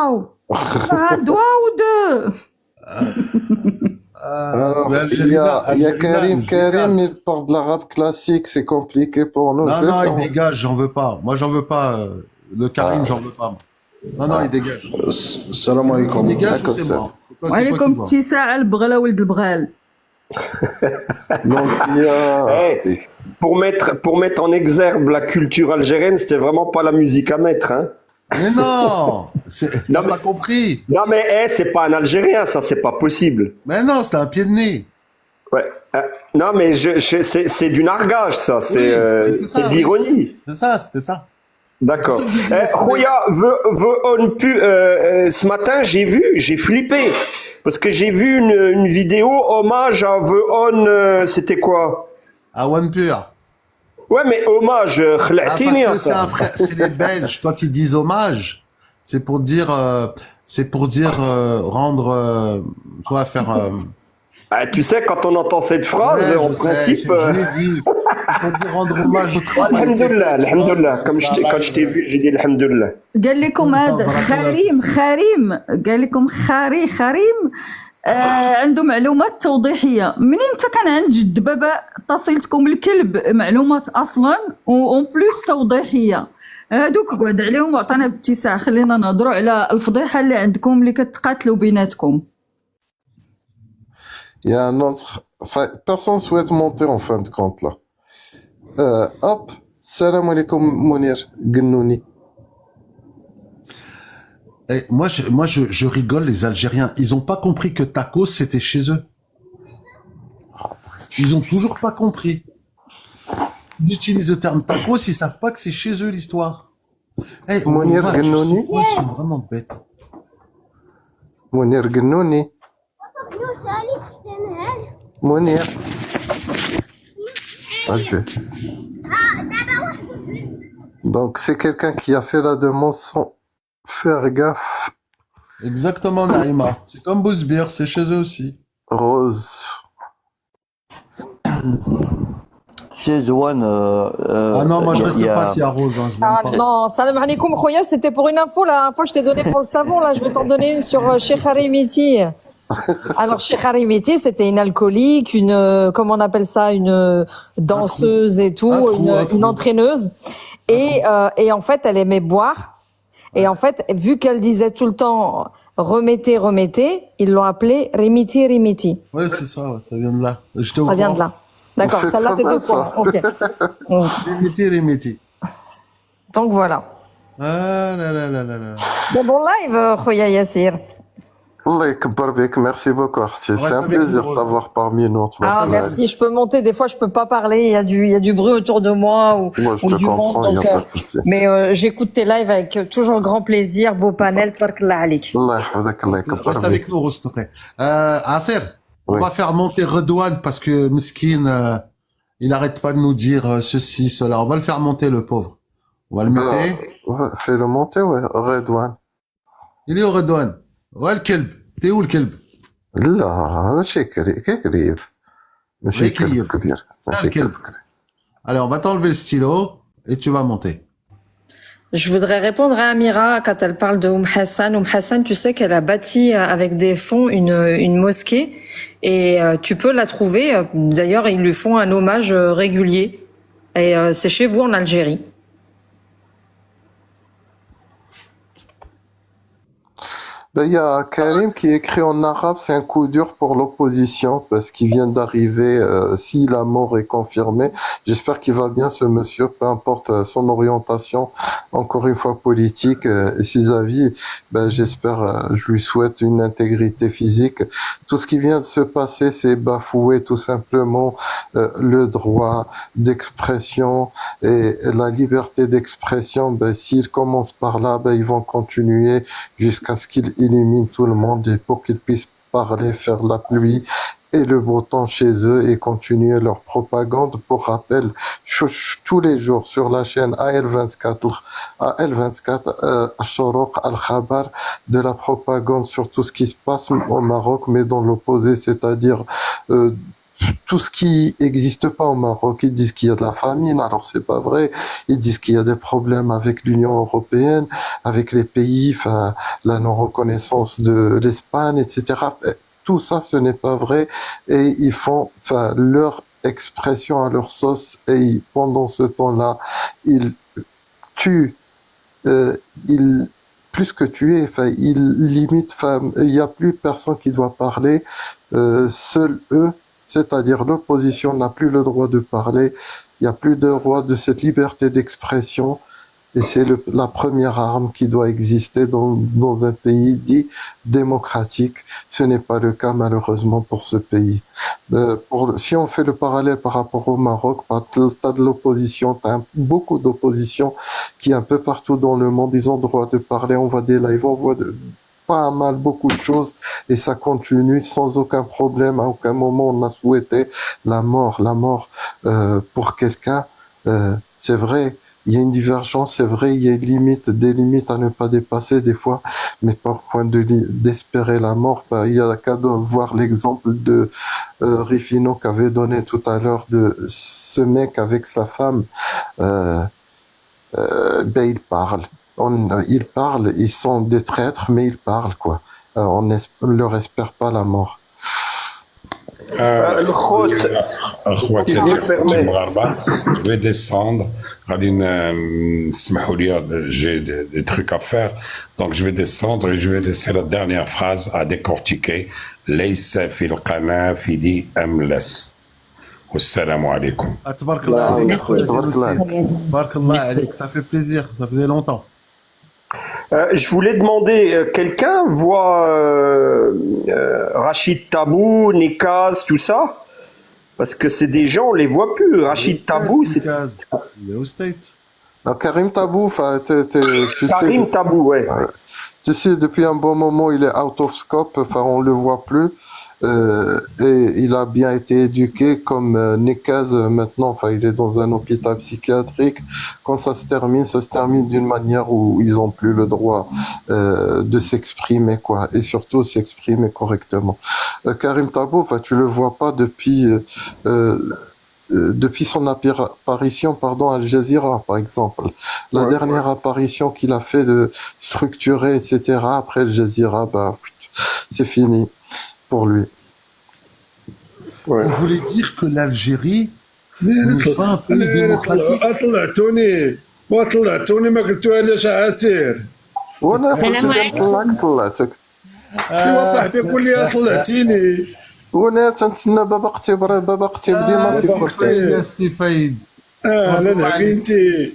واو un doigt ou deux. Alors, il y a Karim, il parle de l'arabe classique, c'est compliqué pour nous. Non, non, il dégage, j'en veux pas. Moi, j'en veux pas. Le Karim, j'en veux pas. Non, non, il dégage. Salam alaikum. Il dégage ou c'est mort? وعليكم اتساع البغله ولد البغال. Donc, il y a... Hey, pour mettre en exergue la culture algérienne, c'était vraiment pas la musique à mettre, hein. Mais non, Non, on l'a compris. Non mais c'est pas un Algérien, ça c'est pas possible. Mais non, c'était un pied de nez. Ouais. Non mais c'est du nargage ça, c'est de l'ironie. C'est ça, c'était ça. D'accord. Roya, ce matin j'ai flippé parce que j'ai vu une vidéo hommage à c'était quoi? À One Pure. Ouais, mais hommage, c'est les Belges. Quand ils disent hommage, c'est pour dire rendre, tu vois, faire. Tu sais, quand on entend cette phrase, en principe. Je l'ai dit. Pour dire rendre hommage au travail. Alhamdulillah. Quand je t'ai vu, j'ai dit alhamdulillah. قال لكم هذا خريم قال لكم خريم عنده معلومات توضيحيه. منين انت كان عند جد بابا اتصلتكم الكلب معلومات اصلا اون بلوس توضيحيه. هادوك قعد عليهم وعطانا باتساع. خلينا نهضروا على الفضيحه اللي عندكم اللي كتقاتلوا بيناتكم. Il y a un autre... Enfin, personne souhaite monter en fin de compte là. Hop, salam alaikum Mounir Gennouni. Et moi, je rigole, les Algériens. Ils ont pas compris que tacos, c'était chez eux. Ils ont toujours pas compris. Ils utilisent le terme tacos, ils savent pas que c'est chez eux l'histoire. Hey, Mounir Gennouni. Ils sont vraiment bêtes. Mounir Gennouni. Mounir. Donc c'est quelqu'un qui a fait la demande sans faire gaffe. Exactement, Naïma. C'est comme Bousbir, c'est chez eux aussi. Rose. Chez Joanne. Ah non, moi je reste pas si à Rose. Hein, ah non, salam alaikum, Khoya, c'était pour une info. La dernière fois, je t'ai donné pour le savon. Là, je vais t'en donner une sur Cheikh Harimiti. Alors, Cheikh Harimiti, c'était une alcoolique, comment on appelle ça, une danseuse et tout, une entraîneuse. Et en fait, elle aimait boire. Et en fait, vu qu'elle disait tout le temps remettez, ils l'ont appelée Rimiti. Ouais, c'est ça, ouais, ça vient de là. Ça vient de là. D'accord, ça l'a fait deux fois. Ok. Rimiti. Donc voilà. Ah là là là là là. Bon live, Khoya Yassir. Allah yakbar bik, merci beaucoup. C'est un plaisir de t'avoir parmi nous. Ah merci, je peux monter. Des fois, je peux pas parler. Il y a du bruit autour de moi ou du monde. Donc, mais j'écoute tes lives avec toujours grand plaisir. Beau panel, tabarakallah alik. Allah yahfazak, Allah yakbar. Reste avec nous, Rose, s'il te plaît. Aser, on va faire monter Redouane parce que Meskin, il arrête pas de nous dire ceci, cela. On va le faire monter, le pauvre. On va le mettre. Fais-le monter, ouais. Redouane. Il est au Redouane. Ouais, le kelb. T'es où le kelb? لا ماشي كبير ماشي كبير ماشي كبير. Allez, on va t'enlever le stylo et tu vas monter. Je voudrais répondre à Amira quand elle parle de Hassan. Hassan, tu sais qu'elle a bâti avec des fonds une mosquée et tu peux la trouver. D'ailleurs, ils lui font un hommage régulier. Et c'est chez vous en Algérie. Ben, il y a Karim qui écrit en arabe, c'est un coup dur pour l'opposition parce qu'il vient d'arriver, si la mort est confirmée. J'espère qu'il va bien ce monsieur, peu importe son orientation, encore une fois politique et ses avis. Ben, j'espère, je lui souhaite une intégrité physique. Tout ce qui vient de se passer, c'est bafouer tout simplement le droit d'expression et la liberté d'expression. Ben, s'ils commencent par là, ben, ils vont continuer jusqu'à ce qu'ils élimine tout le monde et pour qu'ils puissent parler, faire la pluie et le beau temps chez eux et continuer leur propagande. Pour rappel, tous les jours sur la chaîne AL24, Shorouk Al-Khabar, de la propagande sur tout ce qui se passe au Maroc, mais dans l'opposé, c'est-à-dire tout ce qui n'existe pas au Maroc. Ils disent qu'il y a de la famine, alors c'est pas vrai. Ils disent qu'il y a des problèmes avec l'Union européenne, avec les pays, enfin, la non-reconnaissance de l'Espagne, etc. Tout ça, ce n'est pas vrai. Et ils font, enfin, leur expression à leur sauce. Et pendant ce temps-là, ils tuent, ils plus que tuer, enfin, ils limitent, enfin, il n'y a plus personne qui doit parler, seuls eux, c'est-à-dire l'opposition n'a plus le droit de parler, il n'y a plus de droit de cette liberté d'expression, et c'est la première arme qui doit exister dans un pays dit démocratique. Ce n'est pas le cas malheureusement pour ce pays. Si on fait le parallèle par rapport au Maroc, t'as de l'opposition, t'as beaucoup d'opposition qui est un peu partout dans le monde, ils ont le droit de parler, on voit des lives, on voit pas mal, beaucoup de choses, et ça continue sans aucun problème. À aucun moment on a souhaité la mort pour quelqu'un. C'est vrai, il y a une divergence, c'est vrai, il y a des limites à ne pas dépasser des fois, mais pas au point d'espérer la mort. Il y a qu'à voir l'exemple de Rifino qu'avait donné tout à l'heure de ce mec avec sa femme. Il parle. Ils parlent, ils sont des traîtres, mais ils parlent, quoi. On ne leur espère pas la mort. الخوت المغاربه je vais descendre غادي نسمحوا لي j'ai des trucs à faire donc je vais descendre et je vais laisser la dernière phrase à décortiquer ليس في القناه في دي املس والسلام عليكم. تبارك الله عليك اخويا جلوسي. تبارك الله عليك, ça fait plaisir, ça faisait longtemps. Je voulais demander, quelqu'un voit Rachid Tabou, Nekaz, tout ça? Parce que c'est des gens, on les voit plus. Rachid Tabou, c'est... Il est au States. Karim Tabou, Karim Tabou, ouais. Tu sais, depuis un bon moment, il est out of scope, enfin, on le voit plus. Et il a bien été éduqué comme Nekaz maintenant, enfin il est dans un hôpital psychiatrique. Quand ça se termine d'une manière où ils ont plus le droit de s'exprimer, quoi, et surtout s'exprimer correctement. Karim Tabou, enfin tu le vois pas depuis son apparition, à Al Jazeera, par exemple. La dernière apparition qu'il a fait de structurer, etc. Après Al Jazeera, c'est fini pour lui. Ouais. Vous voulez dire que l'Algérie n'est pas un pays démocratique? طلعتوني ما قلتوها ليش عسير. وانا طلعتك. ايوا صاحبي قول لي طلعتيني. وانا تنتسنى بابا اقتي ديما يا سي فايد. اهلا عمينتي.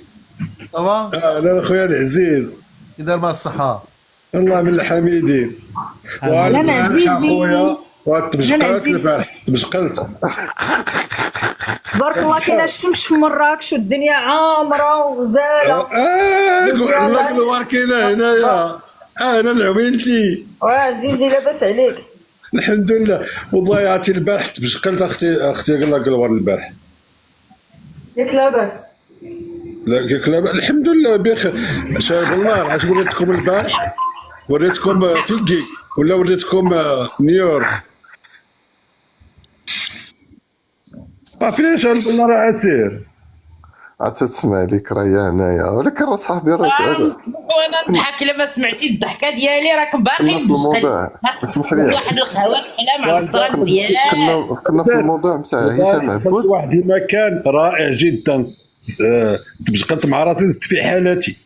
طبعا. اهلا خويا العزيز. كي دار مع الصحة؟ الله من الحميدين. اهلا عزيزي. وتبشقلت البارح تبشقلت. بارك الله كاينه الشمس في مراكش والدنيا عامره وغزاله. قول لك الوار كاينه هنايا. اهلا عوينتي. عزيزي لاباس عليك؟ الحمد لله. والله عرفتي البارح تبشقلت اختي قال لك الوار البارح. ياك لاباس؟ لا كيك لاباس الحمد لله بخير. شايف الله علاش وريتكم البارح؟ وريتكم كيكي ولا وريتكم نيويورك. فين شال الله راه عسير. تسمع لك راهي هنايا ولكن راه صاحبي راه وانا نضحك لما سمعتي الضحكه ديالي راك باقي الموضوع. اسمح لي واحد القهوه كحله مع الصران ديالك. كنا في الموضوع نتاع هشام عبود. واحد المكان رائع جدا. تبشقلت مع راسي في حالتي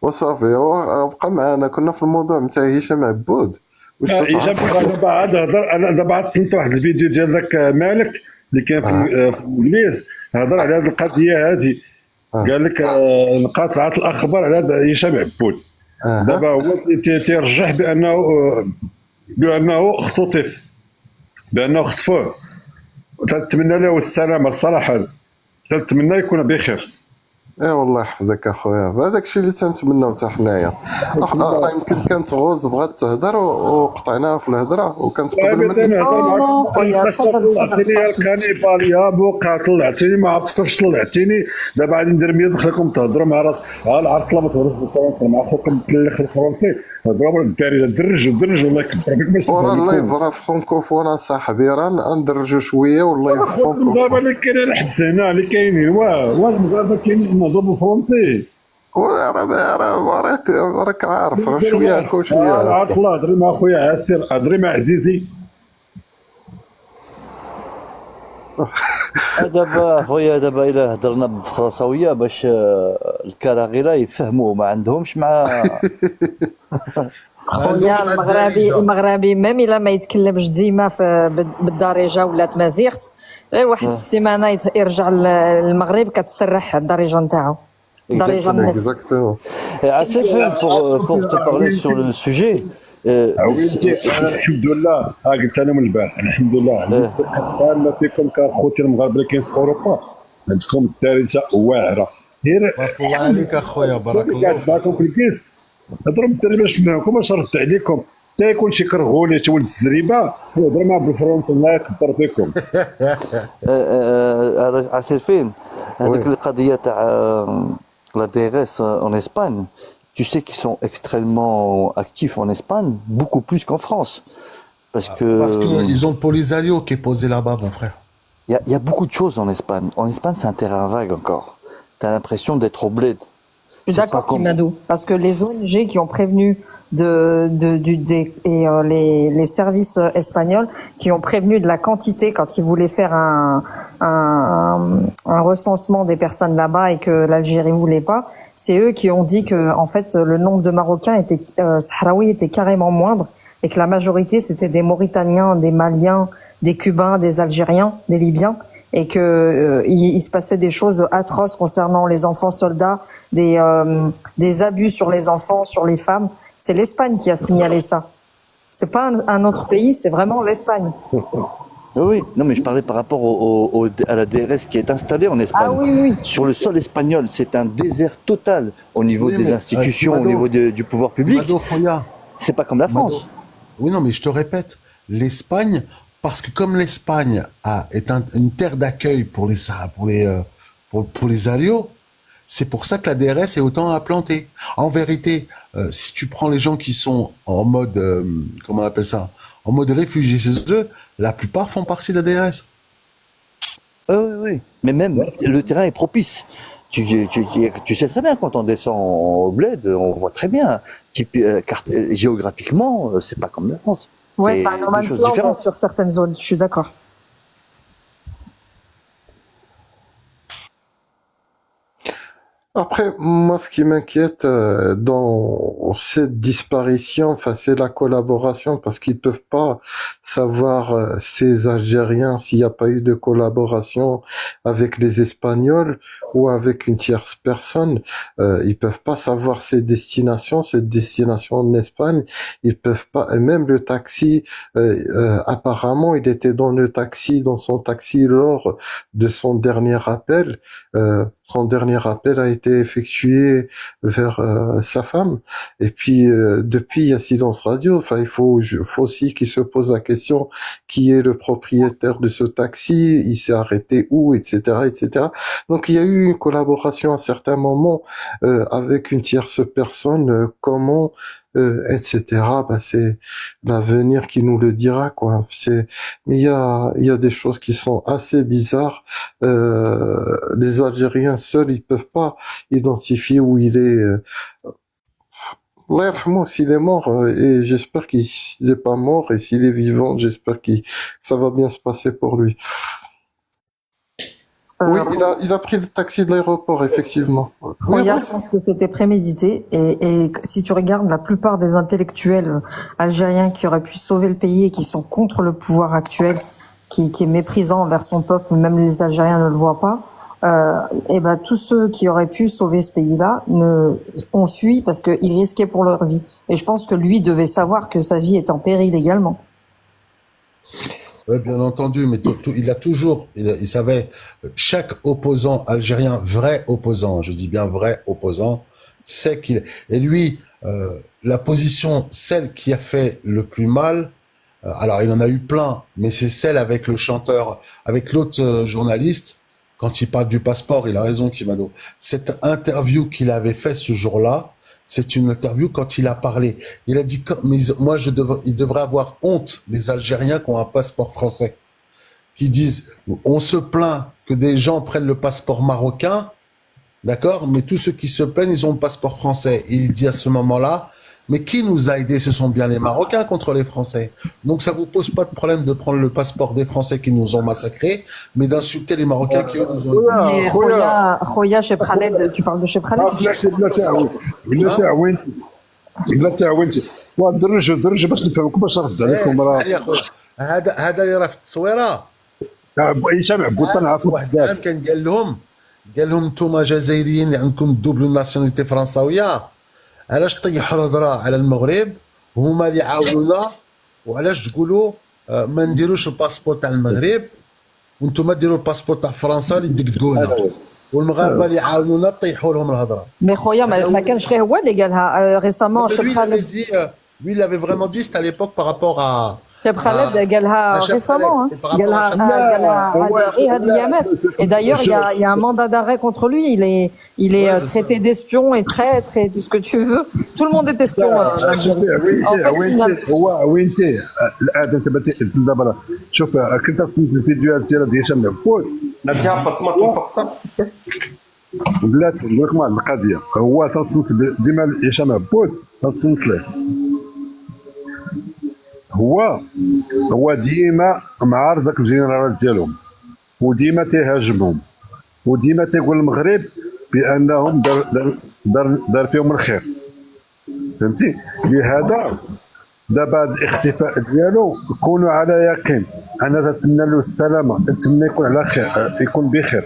وصافي بقى معنا. كنا في الموضوع نتاع هشام عبود. هشام دابا عاد هضر. انا دابا عاد سمعت واحد الفيديو ديال ذاك مالك اللي كان في الانجليز هضر على هذه القضيه هذه. قال لك طلعت الاخبار على هشام عبود. دابا هو تيرجح بانه اختطف، بانه خطفوه. تنتمنى له السلامه الصراحه، تنتمنى يكون بخير. والله يحفظك اخويا. هذاك الشيء اللي تنتمناو حتى حنايا. يمكن كانت غوز بغات تهضر وقطعناها في الهضره وكانت قبل ما خويا طلعتيني الكانيبال يا بوقا. طلعتيني ما عرفتش كيفاش طلعتيني. دابا غادي ندير مية ندخلكم تهضروا مع راس. عرفت لا ما تهضروش بالفرنسي مع خوكم الاخر الفرنسي. برافو الدارجه درج الله يكبر بك باش ورا تفهم اللايف لكم. راه فرانكوفون صاحبي، راه ندرجو شويه واللايف المغاربه فرانكوفون. اللي كاينين الحبس هنا اللي كاينين واه المغاربه كاينين نهضروا بالفرنسي. راك عارف، راه شويه هكا وشويه عارف هكا. الله، هضري مع خويا عسير، هضري مع عزيزي. دابا خويا دابا الا هضرنا بالفرنساويه باش الكراغيله يفهموا ما عندهمش مع خويا المغربي ميم الا ما يتكلمش ديما بالدارجه ولا تمازيغت، غير واحد السيمانه يرجع للمغرب كتسرح الدارجه نتاعو. الدارجه الناس. Exactement. Assez pour te parler sur le sujet. عويلتي الحمد لله، قلت انا من البارح الحمد لله ما فيكم كاخوتي المغاربه اللي كاين في اوروبا، عندكم الدارجه واعره. غير بارك الله عليك اخويا، بارك الله قاعد معكم في الكيس، هضروا بالدري باش نفهمكم، باش نرد عليكم. حتى يكون شي كرغولي ولد الزريبه يهضر معاه بالفرنسي، الله يكبر فيكم. عسير فين هذيك القضيه تاع la DRS en Espagne. Tu sais qu'ils sont extrêmement actifs en Espagne, beaucoup plus qu'en France. Parce qu'ils ont le Polisario qui est posé là-bas, mon frère. Il y a beaucoup de choses en Espagne. En Espagne, c'est un terrain vague encore. T'as l'impression d'être au bled. Je suis d'accord, Kimadou, parce que les ONG qui ont prévenu les services espagnols qui ont prévenu de la quantité quand ils voulaient faire un recensement des personnes là-bas et que l'Algérie voulait pas, c'est eux qui ont dit que en fait le nombre de Marocains sahraouis était carrément moindre et que la majorité c'était des Mauritaniens, des Maliens, des Cubains, des Algériens, des Libyens. Et que il se passait des choses atroces concernant les enfants soldats, des abus sur les enfants, sur les femmes. C'est l'Espagne qui a signalé ça. C'est pas un autre pays, c'est vraiment l'Espagne. Oui, non mais je parlais par rapport à la DRS qui est installée en Espagne. Ah oui, oui. Sur le sol espagnol, c'est un désert total au niveau des institutions, au niveau du pouvoir public. C'est pas comme la France. Oui, non mais je te répète, l'Espagne... Parce que comme l'Espagne est une terre d'accueil pour les alios, c'est pour ça que la DRS est autant implantée. En vérité, si tu prends les gens qui sont en mode, comment on appelle ça, en mode réfugiés chez eux, la plupart font partie de la DRS. Oui. Mais même, le terrain est propice. Tu sais très bien, quand on descend au bled, on voit très bien. Géographiquement, c'est pas comme la France. Ouais, c'est un no man's land sur certaines zones, je suis d'accord. Après, moi, ce qui m'inquiète dans cette disparition, enfin, c'est la collaboration, parce qu'ils peuvent pas savoir ces Algériens s'il n'y a pas eu de collaboration avec les Espagnols ou avec une tierce personne. Ils peuvent pas savoir cette destination en Espagne. Ils peuvent pas. Et même le taxi, apparemment, il était dans son taxi lors de son dernier appel. Son dernier appel a été effectué vers sa femme, et puis depuis il y a silence radio. Enfin, il faut aussi qu'il se pose la question qui est le propriétaire de ce taxi, il s'est arrêté où, etc., etc. Donc il y a eu une collaboration à certains moments avec une tierce personne, comment etc. C'est l'avenir qui nous le dira, quoi. Mais il y a des choses qui sont assez bizarres. Les Algériens seuls, ils peuvent pas identifier où il est. Allah yarhamou, s'il est mort, et j'espère qu'il n'est pas mort, et s'il est vivant, j'espère que ça va bien se passer pour lui. Oui, il a pris le taxi de l'aéroport, effectivement. Regarde, je pense que c'était prémédité. Et si tu regardes la plupart des intellectuels algériens qui auraient pu sauver le pays et qui sont contre le pouvoir actuel, qui est méprisant envers son peuple, même les Algériens ne le voient pas, et ben tous ceux qui auraient pu sauver ce pays-là ont fui parce qu'ils risquaient pour leur vie. Et je pense que lui devait savoir que sa vie est en péril également. Oui, bien entendu, mais il savait, chaque opposant algérien, vrai opposant, je dis bien vrai opposant, sait qu'il... Et lui, la position, celle qui a fait le plus mal, alors il en a eu plein, mais c'est celle avec le chanteur, avec l'autre journaliste, quand il parle du passeport, il a raison, Kimado. Cette interview qu'il avait fait ce jour-là, c'est une interview quand il a parlé. Il a dit, il devrait avoir honte, les Algériens qui ont un passeport français, qui disent, on se plaint que des gens prennent le passeport marocain, d'accord, mais tous ceux qui se plaignent, ils ont le passeport français. Et il dit à ce moment-là, mais qui nous a aidés? Ce sont bien les Marocains contre les Français. Donc ça vous pose pas de problème de prendre le passeport des Français qui nous ont massacrés, mais d'insulter les Marocains qui eux nous ont aidés. Mais Khoya, Cheb Khaled, tu parles de Cheb Khaled? بلا تعاونتي درج باش نفهمكم باش نرد عليكم راه اسمع يا خويا، هذا اللي راه في التصويره هشام عبود نعرف واحد كان قال لهم انتم جزائريين اللي عندكم دوبل ناسيوناليتي فرنساويه، علاش طيحوا الهضره على المغرب هما اللي عاونونا، وعلاش تقولوا ما نديروش الباسبور تاع المغرب وانتم ديروا الباسبور تاع فرنسا اللي دقدقونا، والمغاربه اللي عاونونا طيحوا لهم الهضره. مي خويا ما كانش غير هو اللي قالها ريسامون. Lui, il avait vraiment dit, c'était à l'époque par rapport à Cheb Khaled قالها récemment, قالها غير هاد الايامات. Et d'ailleurs il y a un mandat d'arrêt contre lui, il est traité d'espion et traître et tout ce que tu veux. Tout le monde est espion. وين انت الان انت دابا شوف كنت في الفيديوهات ديال هشام عبود لا تيها باسمات كونفورتابل بلاتي نقول لكم واحد القضيه. هو تنصنت ديما هشام عبود تنصنت ليه، هو ديما معارض ذاك الجنرالات ديالهم، وديما تيهاجمهم، وديما تيقول المغرب بانهم دار فيهم الخير، فهمتي؟ لهذا دابا هذا الاختفاء ديالو كونوا على يقين انا نتمنى له السلامه، نتمنى يكون على خير، يكون بخير،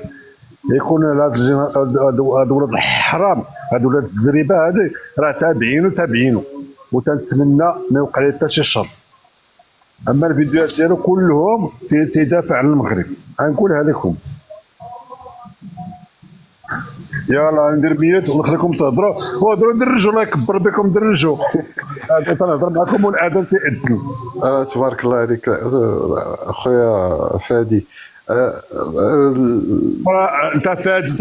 يكون هاد ولاد الحرام، هاد ولاد الزريبه هادي راه تابعينو وتنتمنى ما يوقع ليه حتى شي شر. اما الفيديوهات ديالو كلهم تيدافع على المغرب، غنقولها لكم. يلا ندير ميوت ونخليكم تهضروا درجوا، الله يكبر بكم درجوا. تنهضر معكم والاذان تيأذن. تبارك الله عليك اخويا فادي. انت فادي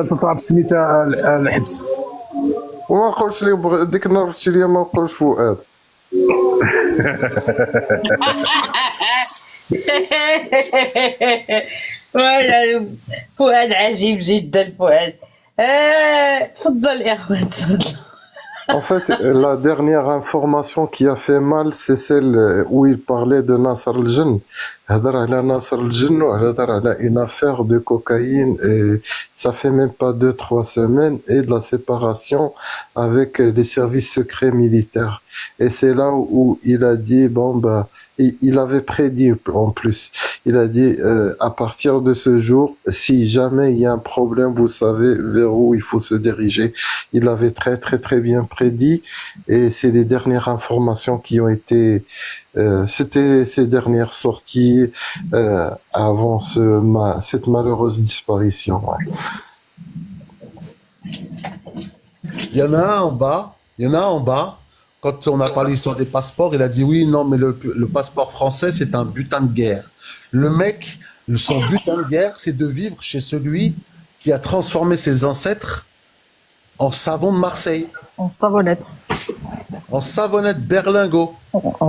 تطلع بسميتها الحبس. وما نقولش لي ديك النهار قلت لي ما نقولش فؤاد. فؤاد عجيب جدا فؤاد. تفضل يا اخوان تفضل. En fait, la dernière information qui a fait mal, c'est celle où il parlait de Nasser al-Jinn. هضر على ناصر الجن وهضر على une affaire de cocaïne et ça fait même pas 2-3 semaines et de la séparation avec les services secrets militaires. Et c'est là où il a dit bon bah il avait prédit en plus. Il a dit à partir de ce jour, si jamais il y a un problème, vous savez vers où il faut se diriger. Il avait très bien prédit et c'est les dernières informations qui ont été c'était ses dernières sorties avant cette malheureuse disparition. Ouais. Il y en a un en bas, quand on a parlé de l'histoire des passeports, il a dit oui, non, mais le passeport français, c'est un butin de guerre. Le mec, son butin de guerre, c'est de vivre chez celui qui a transformé ses ancêtres en savon de Marseille. En savonnette. En savonnette berlingot.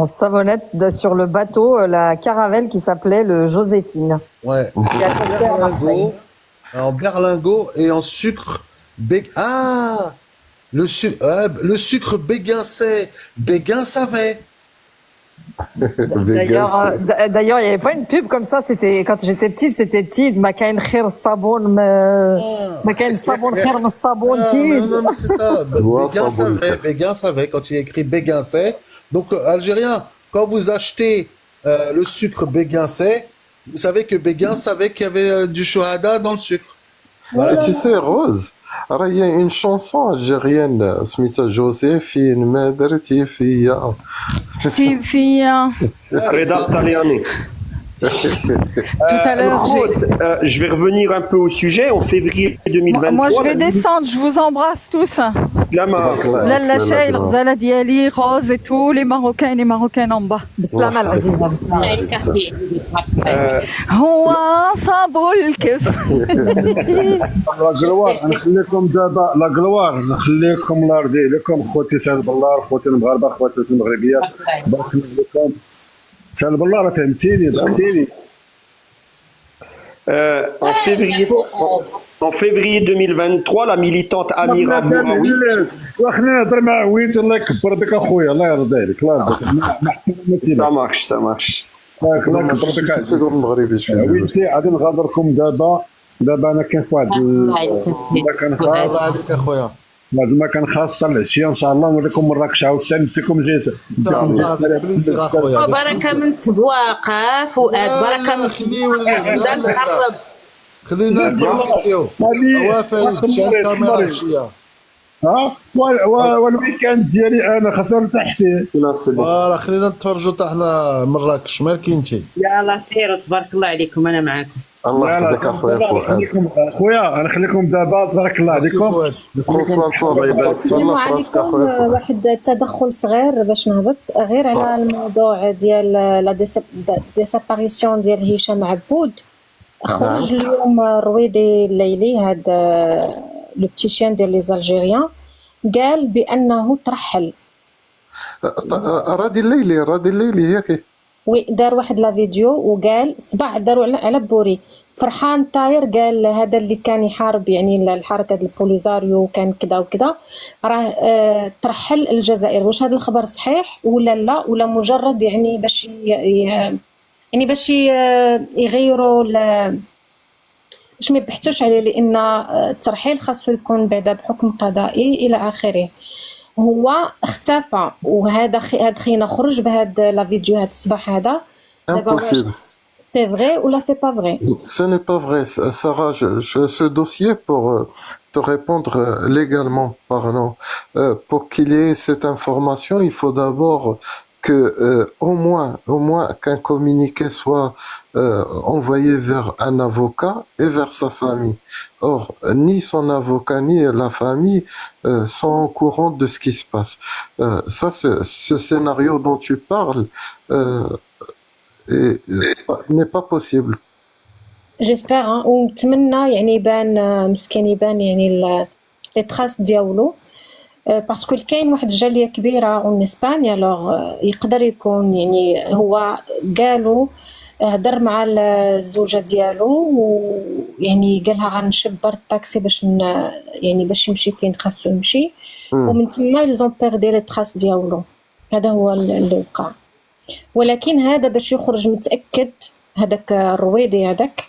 En savonnette sur le bateau, la caravelle qui s'appelait le Joséphine. Ouais. En berlingot et en sucre. Le sucre béguincé. Béguin savait. D'ailleurs, il n'y avait pas une pub comme ça. C'était quand j'étais petite, c'était Tid. Makain khir sabon, Makain sabon khir sabon Tid. Non, mais c'est ça. Béguin savait. Quand il écrit béguincé. Donc, Algérien, quand vous achetez le sucre béguincé, vous savez que Béguin savait qu'il y avait du chouhada dans le sucre. Voilà. Et tu sais, Rose, il y a une chanson algérienne, Smita Joséphine, Madre Tifia. Tifia. Reda Taliani. Tout à l'heure, Je vais revenir un peu au sujet. En février 2023, moi je vais descendre, je vous embrasse tous. Lalla Cheil, Ghzala Diali, Rose et tous les Marocains et les Marocaines en bas. بسلامة العزيزة بسلامة. هو صابوا الكف. لا قلوار نخليكم دابا، لا قلوار نخليكم الله يرضي عليكم خوتي سهل بالله، خوتي المغاربه، خوتي المغربيه، بارك الله فيكم. سهل بالله راه فهمتيني ضحكتيني. En février 2023, la militante Amira Bouraoui. واخا نهضر مع ويت الله يكبر بك اخويا الله يرضي عليك الله يرضي عليك. Ça marche. الله يكبر بك ويتي غادي نغادركم دابا انا كاين في واحد المكان خاص. الله عليك اخويا. هذا المكان خاص حتى العشيه ان شاء الله نوريكم مراكش عاوتاني. انتكم جيت بركه من تبواقه فؤاد، بركه من تبواقه نقرب. خلينا نبروفيتيو. وفاء شال الكاميرا عشيه. ها والويكاند ديالي انا خسرت تحتي. فوالا خلينا نتفرجوا تاع مراكش مالك انت. يلا سيروا تبارك الله عليكم، انا معاكم. الله يحفظك اخويا فؤاد. خويا انا نخليكم دابا تبارك الله عليكم. السلام عليكم. واحد التدخل صغير باش نهبط غير على الموضوع ديال لا ديساباريسيون ديال هشام عبود. خرج اليوم رويدي الليلي هاد لو بتي شين ديال لي زالجيريان قال بانه ترحل. رادي الليلي ياك وي دار واحد لا فيديو وقال صباح داروا على بوري فرحان طاير، قال هذا اللي كان يحارب يعني الحركه ديال البوليزاريو كان كذا وكذا راه ترحل الجزائر. واش هذا الخبر صحيح ولا لا، ولا مجرد يعني باش يعني باش يغيروا باش ما يبحثوش عليه، لان الترحيل خاصو يكون بعدا بحكم قضائي الى اخره. هو اختفى وهذا خينا خرج بهاد لا فيديو هاد الصباح هذا. Impossible. C'est vrai ou là c'est pas vrai? Ce n'est pas vrai, Sarah. Ce dossier, pour te répondre légalement parlant, pour qu'il y ait cette information, il faut d'abord que au moins qu'un communiqué soit envoyé vers un avocat et vers sa famille. Or, ni son avocat ni la famille sont au courant de ce qui se passe. Ça, ce scénario dont tu parles n'est pas possible. J'espère ونتمنى يعني يبان مسكين يبان يعني لي تراس ديالو باسكو كاين واحد الجاليه كبيره اون اسبانيا الوغ يقدر يكون يعني هو قالوا هضر مع الزوجه ديالو ويعني قالها غنشبر الطاكسي باش يعني باش يمشي فين خاصو يمشي ومن تما لي زون بيردي لي تراس ديالو. هذا هو اللي وقع. ولكن هذا باش يخرج متاكد هذاك الرويدي هذاك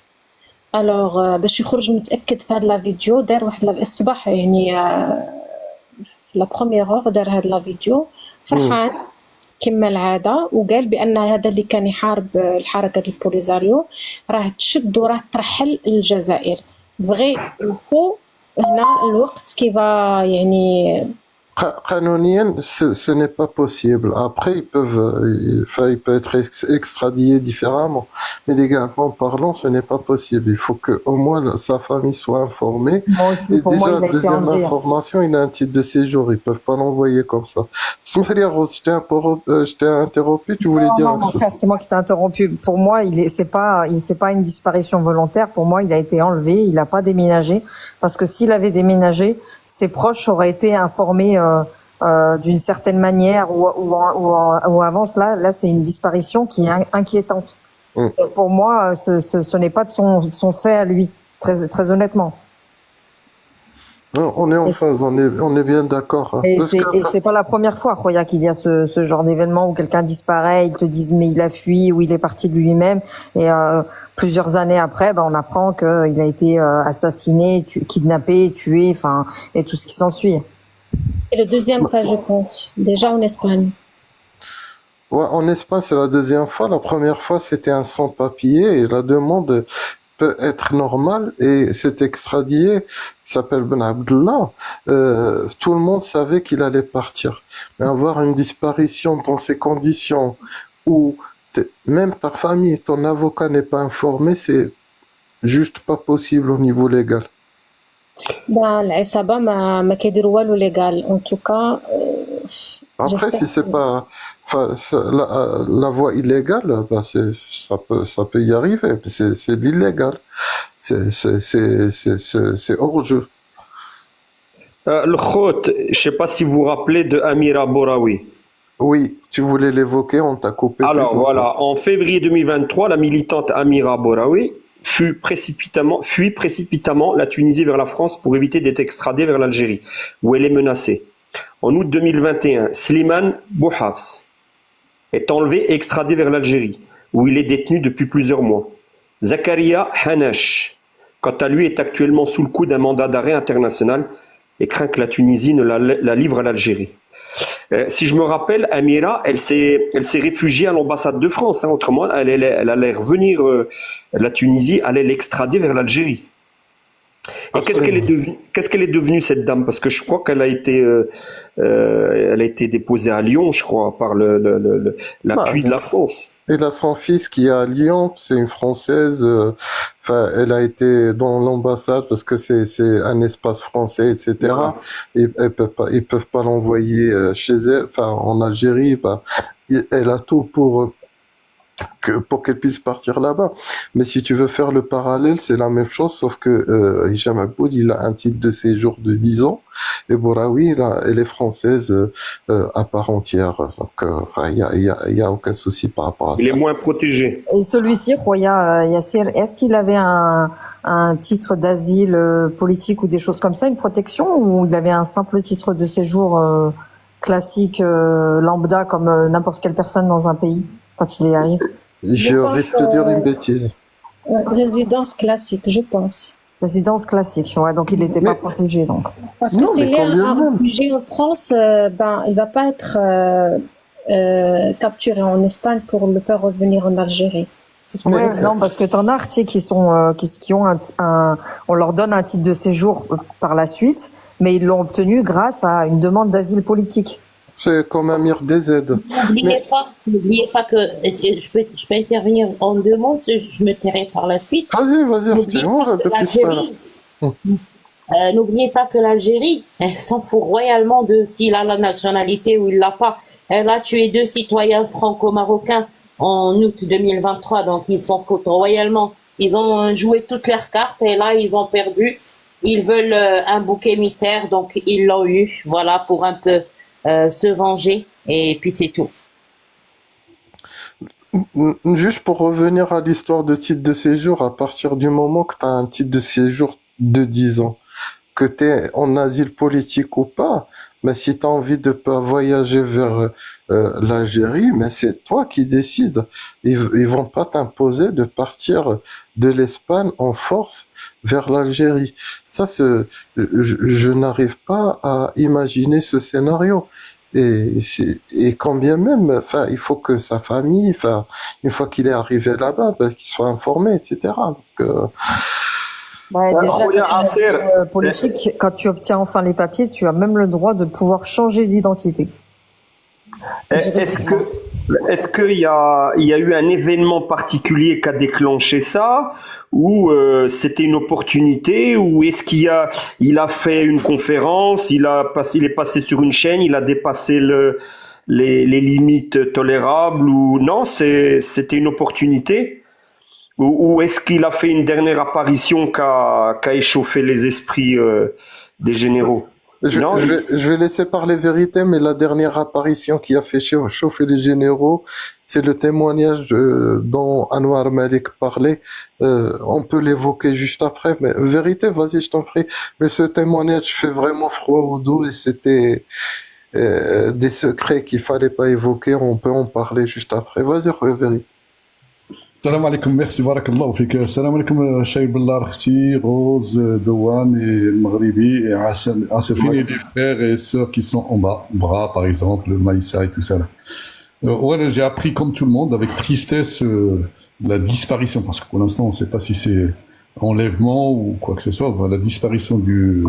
الوغ باش يخرج متاكد في هذا لا فيديو دار واحد الصباح يعني في لا بروميير اور دار هاد لا فيديو فرحان كما العاده وقال بان هذا اللي كان يحارب الحركه البوليزاريو راه تشد وراه ترحل الجزائر. فغي فو هنا الوقت كيفا يعني قانونيا ce n'est pas possible. Après il peut être extradié différemment, mais légalement parlant ce n'est pas possible. Il faut que au moins sa famille soit informée. Et déjà deuxième information, il a un titre de séjour, ils peuvent pas l'envoyer comme ça. Rose, je t'ai interrompu, tu voulais dire non, frère, c'est moi qui t'ai interrompu. Pour moi, c'est pas une disparition volontaire. Pour moi, il a été enlevé, il n'a pas déménagé parce que s'il avait déménagé, ses proches auraient été informés d'une certaine manière ou avance. Là c'est une disparition qui est inquiétante. Pour moi, ce n'est pas de son fait à lui, très honnêtement. Non, on est en phase, on est bien d'accord. Et c'est pas la première fois, Khoya, qu'il y a ce genre d'événement où quelqu'un disparaît, ils te disent mais il a fui ou il est parti de lui-même et plusieurs années après, on apprend qu'il a été assassiné, kidnappé, tué, enfin et tout ce qui s'ensuit. C'est le deuxième cas, je pense, déjà en Espagne. Ouais, en Espagne, c'est la deuxième fois. La première fois, c'était un sans-papier et la demande peut être normale et cet extradé qui s'appelle Ben Abdallah, tout le monde savait qu'il allait partir. Mais avoir une disparition dans ces conditions où même ta famille, ton avocat n'est pas informé, c'est juste pas possible au niveau légal. Ben, العصابة ما كيديروا والو légal. En tout cas, Après, j'espère si c'est que- pas la voie illégale, bah ça peut y arriver. Mais c'est l'illégal. C'est hors jeu. Le khot, je sais pas si vous vous rappelez de Amira Boraoui. Oui, tu voulais l'évoquer, on t'a coupé. Alors plus voilà, en février 2023, la militante Amira Boraoui fuit précipitamment la Tunisie vers la France pour éviter d'être extradée vers l'Algérie, où elle est menacée. En août 2021, Slimane Bouhafs est enlevé et extradé vers l'Algérie, où il est détenu depuis plusieurs mois. Zakaria Hanash, quant à lui, est actuellement sous le coup d'un mandat d'arrêt international et craint que la Tunisie ne la livre à l'Algérie. Si je me rappelle, Amira, elle s'est réfugiée à l'ambassade de France. Hein, autrement, elle allait revenir, la Tunisie allait l'extrader vers l'Algérie. Et qu'est-ce qu'elle est devenue cette dame? Parce que je crois qu'elle a été, elle a été déposée à Lyon, je crois, par l'appui de la France. Il a son fils qui est à Lyon, c'est une Française. Enfin, elle a été dans l'ambassade parce que c'est un espace français, etc. Voilà. Ils peuvent pas l'envoyer chez elle, enfin en Algérie. Bah, elle a tout pour qu'elle puisse partir là-bas. Mais si tu veux faire le parallèle, c'est la même chose, sauf que Hicham Aboud, il a un titre de séjour de 10 ans, et Boraoui, elle est française à part entière. Donc, il y a aucun souci par rapport à ça. Il est moins protégé. Et celui-ci, Roya Yassir, est-ce qu'il avait un titre d'asile politique ou des choses comme ça, une protection, ou il avait un simple titre de séjour classique, lambda, comme n'importe quelle personne dans un pays quand il y arrive? Je risque de dire une bêtise. résidence classique, je pense. Résidence classique, ouais, donc il n'était pas protégé. Donc. Parce que Non, s'il mais est quand bien un même. réfugié en France, ben, il va pas être capturé en Espagne pour le faire revenir en Algérie. C'est ce que je Ouais, veux dire. non, parce que t'en as, tu sais, qui sont, qui ont on leur donne un titre de séjour par la suite, mais ils l'ont obtenu grâce à une demande d'asile politique. C'est comme Amir DZ. N'oubliez pas que je peux intervenir en deux mots, je me tairai par la suite. N'oubliez pas que l'Algérie, elle s'en fout royalement de s'il a la nationalité ou il l'a pas. Elle a tué 2 citoyens franco-marocains en août 2023, donc ils s'en foutent royalement. Ils ont joué toutes leurs cartes et là ils ont perdu. Ils veulent un bouc émissaire, donc ils l'ont eu. Voilà, pour un peu se venger, et puis c'est tout. Juste pour revenir à l'histoire de titre de séjour, à partir du moment que tu as un titre de séjour de 10 ans, que tu es en asile politique ou pas, mais si tu as envie de pas voyager vers l'Algérie, mais c'est toi qui décides. Ils vont pas t'imposer de partir de l'Espagne en force vers l'Algérie. Ça, je n'arrive pas à imaginer ce scénario. Et quand bien même, enfin, il faut que sa famille, enfin, une fois qu'il est arrivé là-bas, ben, qu'il soit informé, etc. Donc, Ouais, déjà, politique, quand tu obtiens enfin les papiers, tu as même le droit de pouvoir changer d'identité. Est-ce qu'il y a eu un événement particulier qui a déclenché ça, ou c'était une opportunité, ou est-ce il a fait une conférence, il est passé sur une chaîne, il a dépassé les limites tolérables, ou non, c'était une opportunité, ou est-ce qu'il a fait une dernière apparition qui a échauffé les esprits des généraux? Je vais laisser parler vérité, mais la dernière apparition qui a fait chauffer les généraux, c'est le témoignage dont Anwar Malik parlait. On peut l'évoquer juste après, mais vérité, vas-y, je t'en prie. Mais ce témoignage fait vraiment froid au dos et c'était des secrets qu'il fallait pas évoquer. On peut en parler juste après. Vas-y, vérité. Salam alaikum, merci, barakallah fik. Salam alaikum, Cheikh Bellar Khti, Rose, Douane et Maghribi, et Asafini, les frères et sœurs qui sont en bas, Bras par exemple, Maïssa et tout ça là. Ouais, j'ai appris comme tout le monde avec tristesse la disparition, parce que pour l'instant on ne sait pas si c'est enlèvement ou quoi que ce soit, la disparition du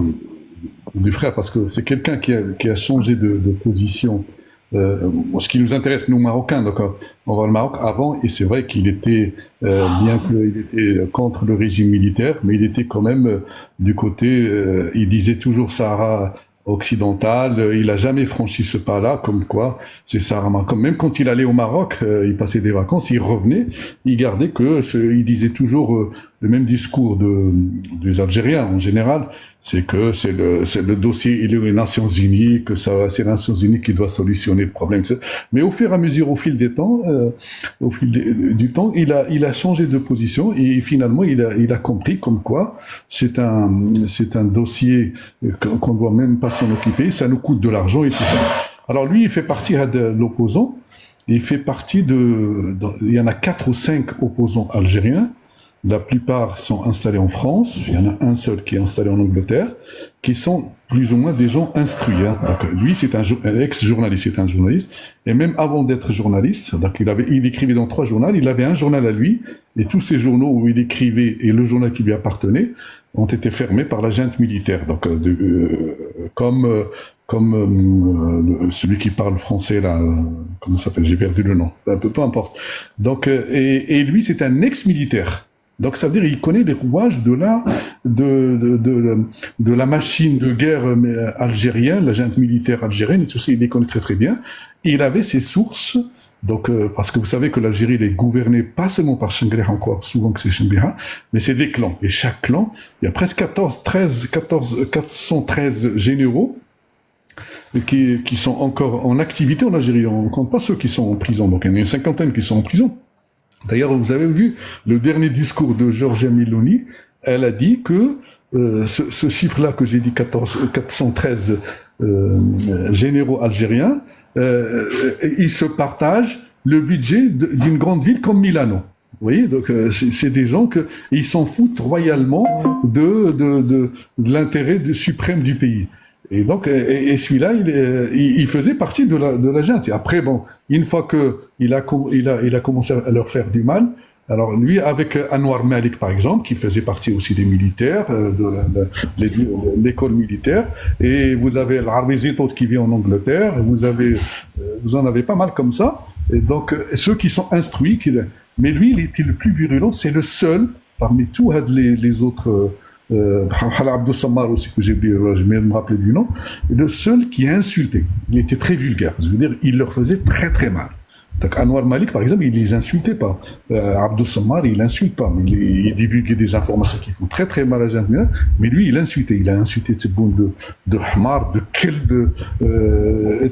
frère, parce que c'est quelqu'un qui a changé de position ce qui nous intéresse, nous, Marocains, donc on va au Maroc avant, et c'est vrai qu'il était, bien qu'il était contre le régime militaire, mais il était quand même du côté, il disait toujours Sahara occidental, il a jamais franchi ce pas-là, comme quoi c'est Sahara marocain. Même quand il allait au Maroc, il passait des vacances, il revenait, il gardait il disait toujours le même discours des Algériens en général, c'est que c'est le dossier, il est aux Nations Unies, que c'est les Nations Unies qui doivent solutionner le problème. Mais au fur et à mesure, au fil des temps, au fil du temps, il a changé de position et finalement il a compris comme quoi c'est un dossier qu'on doit même pas s'en occuper, ça nous coûte de l'argent et tout ça. Alors lui, il fait partie de l'opposant, il fait partie il y en a 4 ou 5 opposants algériens. La plupart sont installés en France. Il y en a un seul qui est installé en Angleterre, qui sont plus ou moins des gens instruits. Hein. Donc, lui, c'est un ex-journaliste, c'est un journaliste. Et même avant d'être journaliste, donc il écrivait dans 3 journaux. Il avait un journal à lui, et tous ces journaux où il écrivait et le journal qui lui appartenait ont été fermés par la junte militaire. Donc, comme celui qui parle français là, comment ça s'appelle? J'ai perdu le nom. Peu importe. Donc, et lui, c'est un ex-militaire. Donc ça veut dire il connaît les rouages de la machine de guerre algérienne, la junte militaire algérienne et tout ça, il les connaît très très bien. Et il avait ses sources, donc parce que vous savez que l'Algérie est gouvernée pas seulement par Chengriha, encore souvent que c'est Chengriha, mais c'est des clans. Et chaque clan, il y a presque 413 généraux qui sont encore en activité en Algérie. On ne compte pas ceux qui sont en prison, donc il y en a une 50aine qui sont en prison. D'ailleurs, vous avez vu le dernier discours de Giorgia Meloni, elle a dit que ce chiffre-là que j'ai dit, 413 généraux algériens, ils se partagent le budget d'une grande ville comme Milano. Vous voyez, donc c'est des gens ils s'en foutent royalement de l'intérêt suprême du pays. Et donc, et celui-là, il faisait partie de la junte. Et après, bon, une fois que il a commencé à leur faire du mal, alors lui, avec Anwar Malik, par exemple, qui faisait partie aussi des militaires, de l'école militaire, et vous avez l'Arbizitot qui vit en Angleterre, vous en avez pas mal comme ça. Et donc, ceux qui sont instruits, mais lui, il était le plus virulent, c'est le seul, parmi tous les autres, Abdou Sammar aussi, que j'ai oublié, je vais me rappeler du nom, le seul qui a insulté. Il était très vulgaire, je veux dire, il leur faisait très très mal. Donc Anwar Malik, par exemple, il les insultait pas. Abdou Sammar, il insulte pas, mais il divulguait des informations qui font très très mal à Jamila, mais lui, il insultait. Il a insulté Tebboune de Hmar, de Kelb,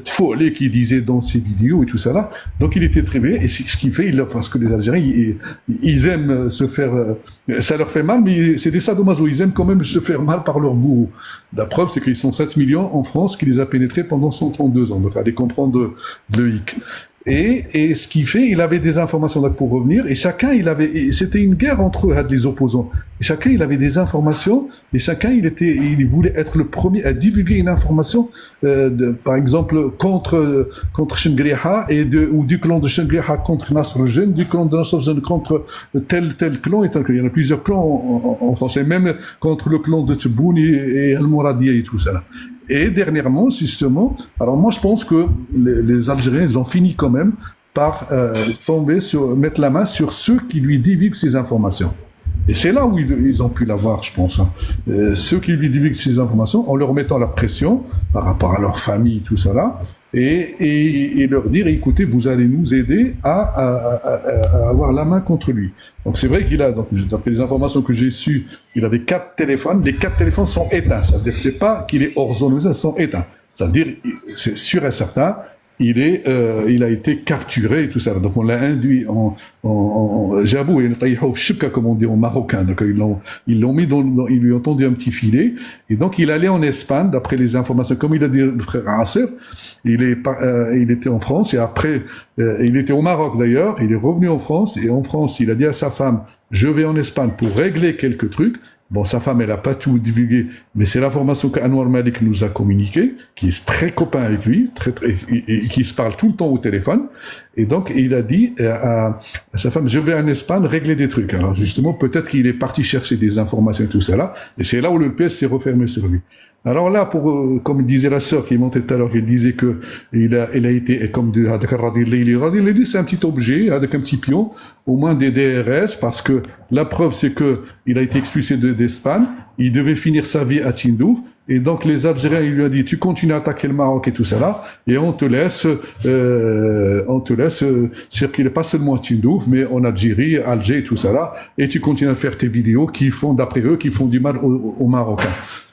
Tfoulé, qui disait dans ses vidéos et tout ça là. Donc il était très bien, et c'est ce qu'il fait, parce que les Algériens, ils aiment se faire, ça leur fait mal, mais c'est des sadomaso, ils aiment quand même se faire mal par leur bourreau. La preuve, c'est qu'ils sont 7 millions en France qui les a pénétrés pendant 132 ans. Donc allez comprendre le hic. Et ce qu'il fait, il avait des informations là pour revenir, et chacun c'était une guerre entre eux, les opposants. Et chacun il avait des informations, et chacun il voulait être le premier à divulguer une information, par exemple contre Chengriha ou du clan de Chengriha contre Nasrudin, du clan de Nasrudin contre tel clan et tel clan. Il y en a plusieurs clans en France, et même contre le clan de Tebboune et Al-Mouradia et tout ça là. Et dernièrement, justement, alors moi je pense que les Algériens, ils ont fini quand même par mettre la main sur ceux qui lui divulguent ces informations. Et c'est là où ils ont pu l'avoir, je pense. Hein. Ceux qui lui divulguent ces informations, en leur mettant la pression par rapport à leur famille, tout ça là, et leur dire, écoutez, vous allez nous aider à avoir la main contre lui. Donc c'est vrai qu'il a, donc d'après les informations que j'ai sues, il avait 4 téléphones, les 4 téléphones sont éteints, c'est-à-dire c'est pas qu'il est hors zone, ils sont éteints. C'est-à-dire, c'est sûr et certain, il a été capturé et tout ça. Donc on l'a induit Jabou et comme on dit en marocain. Donc ils l'ont mis ils lui ont tendu un petit filet. Et donc il allait en Espagne, d'après les informations, comme il a dit le frère Asser, il était en France et après, il était au Maroc d'ailleurs, il est revenu en France et en France il a dit à sa femme, je vais en Espagne pour régler quelques trucs. Bon, sa femme, elle a pas tout divulgué, mais c'est l'information qu'Anwar Malik nous a communiquée, qui est très copain avec lui, et qui se parle tout le temps au téléphone. Et donc, il a dit à sa femme, je vais en Espagne régler des trucs. Alors, justement, peut-être qu'il est parti chercher des informations et tout ça là, et c'est là où le PS s'est refermé sur lui. Alors là, comme disait la sœur qui est montée tout à l'heure, qui disait que il a été, comme dit Radil, c'est un petit objet, avec un petit pion, au moins des DRS, parce que la preuve, c'est que il a été expulsé d'Espagne, il devait finir sa vie à Tindouf, et donc les Algériens, ils lui ont dit, tu continues à attaquer le Maroc et tout ça là, et on te laisse circuler pas seulement à Tindouf, mais en Algérie, Alger et tout ça là, et tu continues à faire tes vidéos qui font, d'après eux, qui font du mal aux Marocains.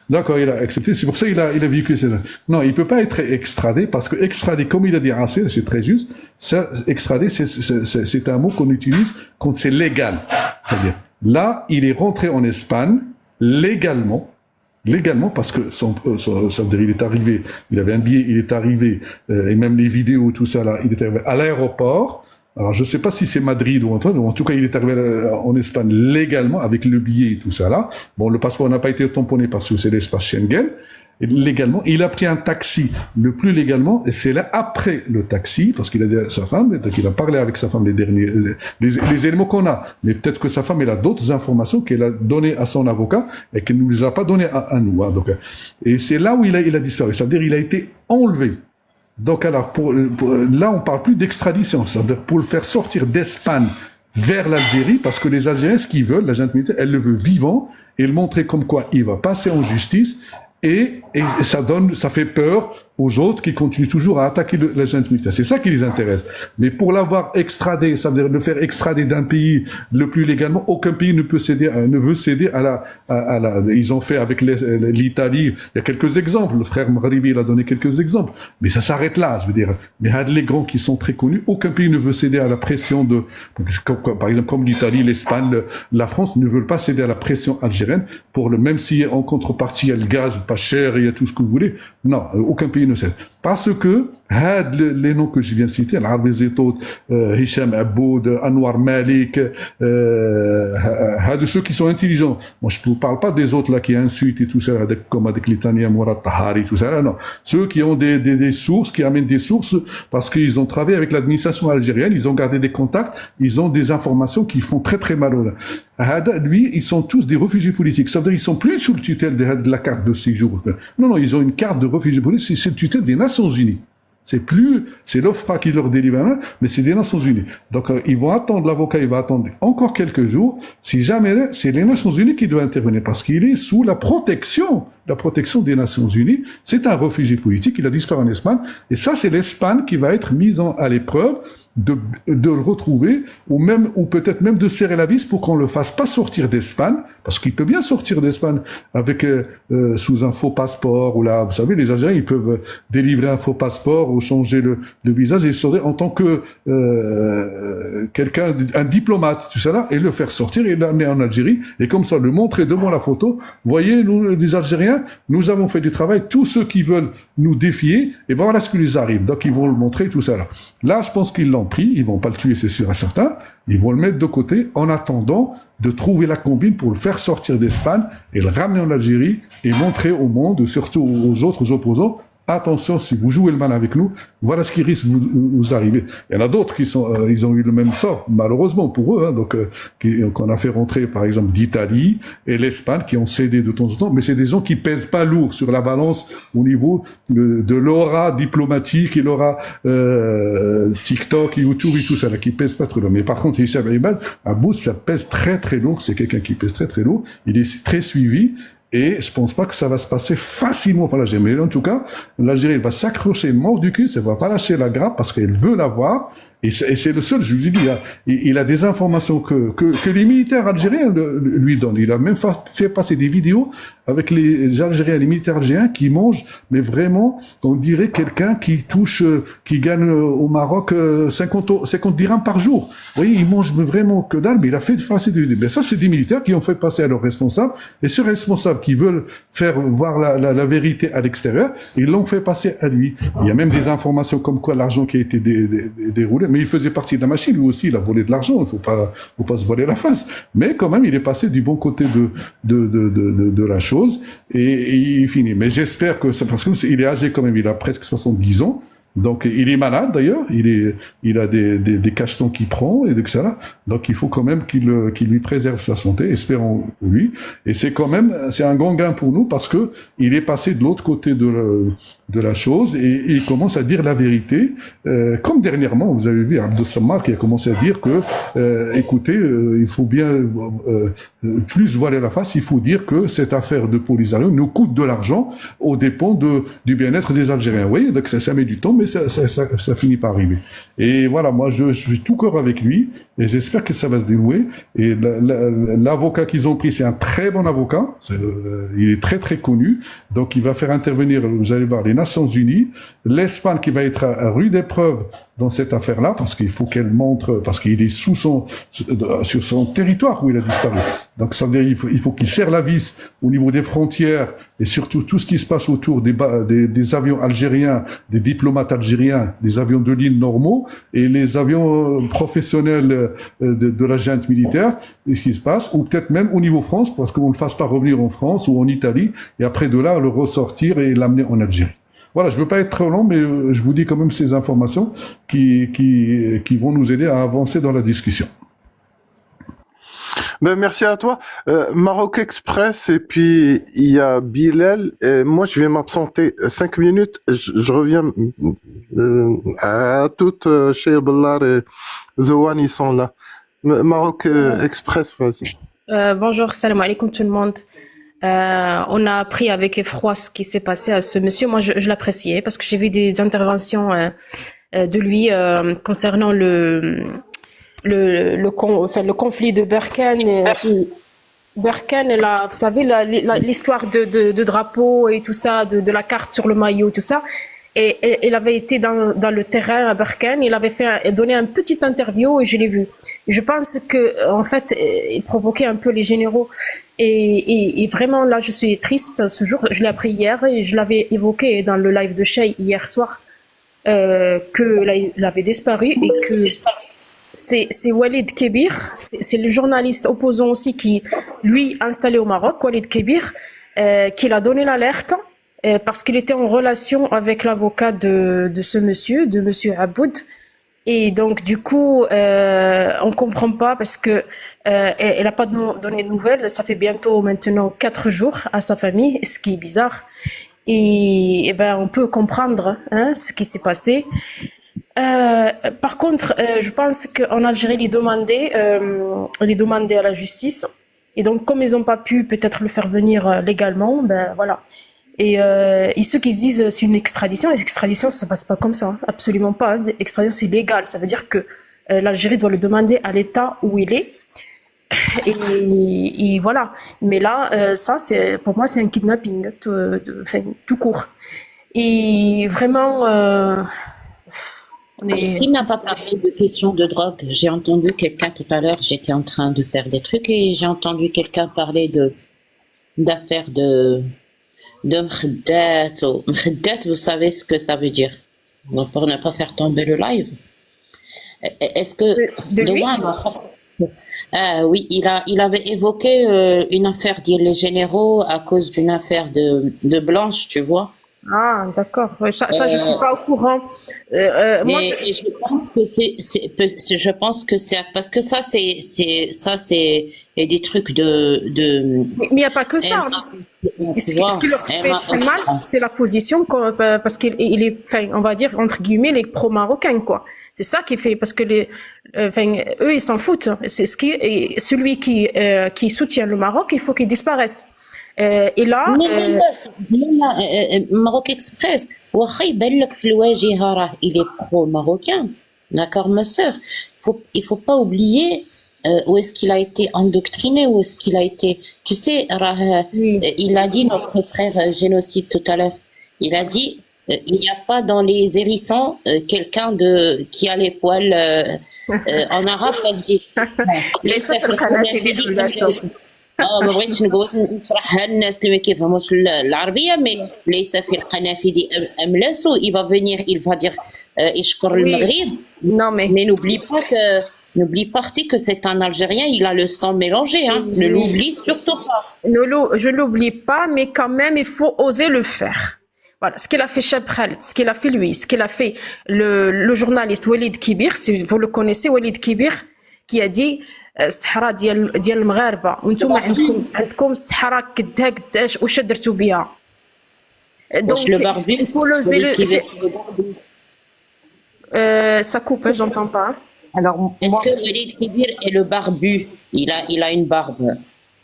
D'accord, il a accepté, c'est pour ça qu'il a véhiculé cela. Non, il peut pas être extradé, parce que extradé, comme il a dit Racine, c'est très juste, ça, extradé, c'est un mot qu'on utilise quand c'est légal. C'est-à-dire, là, il est rentré en Espagne, légalement, parce que ça veut dire, il est arrivé, il avait un billet, il est arrivé, et même les vidéos, tout ça là, il est arrivé à l'aéroport. Alors, je sais pas si c'est Madrid ou Antoine, en tout cas, il est arrivé en Espagne légalement, avec le billet et tout ça là. Bon, le passeport n'a pas été tamponné parce que c'est l'espace Schengen. Et légalement, il a pris un taxi le plus légalement, et c'est là, après le taxi, parce qu'il a dit à sa femme, donc il a parlé avec sa femme les éléments qu'on a. Mais peut-être que sa femme, elle a d'autres informations qu'elle a données à son avocat, et qu'elle ne nous a pas données à nous, hein, donc. Et c'est là où il a disparu. C'est-à-dire, il a été enlevé. Donc alors, là, on parle plus d'extradition, c'est-à-dire pour le faire sortir d'Espagne vers l'Algérie, parce que les Algériens, ce qu'ils veulent, la junte militaire, elle le veut vivant, et le montrer comme quoi il va passer en justice, et ça fait peur aux autres qui continuent toujours à attaquer la junte militaire. C'est ça qui les intéresse. Mais pour l'avoir extradé, ça veut dire le faire extrader d'un pays le plus légalement, aucun pays ne veut céder à la, ils ont fait avec l'Italie, il y a quelques exemples, le frère Mgharibi, il a donné quelques exemples. Mais ça s'arrête là, je veux dire. Mais les grands qui sont très connus, aucun pays ne veut céder à la pression par exemple, comme l'Italie, l'Espagne, la France ne veulent pas céder à la pression algérienne même si en contrepartie, il y a le gaz pas cher, il y a tout ce que vous voulez. Non, aucun pays ne cède. Parce que, les noms que je viens de citer, l'Arbi Zitout, Hicham Aboud, Anwar Malik, de ceux qui sont intelligents. Moi, je ne parle pas des autres là qui insultent et tout ça, comme avec l'Italien Mourad Tahari, tout ça, là, non. Ceux qui ont des sources, qui amènent des sources, parce qu'ils ont travaillé avec l'administration algérienne, ils ont gardé des contacts, ils ont des informations qui font très très mal. Lui, ils sont tous des réfugiés politiques. Ça veut dire qu'ils sont plus sous le tutelle de la carte de séjour. Non, ils ont une carte de réfugiés politiques, c'est le tutelle des Nations Unies. C'est l'OFPRA qui leur délivre, mais c'est des Nations Unies. Donc, ils vont attendre, l'avocat, il va attendre encore quelques jours. Si jamais, c'est les Nations Unies qui doivent intervenir, parce qu'il est sous la protection des Nations Unies. C'est un réfugié politique, il a disparu en Espagne, et ça, c'est l'Espagne qui va être mise à l'épreuve de le retrouver, ou peut-être même de serrer la vis pour qu'on le fasse pas sortir d'Espagne, parce qu'il peut bien sortir d'Espagne avec sous un faux passeport, ou là, vous savez, les Algériens, ils peuvent délivrer un faux passeport ou changer le visage et sortir en tant que un diplomate, tout ça là, et le faire sortir et l'amener en Algérie, et comme ça, le montrer devant la photo. Voyez, nous, les Algériens, nous avons fait du travail, tous ceux qui veulent nous défier, et ben voilà ce qui les arrive. Donc ils vont le montrer, tout ça là. Là, je pense qu'ils l'ont pris, ils vont pas le tuer, c'est sûr et certain, ils vont le mettre de côté en attendant de trouver la combine pour le faire sortir d'Espagne et le ramener en Algérie et montrer au monde, surtout aux autres opposants, attention, si vous jouez le mal avec nous, voilà ce qui risque de vous arriver. Il y en a d'autres qui ils ont eu le même sort, malheureusement pour eux, hein, qu'on a fait rentrer, par exemple, d'Italie et l'Espagne, qui ont cédé de temps en temps, mais c'est des gens qui pèsent pas lourd sur la balance au niveau de l'aura diplomatique et l'aura TikTok, YouTube et tout ça, là, qui pèsent pas trop lourd. Mais par contre, Hicham Aboud, ça pèse très très lourd, c'est quelqu'un qui pèse très très lourd, il est très suivi. Et je pense pas que ça va se passer facilement pour l'Algérie. Mais en tout cas, l'Algérie va s'accrocher mort du cul, ça va pas lâcher la grappe parce qu'elle veut l'avoir. Et c'est le seul, je vous ai dit, hein, il a des informations que les militaires algériens lui donnent. Il a même fait passer des vidéos avec les Algériens, les militaires algériens qui mangent, mais vraiment, on dirait quelqu'un qui gagne au Maroc 50 dirhams par jour. Vous voyez, il mange vraiment que dalle, mais il a fait passer des vidéos. Mais ça, c'est des militaires qui ont fait passer à leurs responsables, et ceux responsables qui veulent faire voir la vérité à l'extérieur, ils l'ont fait passer à lui. Il y a même des informations comme quoi l'argent qui a été déroulé, mais il faisait partie de la machine, lui aussi, il a volé de l'argent, il faut pas se voler la face. Mais quand même, il est passé du bon côté de la chose, et il finit. Mais j'espère que parce qu'il est âgé quand même, il a presque 70 ans, Donc, il est malade d'ailleurs, il a des cachetons qu'il prend et de ça. Donc, il faut quand même qu'il lui préserve sa santé, espérons lui. Et c'est un grand gain pour nous parce que il est passé de l'autre côté de la chose et il commence à dire la vérité. Comme dernièrement, vous avez vu Abdel Samar qui a commencé à dire que, écoutez, il faut bien plus voiler la face. Il faut dire que cette affaire de Polisario nous coûte de l'argent aux dépens du bien-être des Algériens. Vous voyez, donc ça met du temps, mais ça finit par arriver. Et voilà, moi, je suis tout cœur avec lui et j'espère que ça va se dénouer. Et l'avocat qu'ils ont pris, c'est un très bon avocat. Il est très, très connu. Donc, il va faire intervenir, vous allez voir, les Nations Unies, l'Espagne qui va être à rude épreuve dans cette affaire-là, parce qu'il faut qu'elle montre, parce qu'il est sur son territoire où il a disparu. Donc, ça veut dire il faut qu'il serre la vis au niveau des frontières et surtout tout ce qui se passe autour des avions algériens, des diplomates algériens, des avions de ligne normaux et les avions professionnels de la junte militaire, et ce qui se passe, ou peut-être même au niveau France, parce qu'on ne le fasse pas revenir en France ou en Italie, et après de là, le ressortir et l'amener en Algérie. Voilà, je veux pas être trop long, mais je vous dis quand même ces informations qui vont nous aider à avancer dans la discussion. Ben, merci à toi. Maroc Express, et puis il y a Bilal. Et moi, je vais m'absenter 5 minutes. Je reviens à toutes. Chez Bellar et Zowan, ils sont là. Maroc Express, vas-y. Bonjour, salam alaikum tout le monde. On a appris avec effroi ce qui s'est passé à ce monsieur. Moi, je l'appréciais parce que j'ai vu des interventions de lui concernant le conflit de Berkane. Berkane, vous savez, l'histoire de drapeau et tout ça, de la carte sur le maillot, tout ça. Et il avait été dans le terrain à Berkane, il avait donné un petit interview et je l'ai vu. Je pense que en fait, il provoquait un peu les généraux. Et vraiment là, je suis triste. Ce jour, je l'ai appris hier et je l'avais évoqué dans le live de Shay hier soir que là, il avait disparu et que c'est Walid Kebir, c'est le journaliste opposant aussi qui lui installé au Maroc, Walid Kebir, qui l'a donné l'alerte. Parce qu'il était en relation avec l'avocat de ce monsieur, de monsieur Aboud. Et donc, du coup, on comprend pas parce que elle a pas donné de nouvelles. Ça fait bientôt maintenant 4 jours à sa famille, ce qui est bizarre. Et ben, on peut comprendre ce qui s'est passé. Par contre, je pense qu'en Algérie, il est demandé à la justice. Et donc, comme ils n'ont pas pu peut-être le faire venir légalement, ben voilà. Et ceux qui se disent c'est une extradition, l'extradition ça passe pas comme ça, absolument pas. L'extradition c'est légal, ça veut dire que l'Algérie doit le demander à l'État où il est. Et voilà. Mais là, ça c'est pour moi c'est un kidnapping, tout court. Et vraiment. Est-ce qu'il n'a pas parlé de question de drogue? J'ai entendu quelqu'un tout à l'heure. J'étais en train de faire des trucs et j'ai entendu quelqu'un parler d'affaires de mkheddat, vous savez ce que ça veut dire. Donc pour ne pas faire tomber le live. Est-ce que de lui? Oui, il avait évoqué une affaire les généraux à cause d'une affaire de Blanche, tu vois. Ah, d'accord. Ça je suis pas au courant. Moi, je pense que c'est parce que ça c'est des trucs de. Mais il n'y a pas que ça. Ce qui leur fait très mal, c'est la position parce qu'il est, enfin, on va dire entre guillemets les pro-marocains quoi. C'est ça qui fait parce que eux ils s'en foutent. C'est celui qui soutient le Maroc, il faut qu'il disparaisse. Et là, Maroc Express, il est pro-marocain, d'accord, ma sœur. Il faut pas oublier où est-ce qu'il a été endoctriné, où est-ce qu'il a été. Tu sais, il a dit notre frère génocide tout à l'heure. Il a dit il n'y a pas dans les hérissons quelqu'un qui a les poils. En arabe, ça se dit. ما بغيتش نشرحها للناس اللي ما كيفهموش العربيه مي ليس في القنافذ املاس il va venir il va dire يشكر المغرب non mais n'oublie pas que c'est un Algérien, il a le sang mélangé ne l'oublie surtout pas. Je l'oublie pas mais quand même il faut oser le faire. Voilà, ce qu'il a fait Cheb Khaled, ce qu'il a fait lui, ce qu'il a fait le journaliste Walid Kibir, si vous le connaissez, Walid Kibir, qui a dit الصحراء ديال المغاربة وانتم عندكم الصحراء قداش واش درتوا بها. Donc il faut l'oser ça coupe, j'entends pas. Alors est-ce que Walid Kibir est le barbu? Il a une barbe.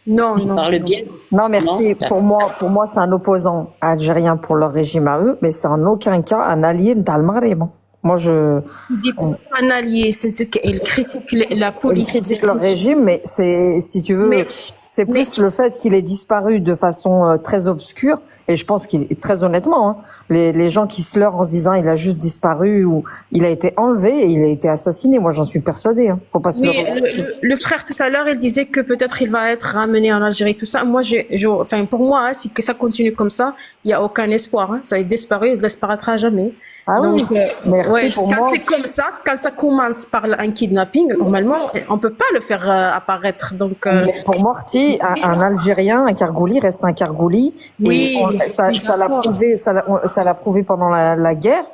Non, il parle bien. Non, merci. Non, pour moi, c'est un opposant algérien pour leur régime à eux, mais c'est en aucun cas un allié de Maghreb. Moi, il dit pas un allié, il critique la police. Il critique leur régime, mais c'est, si tu veux, c'est plus le fait qu'il ait disparu de façon très obscure, et je pense qu'il est très honnêtement, hein, les gens qui se leurrent en se disant il a juste disparu ou il a été enlevé et il a été assassiné. Moi, j'en suis persuadée. Hein. Faut pas se leurrer. Le frère tout à l'heure, il disait que peut-être il va être ramené en Algérie, tout ça. Moi, enfin, pour moi, hein, si que ça continue comme ça, il y a aucun espoir. Hein. Ça a disparu, il ne disparaîtra jamais. Ah donc, oui. Merci pour quand moi. c'est comme ça, quand ça commence par un kidnapping, normalement, on peut pas le faire apparaître. Donc, pour Morty, un Algérien, un Kargouli reste un Kargouli. Oui, ça l'a prouvé pendant la guerre.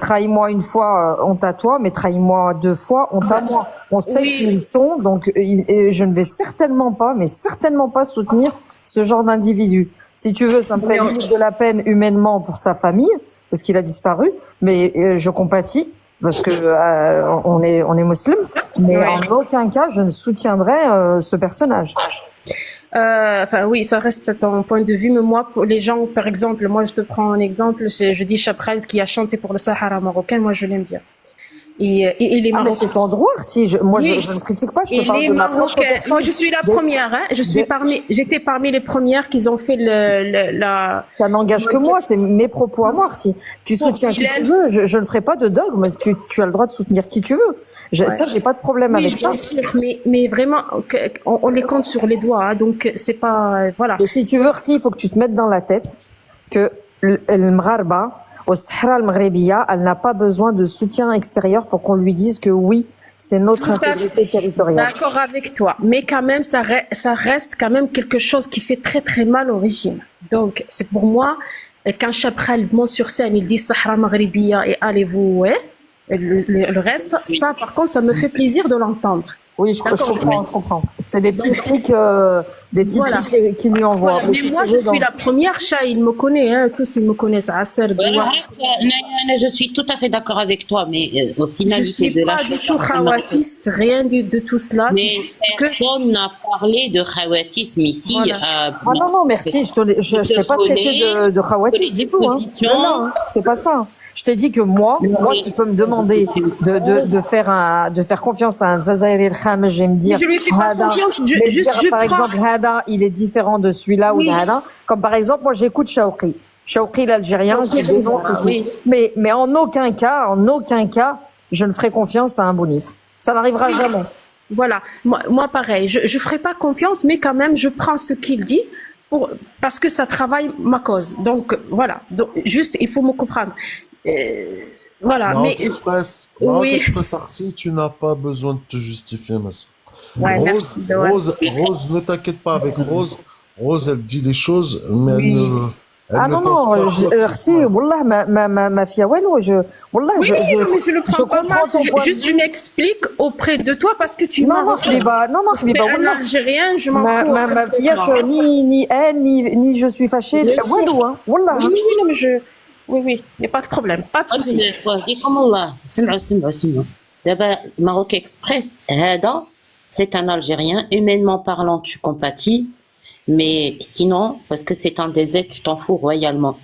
Trahis-moi une fois, honte à toi, mais trahis-moi deux fois, honte à moi. On sait qui ils sont, donc je ne vais certainement pas soutenir ce genre d'individu. Si tu veux, ça me fait limite de la peine humainement pour sa famille, parce qu'il a disparu, mais je compatis, parce que on est musulman, mais en aucun cas je ne soutiendrai ce personnage. Enfin oui, ça reste ton point de vue, mais moi, pour les gens, par exemple, moi je te prends un exemple, je dis Cheb Khaled qui a chanté pour le Sahara marocain, moi je l'aime bien. Et les Marocains. Mais c'est ton droit, je ne critique pas, je te parle de ma propre personne. Moi, je suis la première, hein. J'étais parmi les premières qui ont fait Ça n'engage que moi, c'est mes propos à moi, Arti. Tu soutiens qui tu veux, je ne ferai pas de dogme, tu as le droit de soutenir qui tu veux. Ça, j'ai pas de problème avec ça. Mais vraiment, on les compte sur les doigts, hein, donc c'est pas, voilà. Et si tu veux, Arti, il faut que tu te mettes dans la tête que le Mgharba, au Sahara al-Maghribiya, elle n'a pas besoin de soutien extérieur pour qu'on lui dise que oui, c'est notre intégrité territoriale. D'accord avec toi, mais quand même, ça reste quand même quelque chose qui fait très très mal au régime. Donc, c'est pour moi, quand Cheb Khaled monte sur scène, il dit Sahara Maghribiya et allez-vous, ouais, le reste, ça par contre, ça me fait plaisir de l'entendre. Oui, je comprends. C'est des petits trucs, qui lui envoient. Voilà. Mais moi, je suis la première, Chat, il me connaît, hein, tous ils me connaissent. Je suis tout à fait d'accord avec toi, mais au final, je suis pas du tout khawatiste, rien de tout cela. Mais personne n'a parlé de khawatisme ici. Voilà. Non, merci, je t'ai pas traité de khawatisme du tout. Hein. Non, c'est pas ça. Je t'ai dit que moi, tu peux me demander de faire confiance à un Zazairi el-Khamj et me dire, je lui fais pas confiance, par exemple, Hada, il est différent de celui-là ou de Hada. Comme par exemple, moi, j'écoute Chaouki l'Algérien, mais en aucun cas, je ne ferai confiance à un Bounif. Ça n'arrivera jamais. Voilà. Moi, pareil. Je ferai pas confiance, mais quand même, je prends ce qu'il dit parce que ça travaille ma cause. Donc, voilà. Donc, juste, il faut me comprendre. Voilà, Maroc Express Arti, tu n'as pas besoin de te justifier, ma soeur. Ouais, Rose, ne t'inquiète pas avec Rose. Rose, elle dit les choses, mais elle ne. Arti, wallah, ma fille, je comprends ton point. Juste, je m'explique auprès de toi parce que tu m'as. Non, un Algérien, je m'en fous. Ma fille, ni elle, ni je suis fâchée. Wallah. Oui, mais oui, il n'y a pas de problème, pas de souci. D'abord, Maroc Express, Hada, c'est un Algérien, humainement parlant, tu compatis, mais sinon, parce que c'est un désert, tu t'en fous royalement.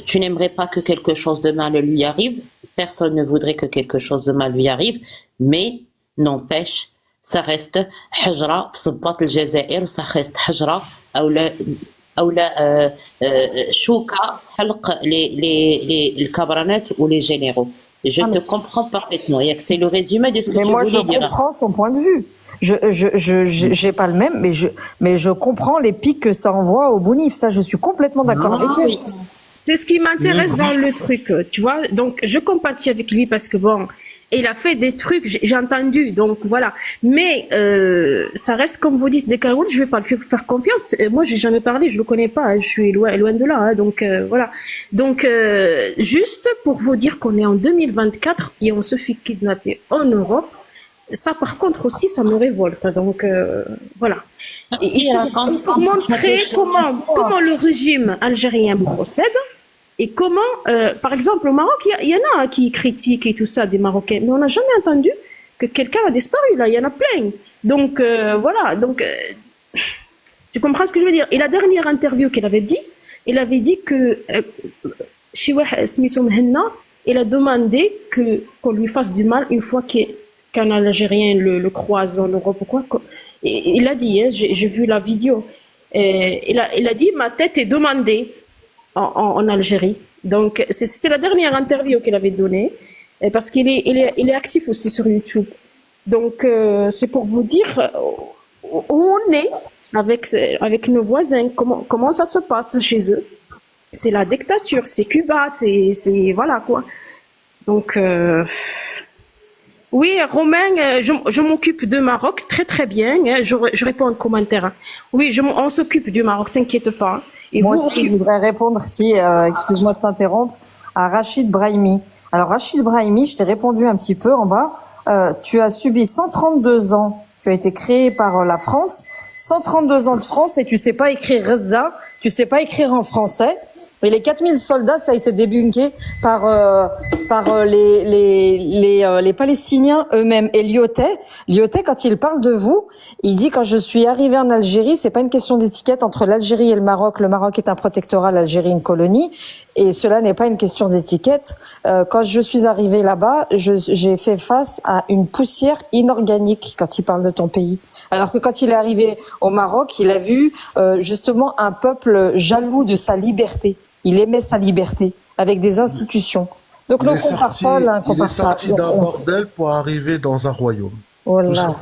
Tu n'aimerais pas que quelque chose de mal lui arrive, personne ne voudrait que quelque chose de mal lui arrive, mais n'empêche, ça reste Hajra, Sabbat al-Jazair, ça reste Hajra, ou Chouka, les cabranets ou les généraux. Je te comprends parfaitement. C'est le résumé de ce que tu voulais dire. Mais moi, je comprends son point de vue. J'ai pas le même, mais je comprends les pics que ça envoie au Bounif. Ça, je suis complètement d'accord avec elle. C'est ce qui m'intéresse dans le truc, tu vois. Donc, je compatis avec lui parce que bon, il a fait des trucs, j'ai entendu, donc voilà. Mais ça reste, comme vous dites, des Cameroun, je vais pas lui faire confiance. Moi, j'ai jamais parlé, je le connais pas, hein, je suis loin de là, hein, donc voilà. Donc, juste pour vous dire qu'on est en 2024 et on se fait kidnapper en Europe. Ça, par contre, aussi, ça me révolte. Donc, voilà. Et pour montrer comment le régime algérien procède et comment, par exemple, au Maroc, il y en a qui critiquent et tout ça, des Marocains, mais on n'a jamais entendu que quelqu'un a disparu, là. Il y en a plein. Donc, voilà. Donc, tu comprends ce que je veux dire? Et la dernière interview qu'il avait dit, il avait dit que Chiwah Smithou Mhenna, il a demandé qu'on lui fasse du mal une fois qu'un Algérien le croise en Europe ou quoi. Et il a dit, hein, j'ai vu la vidéo, il a dit, ma tête est demandée en Algérie. Donc, c'était la dernière interview qu'il avait donnée, parce qu'il est actif aussi sur YouTube. Donc, c'est pour vous dire où on est avec nos voisins, comment ça se passe chez eux. C'est la dictature, c'est Cuba, c'est voilà quoi. Donc, oui, Romain, je m'occupe de Maroc très très bien. Hein, je réponds en commentaire. Hein. Oui, on s'occupe du Maroc, t'inquiète pas. Et moi vous, aussi, je voudrais répondre, excuse-moi de t'interrompre, à Rachid Brahimi. Alors Rachid Brahimi, je t'ai répondu un petit peu en bas. Tu as subi 132 ans. Tu as été créé par la France. 132 ans de France et tu sais pas écrire Reza, tu sais pas écrire en français. Et les 4000 soldats, ça a été débunké par les Palestiniens eux-mêmes. Et Lyotet, quand il parle de vous, il dit quand je suis arrivé en Algérie, c'est pas une question d'étiquette entre l'Algérie et le Maroc. Le Maroc est un protectorat, l'Algérie une colonie. Et cela n'est pas une question d'étiquette. Quand je suis arrivé là-bas, j'ai fait face à une poussière inorganique quand il parle de ton pays. Alors que quand il est arrivé au Maroc, il a vu justement un peuple jaloux de sa liberté. Il aimait sa liberté avec des institutions. Donc il est sorti d'un bordel pour arriver dans un royaume. Voilà.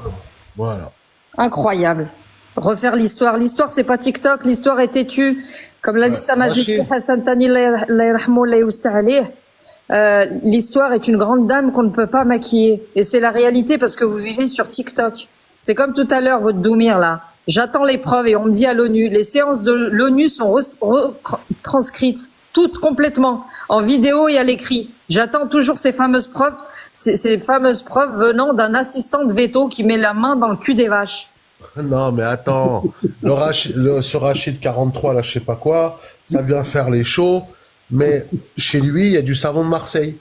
Voilà. Incroyable. Refaire l'histoire. L'histoire, c'est pas TikTok. L'histoire est têtue. Comme l'a dit Sa Majesté Hassan Tani, l'histoire est une grande dame qu'on ne peut pas maquiller. Et c'est la réalité parce que vous vivez sur TikTok. C'est comme tout à l'heure, votre Doumir, là. J'attends les preuves et on me dit à l'ONU. Les séances de l'ONU sont retranscrites, toutes complètement, en vidéo et à l'écrit. J'attends toujours ces fameuses preuves venant d'un assistant de veto qui met la main dans le cul des vaches. Non, mais attends. Ce Rachid 43, là, je sais pas quoi, ça vient faire les shows, mais chez lui, il y a du savon de Marseille.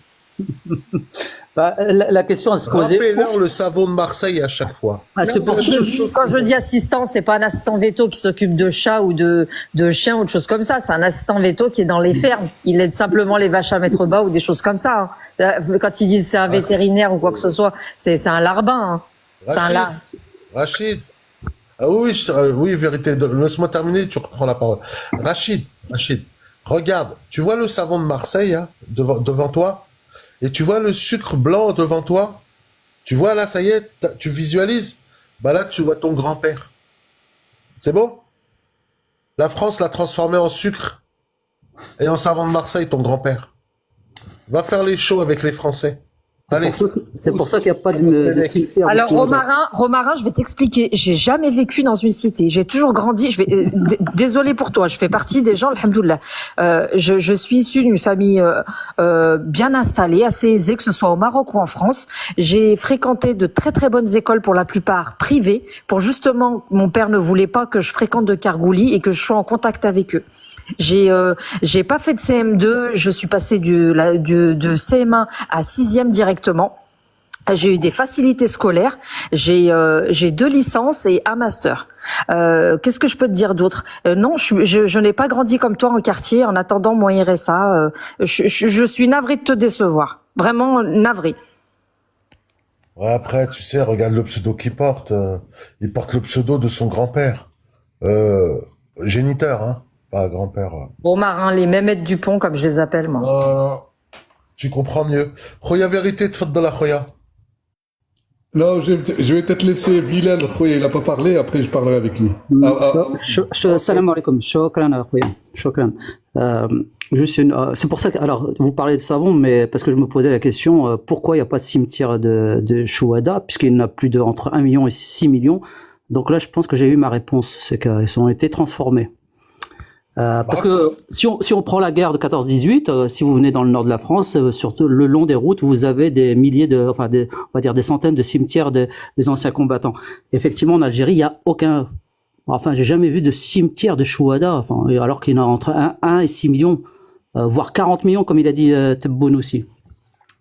Bah, la question à se poser. Rappelez-leur le savon de Marseille à chaque fois. Ah, c'est pour ça que quand je dis assistant, c'est pas un assistant veto qui s'occupe de chats ou de chiens ou de choses comme ça. C'est un assistant veto qui est dans les fermes. Il aide simplement les vaches à mettre bas ou des choses comme ça. Quand ils disent c'est un vétérinaire ou quoi que ce soit, c'est un larbin. Hein. Rachid. Ah oui, vérité. Laisse-moi terminer, tu reprends la parole. Rachid, regarde, tu vois le savon de Marseille hein, devant toi? Et tu vois le sucre blanc devant toi? Tu vois là, ça y est, tu visualises? Bah là, tu vois ton grand-père. C'est beau? La France l'a transformé en sucre et en savon de Marseille, ton grand-père. Va faire les shows avec les Français. Allez. C'est pour ça qu'il n'y a pas de cimetière. Alors Romarin, je vais t'expliquer. J'ai jamais vécu dans une cité. J'ai toujours grandi. Désolé pour toi. Je fais partie des gens, alhamdoulilah. Je suis issue d'une famille bien installée, assez aisée, que ce soit au Maroc ou en France. J'ai fréquenté de très très bonnes écoles, pour la plupart privées, pour justement, mon père ne voulait pas que je fréquente de Kargouli et que je sois en contact avec eux. J'ai pas fait de CM2, je suis passée de CM1 à 6e directement. J'ai eu des facilités scolaires, j'ai 2 licences et un master. Qu'est-ce que je peux te dire d'autre? Non, je n'ai pas grandi comme toi en quartier en attendant mon RSA. Je suis navrée de te décevoir, vraiment navrée. Ouais, après, tu sais, regarde le pseudo qu'il porte. Il porte le pseudo de son grand-père. Géniteur, hein. Pas grand-père. Romarin, les Mehmet Dupont, comme je les appelle, moi. Tu comprends mieux. Khoya, vérité, tfaddala, Khoya. Non, je vais peut-être laisser Bilal, Khoya, il n'a pas parlé, après je parlerai avec lui. Salam alaikum, shukran, Khoya, shukran. C'est pour ça que, alors, vous parlez de savon, mais parce que je me posais la question, pourquoi il n'y a pas de cimetière de Chouada, puisqu'il y en a plus de entre 1 million et 6 millions. Donc là, je pense que j'ai eu ma réponse, c'est qu'ils ont été transformés. Parce que si on prend la guerre de 14-18, si vous venez dans le nord de la France, surtout le long des routes, vous avez des milliers on va dire des centaines de cimetières des anciens combattants. Effectivement, en Algérie, il n'y a aucun, j'ai jamais vu de cimetière de Chouada, alors qu'il y en a entre 1 et 6 millions, voire 40 millions, comme il a dit Tebboune aussi.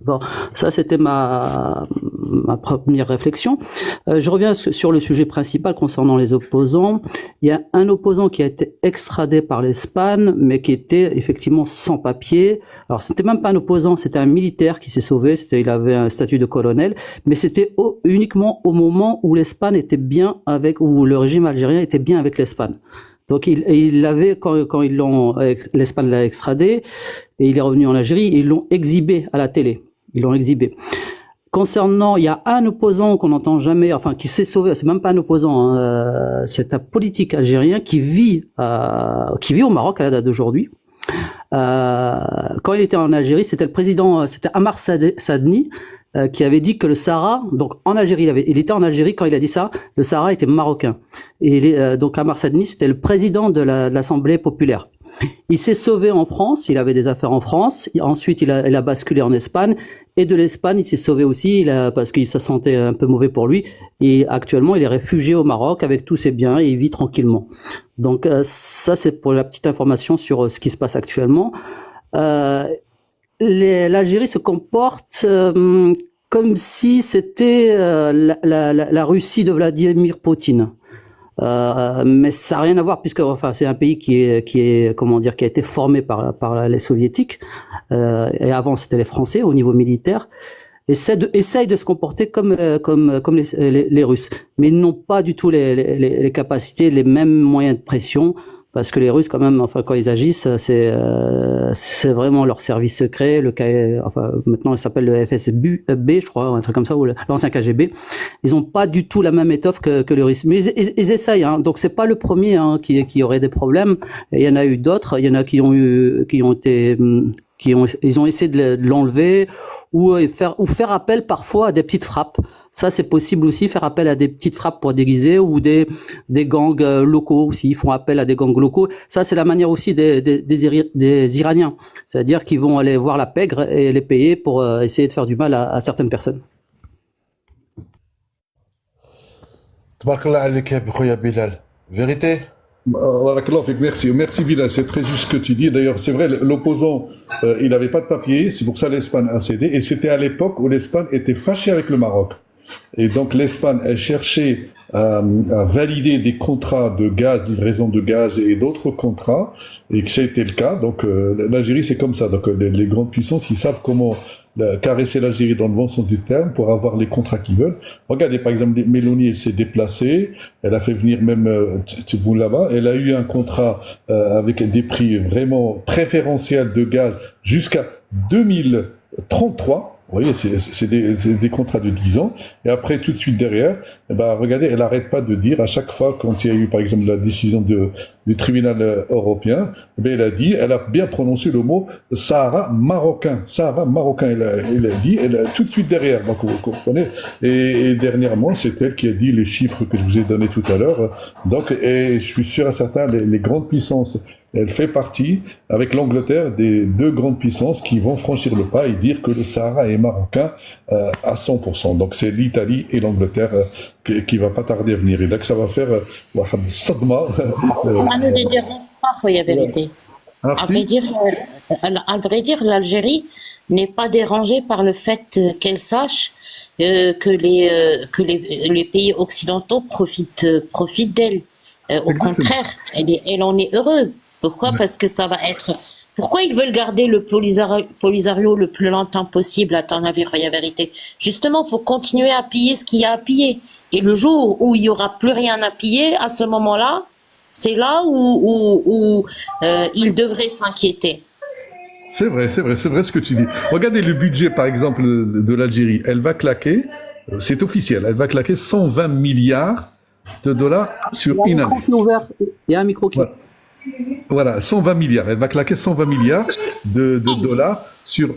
Bon, ça c'était ma première réflexion. Je reviens sur le sujet principal concernant les opposants. Il y a un opposant qui a été extradé par l'Espagne, mais qui était effectivement sans papier. Alors c'était même pas un opposant, c'était un militaire qui s'est sauvé. Il avait un statut de colonel, mais c'était uniquement au moment où l'Espagne était bien où le régime algérien était bien avec l'Espagne. Donc il l'avait quand l'Espagne l'a extradé et il est revenu en Algérie, ils l'ont exhibé à la télé. Ils l'ont exhibé. Concernant, il y a un opposant qu'on n'entend jamais, qui s'est sauvé. C'est même pas un opposant, c'est un politique algérien qui vit au Maroc à la date d'aujourd'hui. Quand il était en Algérie, c'était Ammar Sadni qui avait dit que le Sahara, donc en Algérie, il était en Algérie quand il a dit ça, le Sahara était marocain. Et donc Ammar Sadni, c'était le président de l'Assemblée populaire. Il s'est sauvé en France, il avait des affaires en France, ensuite il a basculé en Espagne, et de l'Espagne il s'est sauvé aussi, parce qu'il se sentait un peu mauvais pour lui, et actuellement il est réfugié au Maroc avec tous ses biens et il vit tranquillement. Donc ça c'est pour la petite information sur ce qui se passe actuellement. L'Algérie se comporte comme si c'était la Russie de Vladimir Poutine. Mais ça n'a rien à voir puisque c'est un pays qui a été formé par les soviétiques et avant c'était les Français au niveau militaire. Essaye de se comporter comme les Russes, mais ils n'ont pas du tout les capacités, les mêmes moyens de pression. Parce que les Russes, quand même, quand ils agissent, c'est vraiment leur service secret. Maintenant, il s'appelle le FSB, je crois, un truc comme ça, ou l'ancien KGB. Ils ont pas du tout la même étoffe que les Russes. Mais ils essayent, hein. Donc c'est pas le premier, qui aurait des problèmes. Et il y en a eu d'autres. Il y en a ils ont essayé de l'enlever ou faire appel parfois à des petites frappes. Ça, c'est possible aussi, faire appel à des petites frappes pour déguiser ou des gangs locaux aussi. Ils font appel à des gangs locaux. Ça, c'est la manière aussi des Iraniens. C'est-à-dire qu'ils vont aller voir la pègre et les payer pour essayer de faire du mal à certaines personnes. Tabarakallah alayk ya Khoya Bilal. Vérité? Merci Bilal, c'est très juste ce que tu dis. D'ailleurs, c'est vrai, l'opposant, il n'avait pas de papier, c'est pour ça l'Espagne a cédé. Et c'était à l'époque où l'Espagne était fâchée avec le Maroc. Et donc l'Espagne, elle cherchait à valider des contrats de gaz, livraison de gaz et d'autres contrats, et que ça a été le cas. Donc l'Algérie, c'est comme ça. Donc les grandes puissances, ils savent comment caresser l'Algérie dans le bon sens du terme pour avoir les contrats qu'ils veulent. Regardez, par exemple, Mélanie, elle s'est déplacée, elle a fait venir même Tebboune là-bas, elle a eu un contrat avec des prix vraiment préférentiels de gaz jusqu'à 2033. Vous voyez, c'est des contrats de 10 ans. Et après, tout de suite derrière, regardez, elle n'arrête pas de dire, à chaque fois, quand il y a eu, par exemple, la décision du tribunal européen, elle a bien prononcé le mot Sahara marocain. Sahara marocain, elle a dit, tout de suite derrière, donc vous comprenez. Et dernièrement, c'est elle qui a dit les chiffres que je vous ai donnés tout à l'heure. Donc, et je suis sûr et certain, les grandes puissances, elle fait partie, avec l'Angleterre, des deux grandes puissances qui vont franchir le pas et dire que le Sahara est marocain à 100%. Donc c'est l'Italie et l'Angleterre qui va pas tarder à venir. Et donc ça va faire sadma. Ça ne les dérange pas, Khoya Vérité. À vrai dire, l'Algérie n'est pas dérangée par le fait qu'elle sache que les pays occidentaux profitent d'elle. Au contraire, elle en est heureuse. Pourquoi? Parce que ça va être... Pourquoi ils veulent garder le Polisario le plus longtemps possible, à ton avis, Khoya Vérité? Justement, il faut continuer à piller ce qu'il y a à piller. Et le jour où il n'y aura plus rien à piller, à ce moment-là, c'est là où ils devraient s'inquiéter. C'est vrai ce que tu dis. Regardez le budget, par exemple, de l'Algérie. Elle va claquer, c'est officiel, elle va claquer 120 milliards de dollars sur une année. Il y a un micro qui... Voilà, 120 milliards. Elle va claquer 120 milliards de dollars sur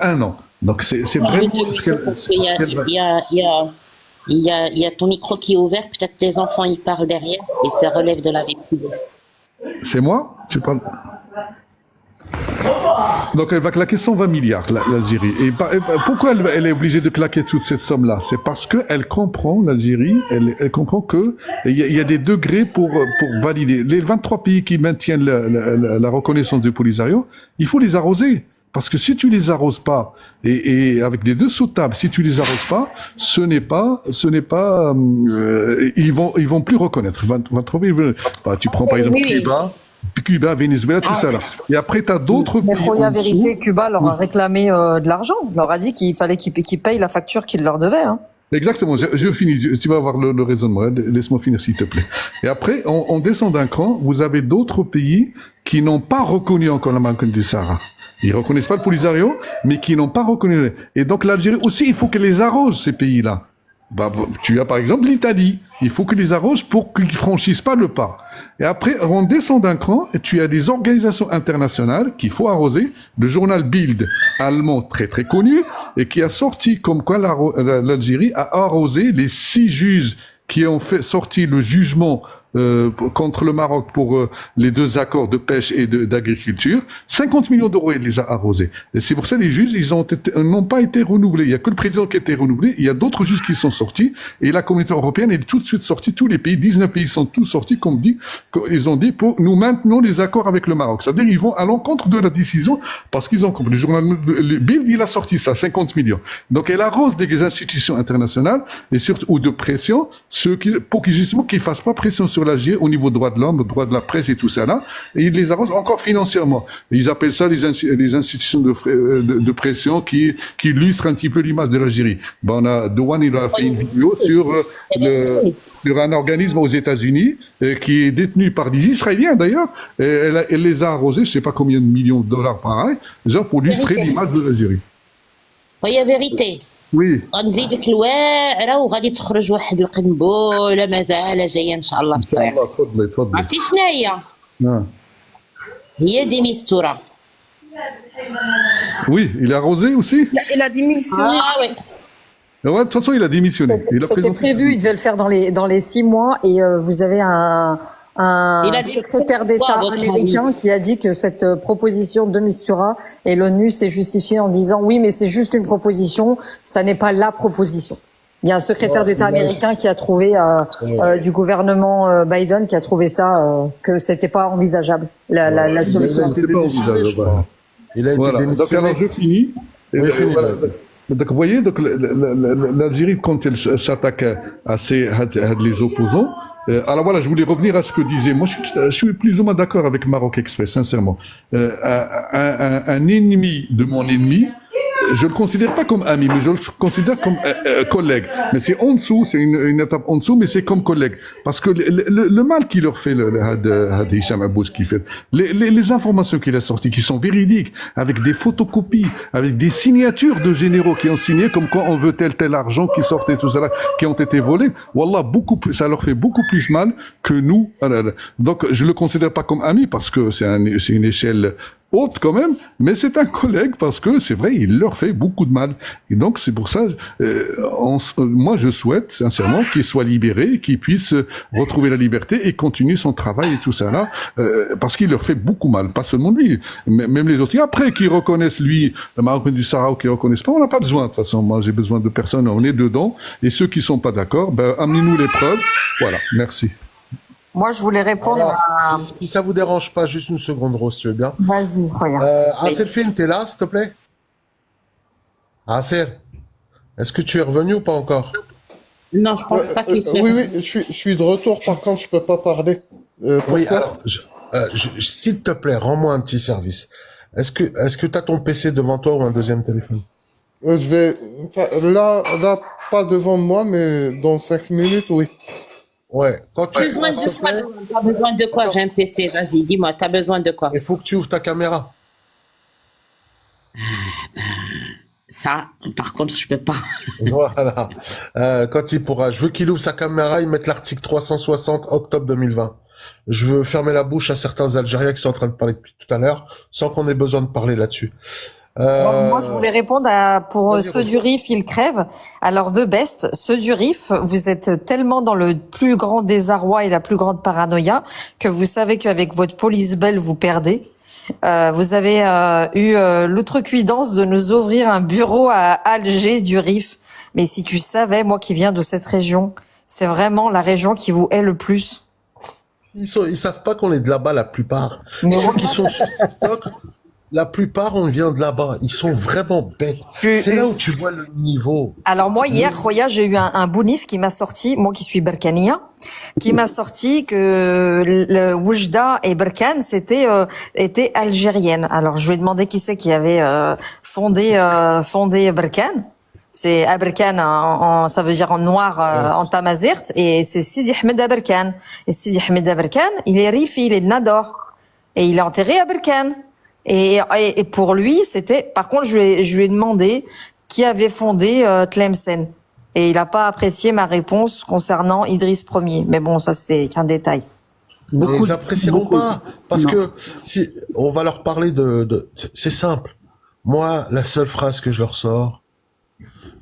1 an. Donc c'est Je vais vraiment te ce qu'elle parce qu'il va. y a ton micro qui est ouvert, peut-être les enfants ils parlent derrière et ça relève de la vie privée. C'est moi? Tu parles? Donc elle va claquer 120 milliards, l'Algérie. Et pourquoi elle est obligée de claquer toute cette somme-là? C'est parce qu'elle comprend, l'Algérie, elle comprend que il y a des degrés pour valider. Les 23 pays qui maintiennent la reconnaissance du Polisario, il faut les arroser. Parce que si tu les arroses pas, et avec des dessous de table, si tu les arroses pas, ce n'est pas, ils vont plus reconnaître. Tu prends par exemple Cuba, Venezuela, tout ça là. Et après, tu as d'autres Mais pays. Khoya, en dessous. vérité, Cuba leur a réclamé de l'argent. Leur a dit qu'il fallait qu'ils payent la facture qu'ils leur devaient. Hein. Exactement, je finis, tu vas avoir le raisonnement, laisse-moi finir s'il te plaît. Et après, on descend d'un cran, vous avez d'autres pays qui n'ont pas reconnu encore la Marocaine du Sahara. Ils reconnaissent pas le Polisario, mais qui n'ont pas reconnu. Et donc l'Algérie aussi, il faut qu'elle les arrose, ces pays-là. Tu as par exemple l'Italie. Il faut que les arroses pour qu'ils franchissent pas le pas. Et après, on descend d'un cran et tu as des organisations internationales qu'il faut arroser. Le journal Bild, allemand très très connu, et qui a sorti comme quoi l'Algérie a arrosé les 6 juges qui ont sorti le jugement contre le Maroc pour les 2 accords de pêche et d'agriculture. 50 millions d'euros, il les a arrosés. Et c'est pour ça que les juges, n'ont pas été renouvelés. Il y a que le président qui a été renouvelé. Il y a d'autres juges qui sont sortis. Et la communauté européenne est tout de suite sortie. Tous les pays, 19 pays sont tous sortis, ils ont dit, pour nous maintenons les accords avec le Maroc. C'est-à-dire, ils vont à l'encontre de la décision parce qu'ils ont compris. Le journal Bild, il a sorti ça, 50 millions. Donc, elle arrose des institutions internationales et surtout, ou de pression, pour qu'ils justement, qu'ils fassent pas pression sur l'Algérie au niveau droit de l'homme, droit de la presse et tout ça là, et ils les arrosent encore financièrement. Et ils appellent ça les institutions de pression qui illustrent un petit peu l'image de l'Algérie. Douane, il a fait une vidéo sur un organisme aux États-Unis qui est détenu par des Israéliens d'ailleurs. Et elle les a arrosés, je sais pas combien de millions de dollars pareil, genre pour illustrer l'image de l'Algérie. وهي فيريتي وي غنزيدك الواعره وغادي تخرج واحد القنبله مازال جايه ان شاء الله في الطريق. تفضلي. عرفتي شنو هي؟ هي دي ميستوره. Oui, il a arrosé aussi. Il a démissionné. Ah oui. Ouais, de toute façon, il a démissionné. C'était prévu, il devait le faire dans les 6 mois, et vous avez un secrétaire d'État américain qui a dit que cette proposition de Mistura, et l'ONU s'est justifié en disant oui, mais c'est juste une proposition, ça n'est pas la proposition. Il y a un secrétaire d'État américain qui a trouvé du gouvernement Biden qui a trouvé ça que c'était pas envisageable la solution. C'était pas envisageable. Il a été démissionné. Donc alors je finis. Donc vous voyez, donc l'Algérie quand elle s'attaque à les opposants. Alors voilà, je voulais revenir à ce que disait. Moi, je suis plus ou moins d'accord avec Maroc Express, sincèrement. Un ennemi de mon ennemi, je le considère pas comme ami, mais je le considère comme collègue. Mais c'est en dessous, c'est une étape en dessous, mais c'est comme collègue. Parce que le mal qu'il leur fait, Had Hicham Abbous, qui fait, les informations qu'il a sorties, qui sont véridiques, avec des photocopies, avec des signatures de généraux qui ont signé comme quoi on veut tel argent qui sortait, tout ça là, qui ont été volés. Wallah, ça leur fait beaucoup plus mal que nous. Donc, je le considère pas comme ami parce que c'est une échelle haute quand même, mais c'est un collègue parce que c'est vrai, il leur fait beaucoup de mal. Et donc c'est pour ça, moi je souhaite sincèrement qu'il soit libéré, qu'il puisse retrouver la liberté et continuer son travail et tout ça là, parce qu'il leur fait beaucoup mal, pas seulement lui, même les autres. Et après qu'ils reconnaissent lui, le Marocain du Sahara ou qu'ils reconnaissent pas, on n'a pas besoin de toute façon. Moi j'ai besoin de personne, on est dedans. Et ceux qui sont pas d'accord, amenez-nous les preuves. Voilà, merci. Moi, je voulais répondre à... Si ça vous dérange pas, juste une seconde, Rose, tu veux bien? Vas-y, regarde. Aserfine, t'es là, s'il te plaît? Aser, est-ce que tu es revenu ou pas encore? Non, je pense pas qu'il soit... Oui, je suis de retour, par contre, je peux pas parler. Oui, alors, s'il te plaît, rends-moi un petit service. Est-ce que t'as ton PC devant toi ou un deuxième téléphone? Là, pas devant moi, mais dans 5 minutes, oui. Ouais. T'as besoin de quoi? J'ai un PC, vas-y, dis-moi, t'as besoin de quoi? Il faut que tu ouvres ta caméra. Ça, par contre, je peux pas. Voilà. Quand il pourra. Je veux qu'il ouvre sa caméra, il mette l'article 360 octobre 2020. Je veux fermer la bouche à certains Algériens qui sont en train de parler depuis tout à l'heure, sans qu'on ait besoin de parler là-dessus. Moi, je voulais répondre pour ceux du RIF, ils crèvent. Alors, de best, ceux du RIF, vous êtes tellement dans le plus grand désarroi et la plus grande paranoïa que vous savez qu'avec votre police belle, vous perdez. Vous avez eu l'outrecuidance de nous ouvrir un bureau à Alger du RIF. Mais si tu savais, moi qui viens de cette région, c'est vraiment la région qui vous hait le plus. Ils savent pas qu'on est de là-bas, la plupart. Ceux qui sont sur TikTok, la plupart, on vient de là-bas. Ils sont vraiment bêtes. C'est là où tu vois le niveau. Alors moi, hier, Roya, j'ai eu un bounif qui m'a sorti, moi qui suis Berkania, qui m'a sorti que le Oujda et Berkane, étaient algériennes. Alors je lui ai demandé qui c'est qui avait fondé Berkane. C'est Aberkane, ça veut dire en noir, en tamazirt, et c'est Sidi Ahmed Aberkane. Et Sidi Ahmed Aberkane, il est rifi, il est de Nador. Et il est enterré à Berkane. Et pour lui, par contre, je lui ai demandé qui avait fondé Tlemcen. Et il n'a pas apprécié ma réponse concernant Idriss Ier. Mais bon, ça, c'était qu'un détail. Ils apprécieront pas. Parce que si on va leur parler c'est simple. Moi, la seule phrase que je leur sors,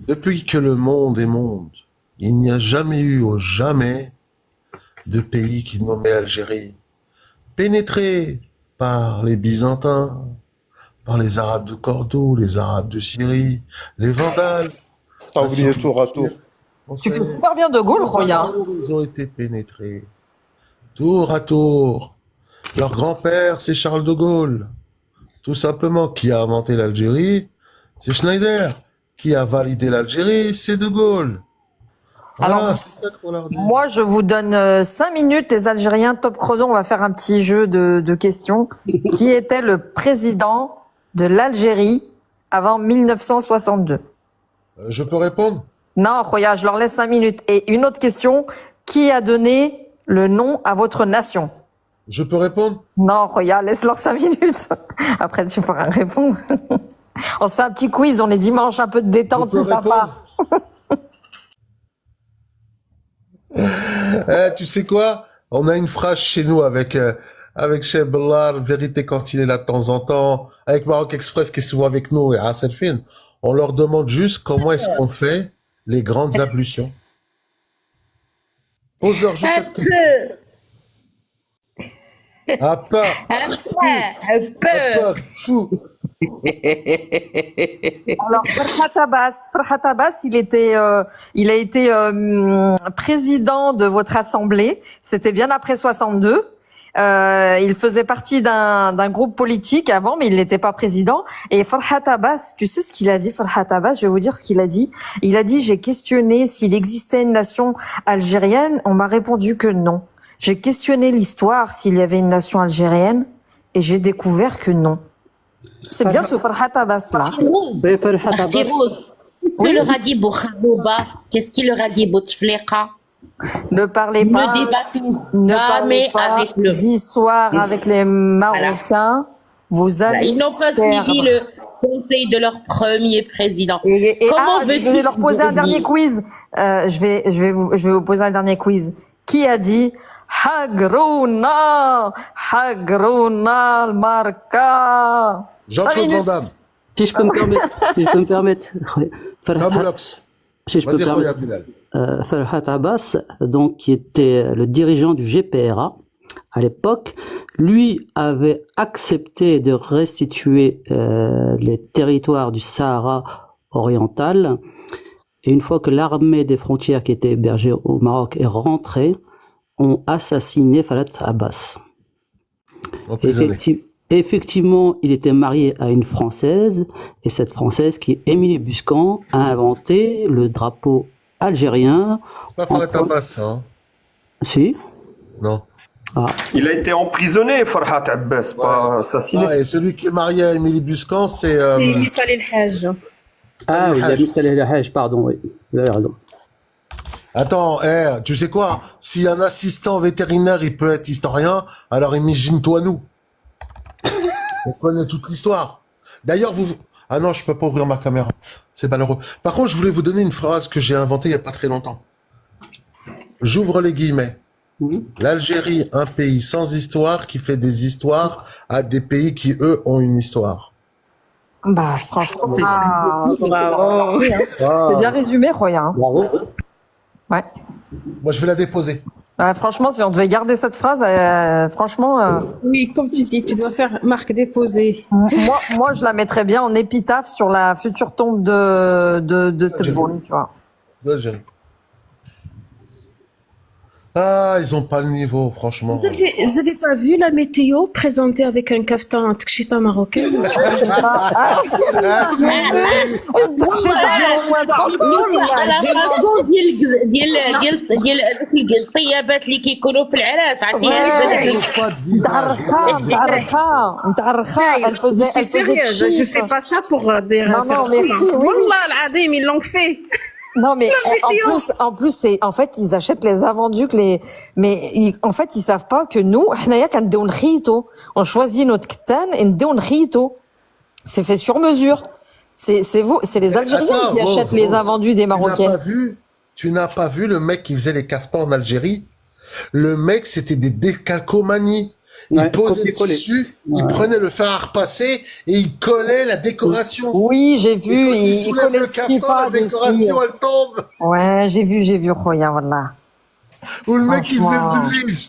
depuis que le monde est monde, il n'y a jamais eu de pays qui nommait Algérie pénétré par les Byzantins, par les Arabes de Cordoue, les Arabes de Syrie, les Vandales. T'as oublié tour à tour. Tu fais super bien de Gaulle, Roya. Ils ont été pénétrés tour à tour. Leur grand-père, c'est Charles de Gaulle. Tout simplement, qui a inventé l'Algérie, c'est Schneider. Qui a validé l'Algérie, c'est de Gaulle. Voilà, Alors, c'est ça qu'on leur dit. moi, je vous donne 5 minutes, les Algériens, top chrono, on va faire un petit jeu de questions. Qui était le président de l'Algérie avant 1962? Je peux répondre? Non, Roya, je leur laisse 5 minutes. Et une autre question, qui a donné le nom à votre nation? Je peux répondre? Non, Roya, laisse-leur 5 minutes. Après, tu pourras répondre. On se fait un petit quiz, on est dimanche, un peu de détente, c'est sympa. Tu sais quoi? On a une phrase chez nous avec Cheikh Bellar, vérité quand il est là de temps en temps, avec Maroc Express qui est souvent avec nous et Hassan Fin. On leur demande juste comment est-ce qu'on fait les grandes ablutions. Pose-leur juste cette question. Un peu. Fou. Alors, Farhat Abbas, il a été président de votre assemblée. C'était bien après 62. Il faisait partie d'un groupe politique avant, mais il n'était pas président. Et Farhat Abbas, tu sais ce qu'il a dit, Farhat Abbas? Je vais vous dire ce qu'il a dit. Il a dit, j'ai questionné s'il existait une nation algérienne. On m'a répondu que non. J'ai questionné l'histoire s'il y avait une nation algérienne et j'ai découvert que non. C'est bien ce Farhat Abbas là. Tirouz, qu'est-ce qu'il leur a dit Boukhadouba? Qu'est-ce qu'il leur a dit Bouteflika? Ne parlez pas, Ne débattez ne jamais parlez pas avec le d'histoire avec les Marocains. Vous allez Ils n'ont pas perdre. suivi le conseil de leur premier président. Comment je veux-tu vais leur poser un dernier dire quiz. Je vais vous poser un dernier quiz. Qui a dit Hagrouna al-Marka? Jean-Claude Van Damme. Si je peux me permettre, Farhat Abbas, donc, qui était le dirigeant du GPRA à l'époque, lui avait accepté de restituer les territoires du Sahara oriental. Et une fois que l'armée des frontières qui était hébergée au Maroc est rentrée, ont assassiné Farhat Abbas. Effectivement, il était marié à une Française, et cette Française, qui est Émilie Buscan, a inventé le drapeau algérien. C'est pas Farhat Abbas, hein? Si. Non. Ah. Il a été emprisonné, Farhat Abbas, pas assassiné. Ah, et celui qui est marié à Émilie Buscan, c'est... Salih El Hajj. Ah oui, il a Salih El Hajj, pardon, oui. Vous avez raison. Attends, tu sais quoi? Si un assistant vétérinaire, il peut être historien, alors imagine-toi nous. On connaît toute l'histoire. D'ailleurs, Ah non, je peux pas ouvrir ma caméra. C'est malheureux. Par contre, je voulais vous donner une phrase que j'ai inventée il y a pas très longtemps. J'ouvre les guillemets. L'Algérie, un pays sans histoire qui fait des histoires à des pays qui, eux, ont une histoire. Bah, franchement, c'est Bravo. c'est bien résumé, Roya. Hein. Bravo. Ouais. Moi, je vais la déposer. Franchement, si on devait garder cette phrase, franchement, Oui, comme tu dis, tu dois faire marque déposée. moi, je la mettrais bien en épitaphe sur la future tombe de Tebboune, tu vois. Deux jeunes. Ah, ils ont pas le niveau, franchement. Vous avez pas vu la météo présentée avec un caftan en tchita marocain? على فاصون ديال الطيابات اللي كيكونوا في العراس متعرخة elle faisait Je suis sérieuse, je fais pas ça pour des Non, non, merci, oui, oui. Wallah, al-Adim, ils l'ont fait. Non mais en plus c'est en fait ils achètent les invendus mais en fait ils savent pas que nous حنايا كنديو نخيطو on choisit notre كتان et نديو نخيطو c'est fait sur mesure c'est vous c'est les Algériens Attends, qui achètent les invendus des Marocains. Tu n'as pas vu le mec qui faisait les caftans en Algérie? Le mec, c'était des décalcomanies. Il posait le tissu, il prenait le fer à repasser et il collait la décoration. Oui, j'ai vu, il collait le le caftan, la décoration, elle tombe. Ouais, j'ai vu, Roya, voilà. Ou le mec qui faisait le zillige.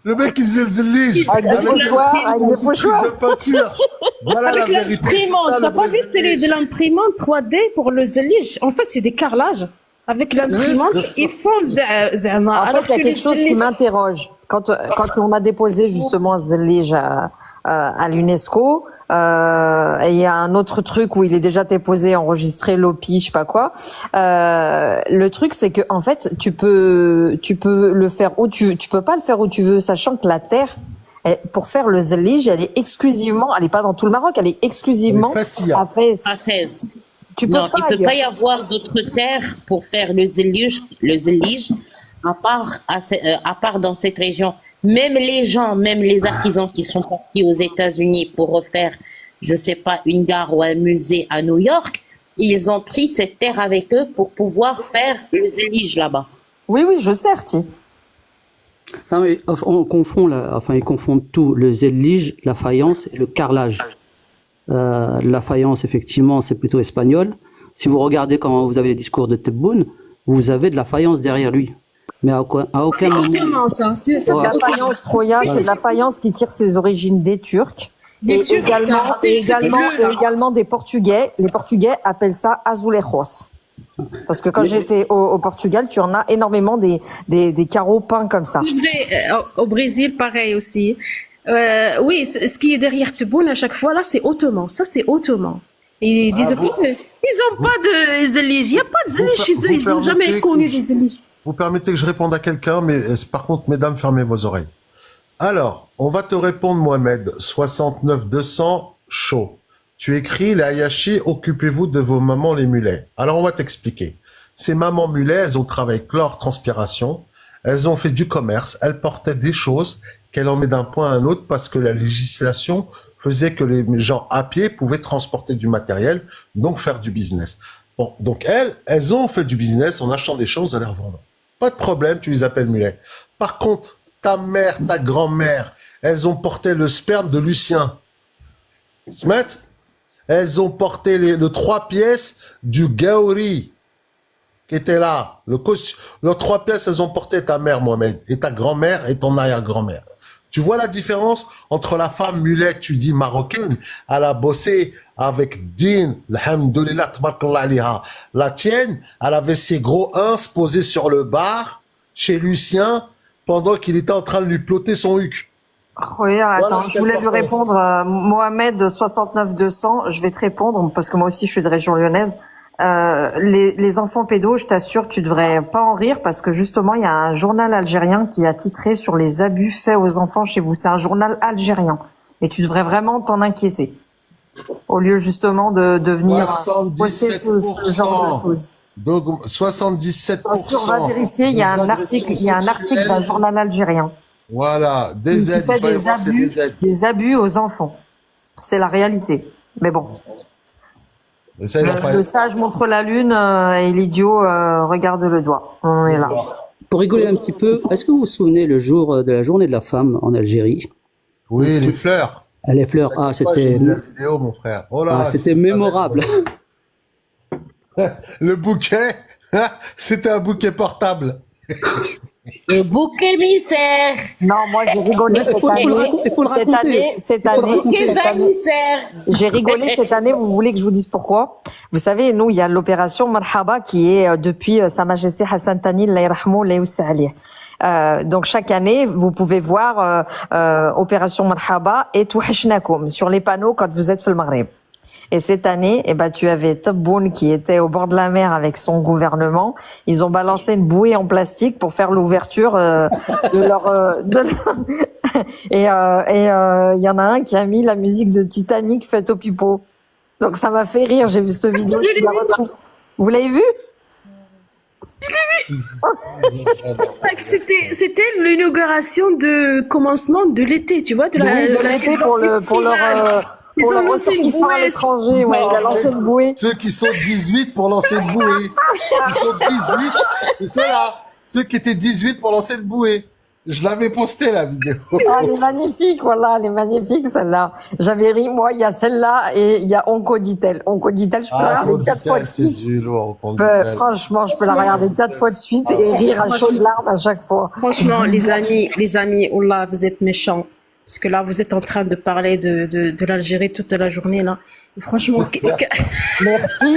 Le mec qui faisait le zillige. Avec des pochoirs, avec des pochoirs. De peinture. Voilà la Avec vérité. l'imprimante, C'est ça, t'as le pas vrai vu celui zillige. de l'imprimante 3D pour le zélige? En fait, c'est des carrelages. Avec l'imprimante, ils font zama. En fait, il y a quelque chose qui m'interroge. Quand on a déposé justement Zelig à l'UNESCO, et il y a un autre truc où il est déjà déposé, enregistré, l'OPI, je sais pas quoi. Le truc, c'est que en fait, tu peux le faire où tu peux pas le faire où tu veux, sachant que la terre, pour faire le Zelig, elle est exclusivement, elle est pas dans tout le Maroc, elle est exclusivement à Fès. à Fès. Tu peux Non, pas il peut pas y ailleurs. avoir d'autres terres pour faire le zélige à part dans cette région. Même les gens, même les artisans qui sont partis aux États-Unis pour refaire, je sais pas, une gare ou un musée à New York, ils ont pris cette terre avec eux pour pouvoir faire le zélige là-bas. Oui, je sais, Arti. Non, mais on confond ils confondent tout, le zélige, la faïence et le carrelage. La faïence, effectivement, c'est plutôt espagnol. Si vous regardez quand vous avez les discours de Tebboune, vous avez de la faïence derrière lui. Mais à aucun C'est moment... ottoman, ça. C'est C'est la faïence Troya, c'est la faïence qui tire ses origines des Turcs. Des Et Turcs, également des Portugais. Les Portugais appellent ça azulejos. Parce que quand j'étais au Portugal, tu en as énormément des carreaux peints comme ça. C'est vrai, au Brésil, pareil aussi. Oui, ce qui est derrière Tebboune à chaque fois, là, c'est ottoman. Ça, c'est ottoman. Et ils disent, ils n'ont pas de zélige. Il n'y a pas de zélige chez eux. Ils n'ont jamais connu des zéliges. Vous permettez que je réponde à quelqu'un, mais par contre, mesdames, fermez vos oreilles. Alors, on va te répondre, Mohamed. 69 200, chaud. Tu écris, les Hayashi, occupez-vous de vos mamans les mulets. Alors, on va t'expliquer. Ces mamans mulets, elles ont travaillé avec leur transpiration. Elles ont fait du commerce. Elles portaient des choses qu'elles emmenaient d'un point à un autre parce que la législation faisait que les gens à pied pouvaient transporter du matériel, donc faire du business. Bon, donc elles ont fait du business en achetant des choses à les revendre. Pas de problème, tu les appelles mulets. Par contre, ta mère, ta grand-mère, elles ont porté le sperme de Lucien. Smet, elles ont porté les 3 pièces du Gauri qui était là. Les 3 pièces, elles ont porté ta mère, Mohamed, et ta grand-mère et ton arrière-grand-mère. Tu vois la différence entre la femme mulet, tu dis marocaine, elle a bossé avec Din, alhamdoulilah, tabarakallah aliha. La tienne, elle avait ses gros ins posés sur le bar chez Lucien pendant qu'il était en train de lui ploter son huc. Oui, attends, Voilà ce je qu'elle voulais lui portait. répondre, Mohamed 69 200, je vais te répondre, parce que moi aussi je suis de région lyonnaise. Les enfants pédos, je t'assure, tu devrais pas en rire, parce que justement, il y a un journal algérien qui a titré sur les abus faits aux enfants chez vous. C'est un journal algérien. Et tu devrais vraiment t'en inquiéter. Au lieu justement de venir poster ce genre de choses. Donc, 77%. On va vérifier, il y a un article d'un journal algérien. Voilà, des Qui aides, fait il va y avoir, c'est des aides. des abus aux enfants. C'est la réalité. Mais bon. Mais ça, il va pas Le sage montre la lune et l'idiot regarde le doigt. On est là. Pour rigoler un petit peu, est-ce que vous vous souvenez le jour de la journée de la femme en Algérie? Oui, les fleurs. Les fleurs, J'ai c'était vu la vidéo, mon frère. Oh là, c'était mémorable. Le bouquet, c'était un bouquet portable. Le bouc émissaire. Non, moi j'ai rigolé cette année. Cette année, j'ai rigolé cette année. Vous voulez que je vous dise pourquoi? Vous savez, nous, il y a l'opération Marhaba qui est depuis Sa Majesté Hassan Thani, Allah yarhamou, Allah yawsi alayh. Donc chaque année, vous pouvez voir opération Marhaba et Touhachnakoum sur les panneaux quand vous êtes dans le Maghreb. Et cette année, tu avais Tebboune qui était au bord de la mer avec son gouvernement. Ils ont balancé une bouée en plastique pour faire l'ouverture de leur. Et il y en a un qui a mis la musique de Titanic faite au pipeau. Donc ça m'a fait rire. J'ai vu cette vidéo. Je la retrouve. Vous l'avez vue? C'était l'inauguration de commencement de l'été, tu vois, de l'été pour leur ressortissant à l'étranger, ouais, il a lancé une bouée. Ceux qui sont 18 pour lancer une bouée. Ils sont 18, c'est ceux-là. Ceux qui étaient 18 pour lancer une bouée. Je l'avais posté, la vidéo. Ah, elle est magnifique, voilà, elle est magnifique, celle-là. J'avais ri, moi, il y a celle-là et il y a Onko dit-elle. Onko dit-elle, je peux la regarder 4 fois de suite. Franchement, je peux la regarder 4 fois de suite et rire à chaudes larmes à chaque fois. Franchement, les amis, oh là, vous êtes méchants. Parce que là, vous êtes en train de parler de l'Algérie toute la journée, là. Et franchement... Merci.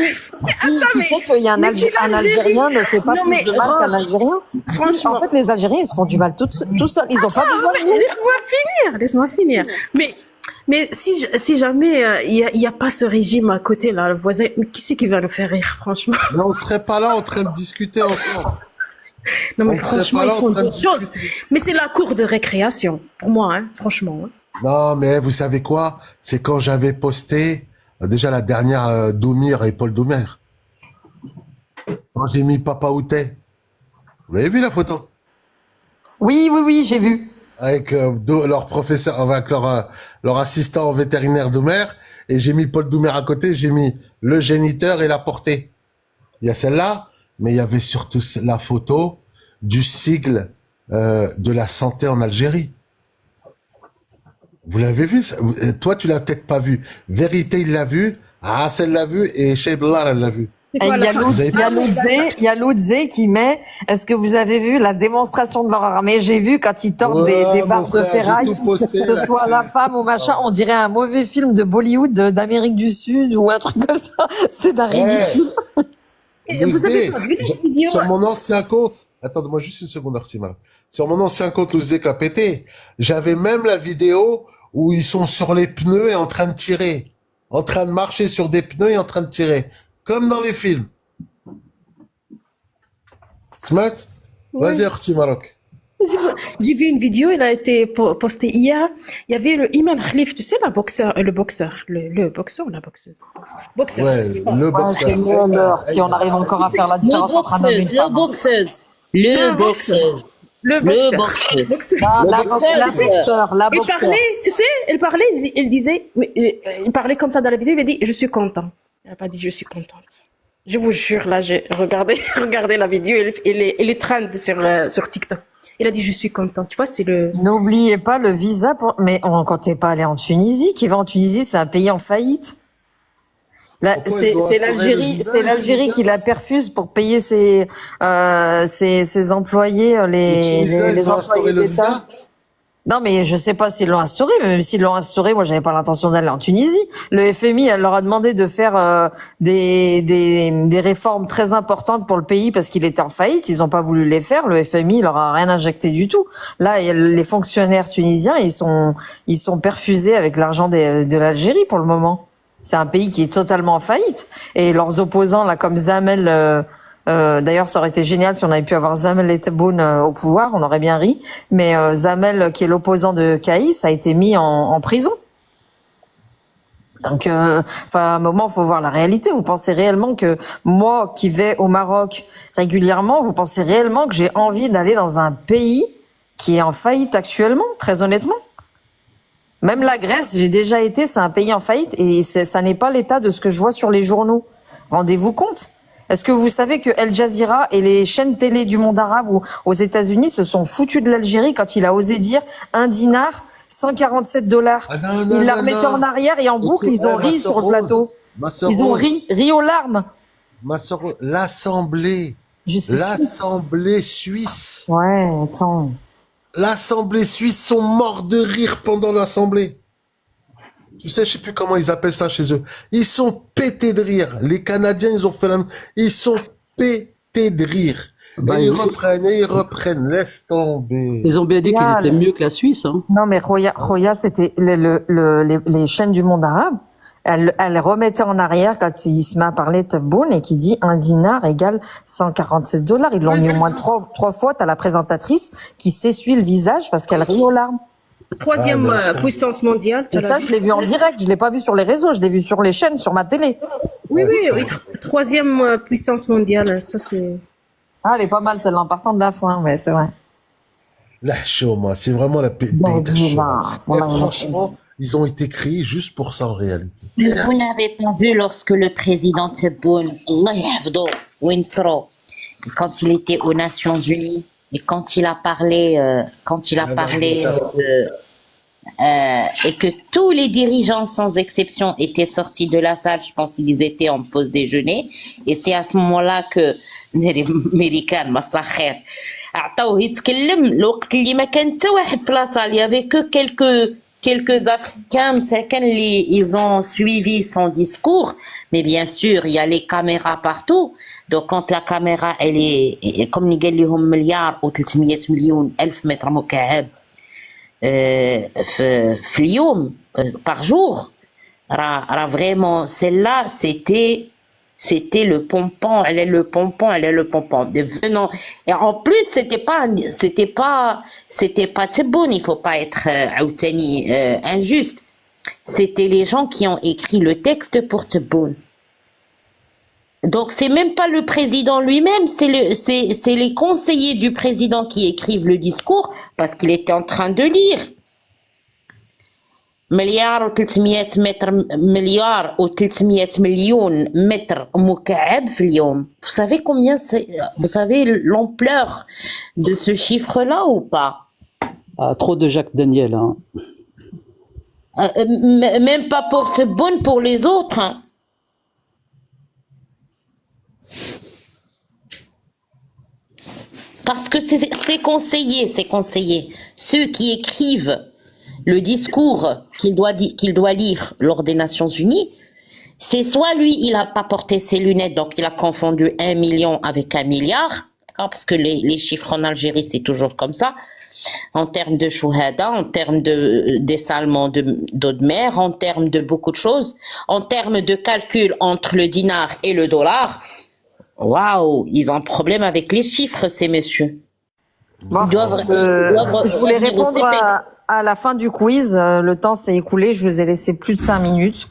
Tu sais qu'il y a un Algérien ne fait pas plus de mal qu'un Algérien. Franchement. En fait, les Algériens, ils se font du mal tout seuls. Ils n'ont pas besoin de nous. Laisse-moi finir. Mais si jamais il y a pas ce régime à côté, là, le voisin, qui c'est qui va nous faire rire, franchement? Mais on serait pas là en train de discuter ensemble. Non, mais franchement, ils font des choses. Mais c'est la cour de récréation, pour moi, hein, franchement. Hein. Non, mais vous savez quoi? C'est quand j'avais posté, déjà la dernière Doumir et Paul Doumer. Quand j'ai mis Papa Outé. Vous l'avez vu la photo? Oui, j'ai vu. Avec leur professeur, avec leur assistant vétérinaire Doumer. Et j'ai mis Paul Doumer à côté, j'ai mis le géniteur et la portée. Il y a celle-là. Mais il y avait surtout la photo du sigle de la santé en Algérie. Vous l'avez vu ça? Toi, tu l'as peut-être pas vu. Vérité, il l'a vu. Hassel l'a vu et Cheiblar, elle l'a vu. Il y a Loudze qui met, est-ce que vous avez vu la démonstration de leur armée? J'ai vu quand ils tordent des barres de ferraille, que ce soit la femme ou machin, on dirait un mauvais film de Bollywood d'Amérique du Sud ou un truc comme ça. C'est d'un ridicule. Vous avez pas vu les vidéos? Sur mon ancien compte, attendez-moi juste une seconde, Artima. Sur mon ancien compte Louzé KPT, j'avais même la vidéo où ils sont sur les pneus et en train de tirer. En train de marcher sur des pneus et en train de tirer. Comme dans les films. Smart? Vas-y, Artima Maroc. J'ai vu une vidéo, elle a été postée hier. Il y avait le Iman Khalif, tu sais, le boxeur ou la boxeuse? Boxeur. Ouais, le boxeur. C'est mieux alors, si on arrive encore à faire la différence entre un homme et une femme. Le boxeuse. La boxeur. Il parlait comme ça dans la vidéo, il a dit, je suis content. Il n'a pas dit, je suis contente. Je vous jure, là, j'ai regardé la vidéo, elle est trend sur TikTok. Il a dit, je suis content. Tu vois, c'est le... N'oubliez pas le visa mais quand t'es pas allé en Tunisie, qui va en Tunisie, c'est un pays en faillite. C'est l'Algérie qui la perfuse pour payer ses employés, les employés d'État. Non, mais je sais pas s'ils l'ont instauré, mais même s'ils l'ont instauré, moi, j'avais pas l'intention d'aller en Tunisie. Le FMI, elle leur a demandé de faire des réformes très importantes pour le pays parce qu'il était en faillite. Ils ont pas voulu les faire. Le FMI, il leur a rien injecté du tout. Là, les fonctionnaires tunisiens, ils sont perfusés avec l'argent de l'Algérie pour le moment. C'est un pays qui est totalement en faillite. Et leurs opposants, là, comme Zamel, d'ailleurs, ça aurait été génial si on avait pu avoir Zamel et Tebboune au pouvoir, on aurait bien ri. Mais Zamel, qui est l'opposant de Kaïs, a été mis en prison. Donc, à un moment, il faut voir la réalité. Vous pensez réellement que moi, qui vais au Maroc régulièrement, vous pensez réellement que j'ai envie d'aller dans un pays qui est en faillite actuellement, très honnêtement? Même la Grèce, j'ai déjà été, c'est un pays en faillite et ça n'est pas l'état de ce que je vois sur les journaux. Rendez-vous compte. Est-ce que vous savez que Al Jazeera et les chaînes télé du monde arabe ou aux États-Unis se sont foutus de l'Algérie quand il a osé dire 1 dinar, 147 $. Ils la remettaient en arrière et en boucle, ils ont ri sur le plateau. Ils ont ri aux larmes. Ma sœur, l'Assemblée suisse. Ouais, attends. L'Assemblée suisse sont morts de rire pendant l'Assemblée. Tu sais, je sais plus comment ils appellent ça chez eux. Ils sont pétés de rire. Les Canadiens, ils ont fait la même. Ils sont pétés de rire. Et ils reprennent, laisse tomber. Ils ont bien dit qu'ils étaient mieux que la Suisse. Hein. Non, mais Roya, c'était les chaînes du monde arabe. Elle remettait en arrière quand il se met à parler de Tebboune et qui dit 1 dinar égale 147 $. Ils l'ont mis au moins trois fois. T'as la présentatrice qui s'essuie le visage parce qu'elle rit aux larmes. Troisième puissance mondiale. Et ça, je l'ai vu en direct. Je l'ai pas vu sur les réseaux. Je l'ai vu sur les chaînes, sur ma télé. Oui. Troisième puissance mondiale. Ça, c'est... Ah, elle est pas mal, celle-là, en partant de la fin. Ouais, c'est vrai. La show, moi. C'est vraiment la paix. Franchement, ils ont été créés juste pour ça, en réalité. Mais vous n'avez pas vu lorsque le président Tebboune, quand il était aux Nations Unies, et quand il a parlé, et que tous les dirigeants sans exception étaient sortis de la salle, je pense qu'ils étaient en pause déjeuner, et c'est à ce moment-là que les Américains, Massakher, عطاوه يتكلم الوقت اللي ما كان حتى واحد في لا salle, il y avait que quelques Africains, ils ont suivi son discours, mais bien sûr, il y a les caméras partout. Donc, quand la caméra, elle est, comme nous قال لهم مليار و300 مليون ألف متر مكعب في اليوم par jour, راه vraiment, celle-là, c'était le pompon, elle est le pompon. Devenant, et en plus, c'était pas Tebboune, il faut pas être injuste. C'était les gens qui ont écrit le texte pour Tebboune. Donc, c'est même pas le président lui-même, c'est les conseillers du président qui écrivent le discours parce qu'il était en train de lire. مليار و300 مليون متر مكعب في اليوم. Vous savez combien c'est, vous savez l'ampleur de ce chiffre-là ou pas? Ah, trop de Jacques Daniel. Hein. Même pas pour Tebboune, pour les autres. Hein. Parce que c'est conseillé. Ceux qui écrivent le discours qu'il doit lire lors des Nations Unies, c'est soit lui, il n'a pas porté ses lunettes, donc il a confondu 1 million avec 1 milliard, d'accord, parce que les chiffres en Algérie, c'est toujours comme ça, en termes de chouhada, en termes de dessalement d'eau de mer, en termes de beaucoup de choses, en termes de calcul entre le dinar et le dollar. Waouh, ils ont un problème avec les chiffres, ces messieurs. Je voulais répondre à la fin du quiz. Le temps s'est écoulé. Je vous ai laissé plus de 5 minutes.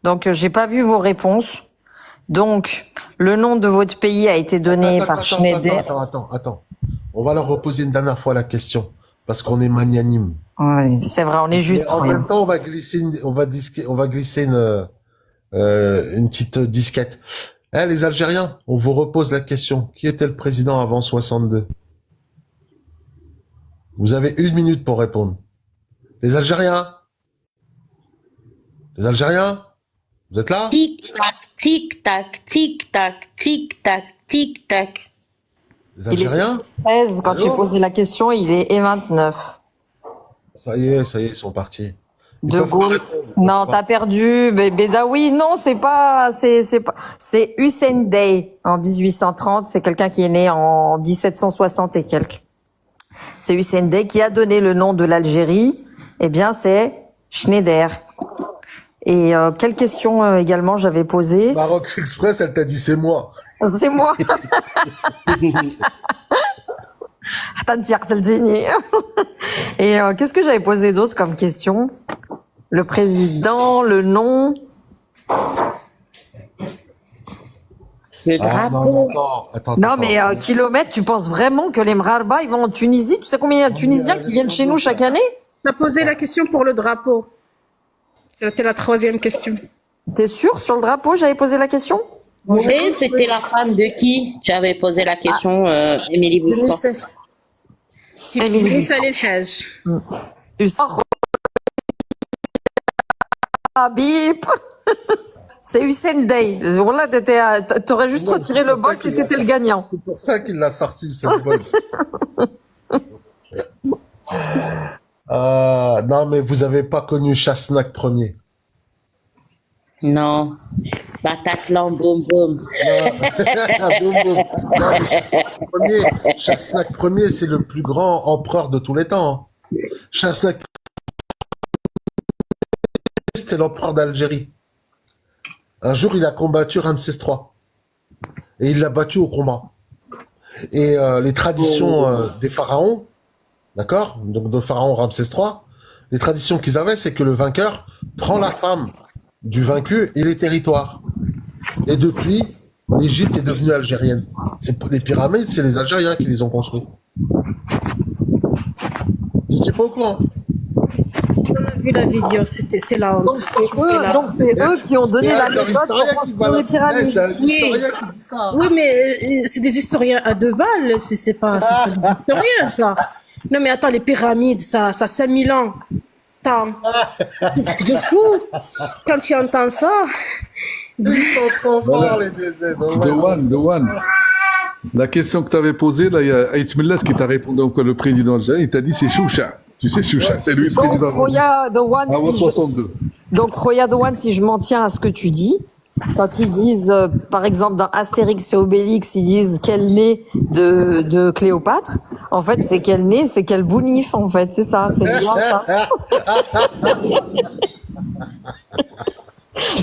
Donc, j'ai pas vu vos réponses. Donc, le nom de votre pays a été donné par Schneider. Attends. On va leur reposer une dernière fois la question. Parce qu'on est magnanime. Oui, c'est vrai, on est juste. En même temps, on va glisser une petite disquette. Les Algériens, on vous repose la question. Qui était le président avant 62? Vous avez 1 minute pour répondre. Les Algériens, vous êtes là? Tic-tac, tic-tac, tic-tac, tic-tac, tic-tac. Les Algériens? Il est 13 quand j'ai posé la question, il est 29. Ça y est, ils sont partis. De Gaulle. Non, t'as perdu. Bédaoui, non, c'est Hussein Dey en 1830. C'est quelqu'un qui est né en 1760 et quelques. C'est Hussein Dey qui a donné le nom de l'Algérie. Eh bien, c'est Schneider. Et quelle question également j'avais posée? Maroc Express, elle t'a dit c'est moi. C'est moi. Et qu'est-ce que j'avais posé d'autre comme question? Le président, le nom. Le drapeau. Non, mais kilomètres, tu penses vraiment que les Mrarba, ils vont en Tunisie? Tu sais combien il y a de Tunisiens qui viennent chez nous chaque année? Tu as posé la question pour le drapeau. C'était la 3e question. T'es sûr sur le drapeau, j'avais posé la question? Moi, je Et pense c'était que la femme de qui? Tu avais posé la question, Émilie Bousquet. Idriss Ali El-Hajj. Bip. C'est Hussein Day. Voilà, t'aurais juste retiré le bol, t'étais le gagnant. C'est pour ça qu'il l'a sorti, cette bol. Non, mais vous avez pas connu Chassenac premier. Non. Bataclan, boum, boum. Boum, boum. Non, mais Chassenac premier, c'est le plus grand empereur de tous les temps. Hein. Chassenac c'était l'empereur d'Algérie. Un jour, il a combattu Ramsès III. Et il l'a battu au combat. Et les traditions des pharaons, d'accord? Donc, de pharaon Ramsès III, les traditions qu'ils avaient, c'est que le vainqueur prend la femme du vaincu et les territoires. Et depuis, l'Égypte est devenue algérienne. Les pyramides, c'est les Algériens qui les ont construites. Je n'étais pas au courant. On a vu la vidéo, c'est la honte. Donc c'est eux qui ont donné la méthode pour construire les pyramides. C'est un historien qui dit ça. Oui, mais c'est des historiens à 2 balles, c'est pas des historiens, ça. Non, mais attends, les pyramides, ça 5000 ans. Attends, c'est un truc de fou. Quand tu entends ça... Ils sont trop forts, les DZ. Douane. La question que tu avais posée, là, il y a Aït Millas qui t'a répondu, encore le président algérien, il t'a dit c'est Choucha. Tu sais, Choucha, c'est lui le président. Donc, Roya Douane, avant 62. Donc, Roya Douane, si je m'en tiens à ce que tu dis, quand ils disent, par exemple, dans Astérix et Obélix, ils disent qu'elle naît de Cléopâtre, en fait, c'est qu'elle naît, c'est qu'elle bounif, en fait, c'est ça, c'est bien ça.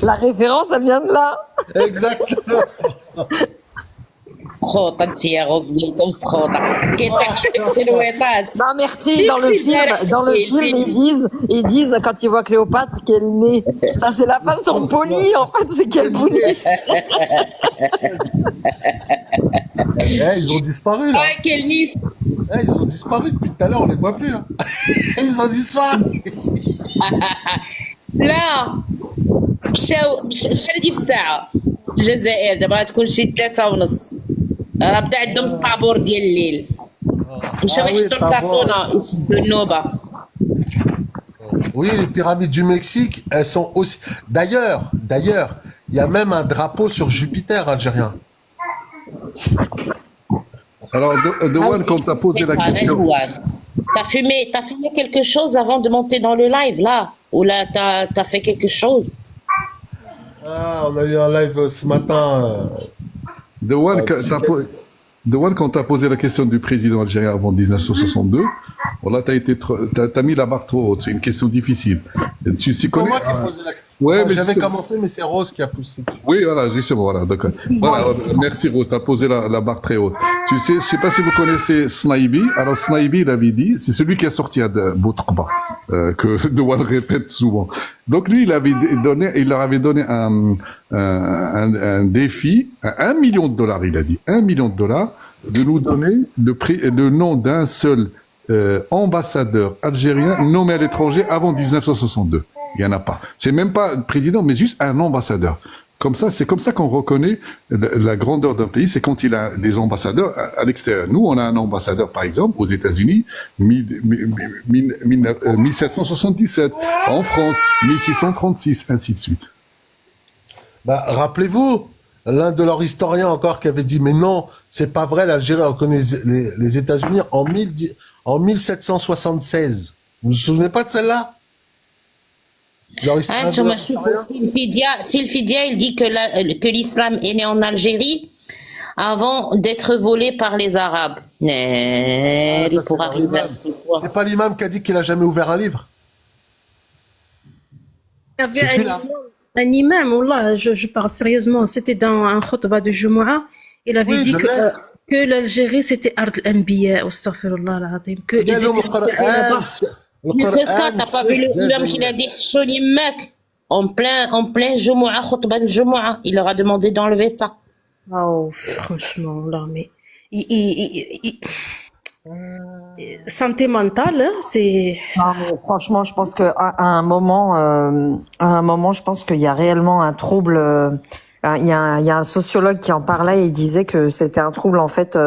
La référence, elle vient de là. Exactement. Non, merci, dans le film, ils disent, quand ils voient Cléopâtre, qu'elle naît. Ça, c'est la façon polie, en fait, c'est qu'elle bounif. Ils ont disparu, là. Ouais, quel nif. Ils ont disparu depuis tout à l'heure, on les voit plus. Hein. Ils ont disparu. لا مشاو شحال هادي في الساعة في الجزائر دابا غتكون شي 3:30 راه بدا عندهم الطابور ديال الليل مشاو يحطوا الكرتونة يشدوا النوبة. Oui, les pyramides du Mexique, elles sont aussi... D'ailleurs, il y a même un drapeau sur Jupiter algérien. Alors, Douane, quand t'as posé la question... T'as fumé quelque chose avant de monter dans le live, là? Ou là, t'as fait quelque chose? Ah, on a eu un live ce matin. Douane, quand t'as posé la question du président algérien avant 1962, voilà, t'as mis la barre trop haute. C'est une question difficile. Tu s'y connais? Moi qui ai posé la question. Ouais, mais j'avais commencé, mais c'est Rose qui a poussé. Oui, voilà, justement, voilà, d'accord. Voilà, merci Rose, t'as posé la barre très haute. Tu sais, je sais pas si vous connaissez Snaibi. Alors, Snaibi, il avait dit, c'est celui qui a sorti de Boutqba, que Douane répète souvent. Donc, lui, il leur avait donné un défi, à $1 million, il a dit, $1 million, de nous donner le nom d'un seul ambassadeur algérien nommé à l'étranger avant 1962. Il n'y en a pas. C'est même pas le président, mais juste un ambassadeur. Comme ça, c'est comme ça qu'on reconnaît la grandeur d'un pays, c'est quand il a des ambassadeurs à l'extérieur. Nous, on a un ambassadeur, par exemple, aux États-Unis, 1777, en France, 1636, ainsi de suite. Bah, rappelez-vous, l'un de leurs historiens encore qui avait dit, mais non, c'est pas vrai, l'Algérie reconnaît les États-Unis en 1776. Vous vous souvenez pas de celle-là? Sylphidia, il dit que l'islam est né en Algérie avant d'être volé par les Arabes. C'est pas l'imam qui a dit qu'il a jamais ouvert un livre. C'est un imam, wallah, je parle sérieusement, c'était dans un khutba de Jumu'ah, il avait dit que l'Algérie c'était Ard al-Anbiya, astaghfirullah al-azim, que ils étaient là-bas. Que ça, t'as pas vu l'homme qui a dit Cholimek en plein Jumu'ah, khutba de Jumu'ah, il leur a demandé d'enlever ça. Oh, franchement, là, mais santé mentale, c'est. Franchement, je pense que à un moment, je pense qu'il y a réellement un trouble il y a un sociologue qui en parlait et il disait que c'était un trouble en fait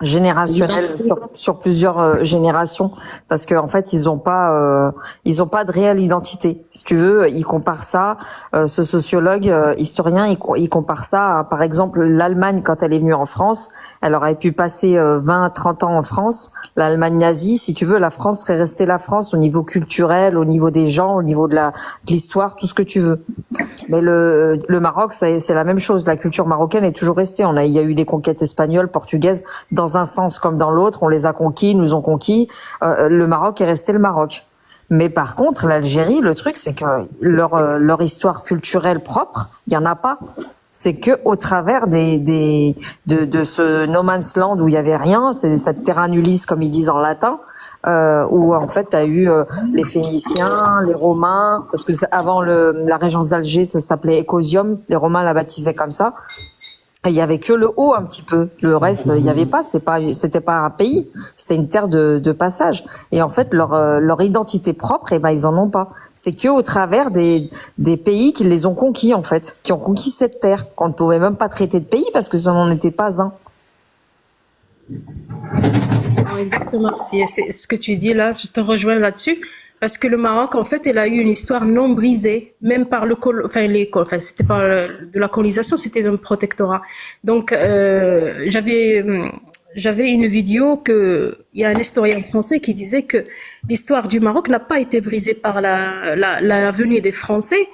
générationnel sur plusieurs générations, parce que en fait ils ont pas de réelle identité. Si tu veux, il compare ça, ce sociologue historien, il compare ça à, par exemple, l'Allemagne quand elle est venue en France. Elle aurait pu passer 20-30 ans en France. L'Allemagne nazie, si tu veux, la France serait restée la France au niveau culturel, au niveau des gens, au niveau de l'histoire, tout ce que tu veux. Mais le Maroc, c'est la même chose. La culture marocaine est toujours restée. Il y a eu les conquêtes espagnoles, portugaises, dans un sens comme dans l'autre. On les a conquis, ils nous ont conquis. Le Maroc est resté le Maroc. Mais par contre, l'Algérie, le truc, c'est que leur histoire culturelle propre, il y en a pas. C'est que au travers de ce no man's land où il y avait rien, c'est cette terra nullius comme ils disent en latin, où en fait t'as eu les Phéniciens, les Romains, parce que avant la régence d'Alger, ça s'appelait Ecosium, les Romains la baptisaient comme ça. Et il y avait que le haut un petit peu, le reste il y avait pas, c'était pas un pays, c'était une terre de passage. Et en fait leur identité propre, ben ils en ont pas. C'est que au travers des pays qui les ont conquis en fait, qui ont conquis cette terre, qu'on ne pouvait même pas traiter de pays parce que ça n'en était pas un. Exactement, c'est ce que tu dis là, je te rejoins là-dessus, parce que le Maroc, en fait, il a eu une histoire non brisée, même par c'était pas de la colonisation, c'était d'un protectorat. Donc, j'avais une vidéo il y a un historien français qui disait que l'histoire du Maroc n'a pas été brisée par la venue des Français.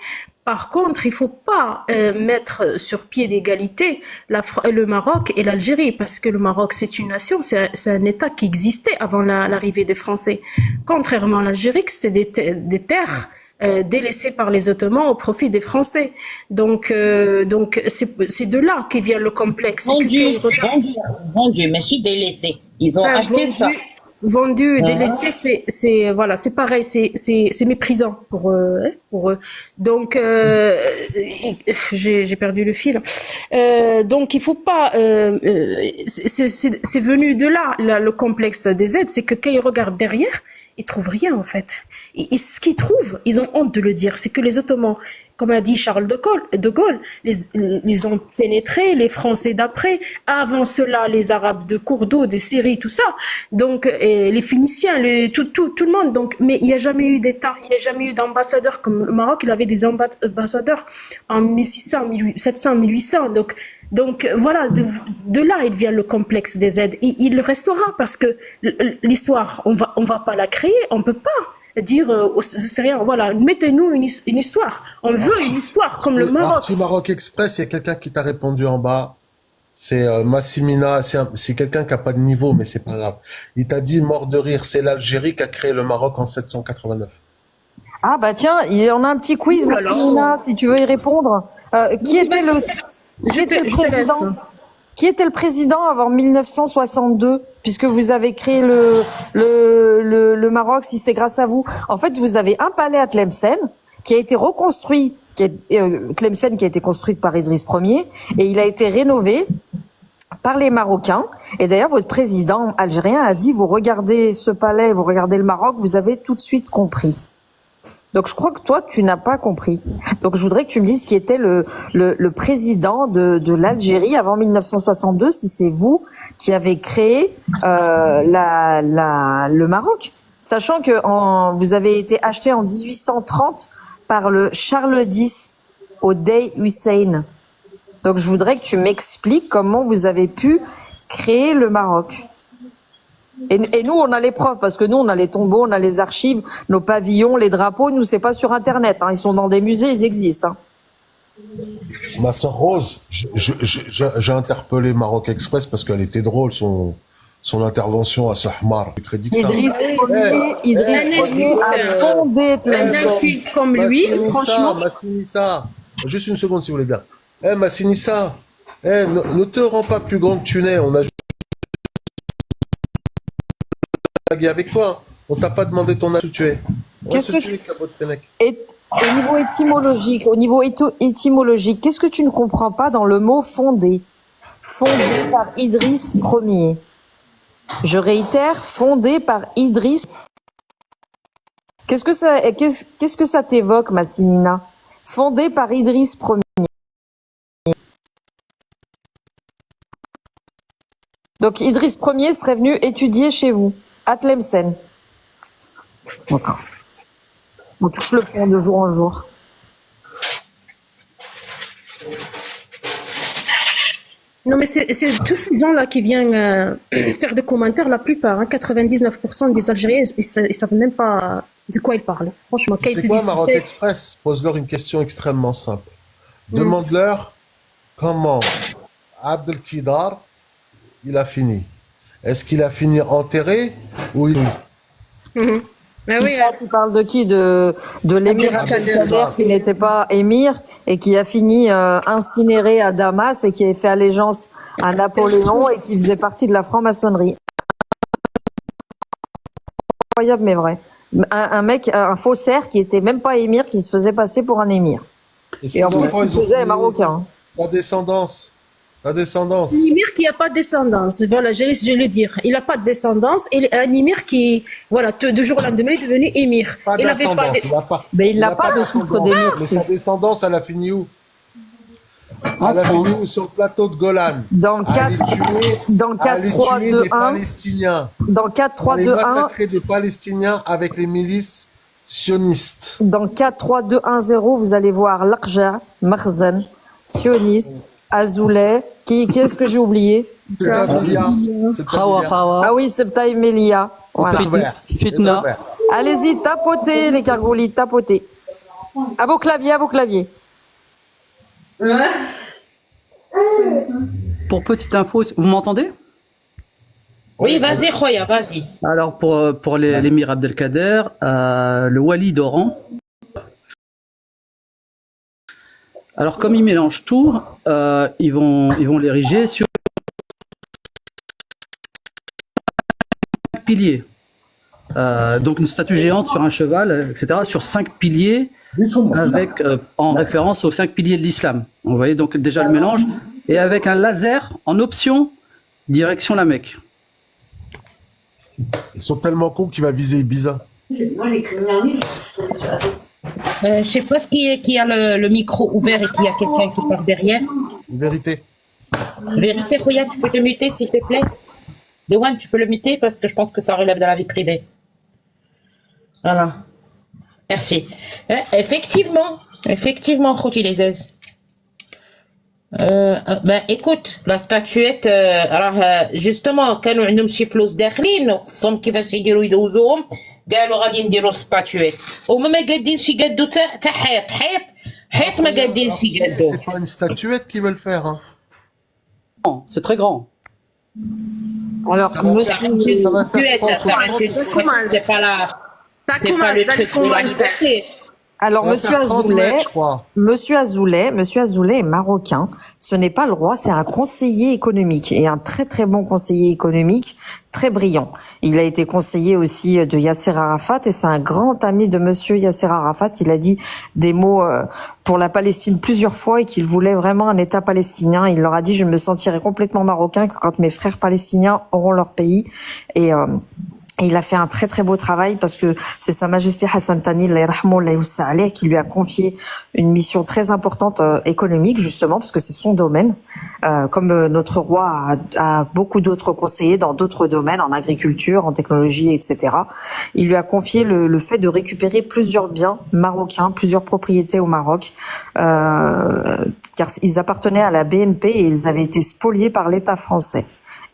Par contre, il faut pas mettre sur pied d'égalité le Maroc et l'Algérie, parce que le Maroc, c'est une nation, c'est un État qui existait avant l'arrivée des Français. Contrairement à l'Algérie, c'est des terres délaissées par les Ottomans au profit des Français. Donc c'est de là qu'est vient le complexe. Vendu, mais si délaissé. Ils ont acheté ça. Vendu, délaissé, c'est pareil, c'est méprisant pour eux. Donc j'ai perdu le fil. Donc il faut pas, c'est venu de là le complexe des aides, c'est que quand ils regardent derrière, ils trouvent rien en fait. Et ce qu'ils trouvent, ils ont honte de le dire, c'est que les Ottomans, comme a dit Charles de Gaulle, les ont pénétrés, les Français d'après, avant cela les Arabes de Courdo, de Syrie, tout ça. Donc les Phéniciens, tout le monde. Donc, mais il n'y a jamais eu d'État, il n'y a jamais eu d'ambassadeur comme le Maroc. Il avait des ambassadeurs en 1600, 1700, 1800. Donc voilà, de là il vient le complexe des aides. Il le restera parce que l'histoire, on va pas la créer, on peut pas dire aux Syriens, voilà, mettez-nous une histoire. On veut une histoire comme le Maroc. Parti Maroc Express, il y a quelqu'un qui t'a répondu en bas. C'est Massimina, c'est quelqu'un qui a pas de niveau, mais c'est pas grave. Il t'a dit mort de rire, c'est l'Algérie qui a créé le Maroc en 789. Ah bah tiens, il y en a un petit quiz, Massimina, si tu veux y répondre. Qui était le président? Qui était le président avant 1962, puisque vous avez créé le Maroc, si c'est grâce à vous. En fait, vous avez un palais à Tlemcen qui a été reconstruit, Tlemcen qui a été construite par Idriss Ier, et il a été rénové par les Marocains. Et d'ailleurs, votre président algérien a dit, vous regardez ce palais, vous regardez le Maroc, vous avez tout de suite compris. Donc je crois que toi tu n'as pas compris. Donc je voudrais que tu me dises qui était le président de l'Algérie avant 1962, si c'est vous qui avez créé le Maroc, sachant que vous avez été acheté en 1830 par le Charles X au Dey Hussein. Donc je voudrais que tu m'expliques comment vous avez pu créer le Maroc. Et nous, on a les preuves, parce que nous, on a les tombeaux, on a les archives, nos pavillons, les drapeaux. Nous, c'est pas sur Internet, hein. Ils sont dans des musées, ils existent. Hein. Ma sœur Rose, j'ai interpellé Maroc Express parce qu'elle était drôle, son intervention à Sahmar. Idriss Ier a fondé Tlemcen. Comme lui, franchement. Massinissa, juste une seconde, si vous voulez bien. Massinissa, ne te rends pas plus grand que tu n'es. On a avec toi, on t'a pas demandé ton âge où tu es. Qu'est-ce que tu... Au niveau étymologique, qu'est-ce que tu ne comprends pas dans le mot fondé? Fondé par Idriss Ier. Je réitère, fondé par Idriss. Qu'est-ce que ça t'évoque, Massimina? Fondé par Idriss Ier. Donc Idriss Ier serait venu étudier chez vous, à Tlemcen. D'accord. On touche le fond de jour en jour. Non, mais c'est tous ces gens-là qui viennent faire des commentaires, la plupart, hein, 99% des Algériens, ils savent même pas de quoi ils parlent. Franchement, C'est quoi Maroc Express? Pose-leur une question extrêmement simple. Demande-leur comment Abdelkidar, il a fini. Est-ce qu'il a fini enterré ou il... Mais oui, ça, tu parles de qui? De l'émir Abdelkader qui n'était pas émir et qui a fini incinéré à Damas et qui a fait allégeance à Napoléon et qui faisait partie de la franc-maçonnerie. Incroyable mais vrai. Un mec, un faussaire qui était même pas émir, qui se faisait passer pour un émir. Et en plus, il faisait marocain. Sa descendance. Sa descendance. Un émir qui n'a pas de descendance, voilà, je vais le dire. Il n'a pas de descendance et un émir qui, voilà, du jour au lendemain est devenu émir. Pas de descendance, il n'a pas. Mais il n'a pas de le titre d'émir. Mais sa descendance, elle a fini où? Elle a fini où? Sur le plateau de Golan. Dans 4-3-2-1. Des Palestiniens. Dans 4-3-2-1. Elle a massacré des Palestiniens avec les milices sionistes. Dans 4-3-2-1-0, vous allez voir l'Aqja, Makhzen, sioniste, Azoulay. Qui est-ce que j'ai oublié? Ah oui, Sebtaï Melia. Voilà. Fitna. Allez-y, tapotez les cargoulis, tapotez. À vos claviers. Pour petite info, vous m'entendez? Oui, vas-y, Khoya, vas-y. Alors, pour l'émir Abdelkader, le wali d'Oran. Alors, comme ils mélangent tout, ils vont l'ériger sur 5 piliers. Donc, une statue géante sur un cheval, etc., sur 5 piliers, avec en référence aux 5 piliers de l'islam. Vous voyez donc déjà le mélange. Et avec un laser en option, direction la Mecque. Ils sont tellement cons qu'il va viser Ibiza. Moi, j'ai écrit un livre. Je sais pas qui a le micro ouvert et qui a quelqu'un qui parle derrière. Vérité. Vérité, Khoya, tu peux te muter, s'il te plaît? Dewan, tu peux le muter parce que je pense que ça relève de la vie privée. Voilà. Merci. Effectivement, Khouti les aises. Ben écoute, la statuette راه justement كانوا عندهم شي فلوس داخلين خصهم كيفاش يديروا يدوزوهم قالوا غادي نديروا ستاتويت وهما ما قادين شي قادو تا حيط ما قادين شي قادو. C'est pas une statuette qu'ils veulent faire. Hein. Non, c'est très grand. Alors, monsieur, ça va faire c'est pas le truc de la liberté. Alors, Monsieur Azoulay est marocain. Ce n'est pas le roi, c'est un conseiller économique et un très très bon conseiller économique, très brillant. Il a été conseiller aussi de Yasser Arafat et c'est un grand ami de Monsieur Yasser Arafat. Il a dit des mots pour la Palestine plusieurs fois et qu'il voulait vraiment un État palestinien. Il leur a dit je me sentirai complètement marocain que quand mes frères palestiniens auront leur pays et il a fait un très très beau travail parce que c'est Sa Majesté Hassan Tani qui lui a confié une mission très importante économique justement parce que c'est son domaine. Comme notre roi a beaucoup d'autres conseillers dans d'autres domaines, en agriculture, en technologie, etc. Il lui a confié le fait de récupérer plusieurs biens marocains, plusieurs propriétés au Maroc, car ils appartenaient à la BNP et ils avaient été spoliés par l'État français.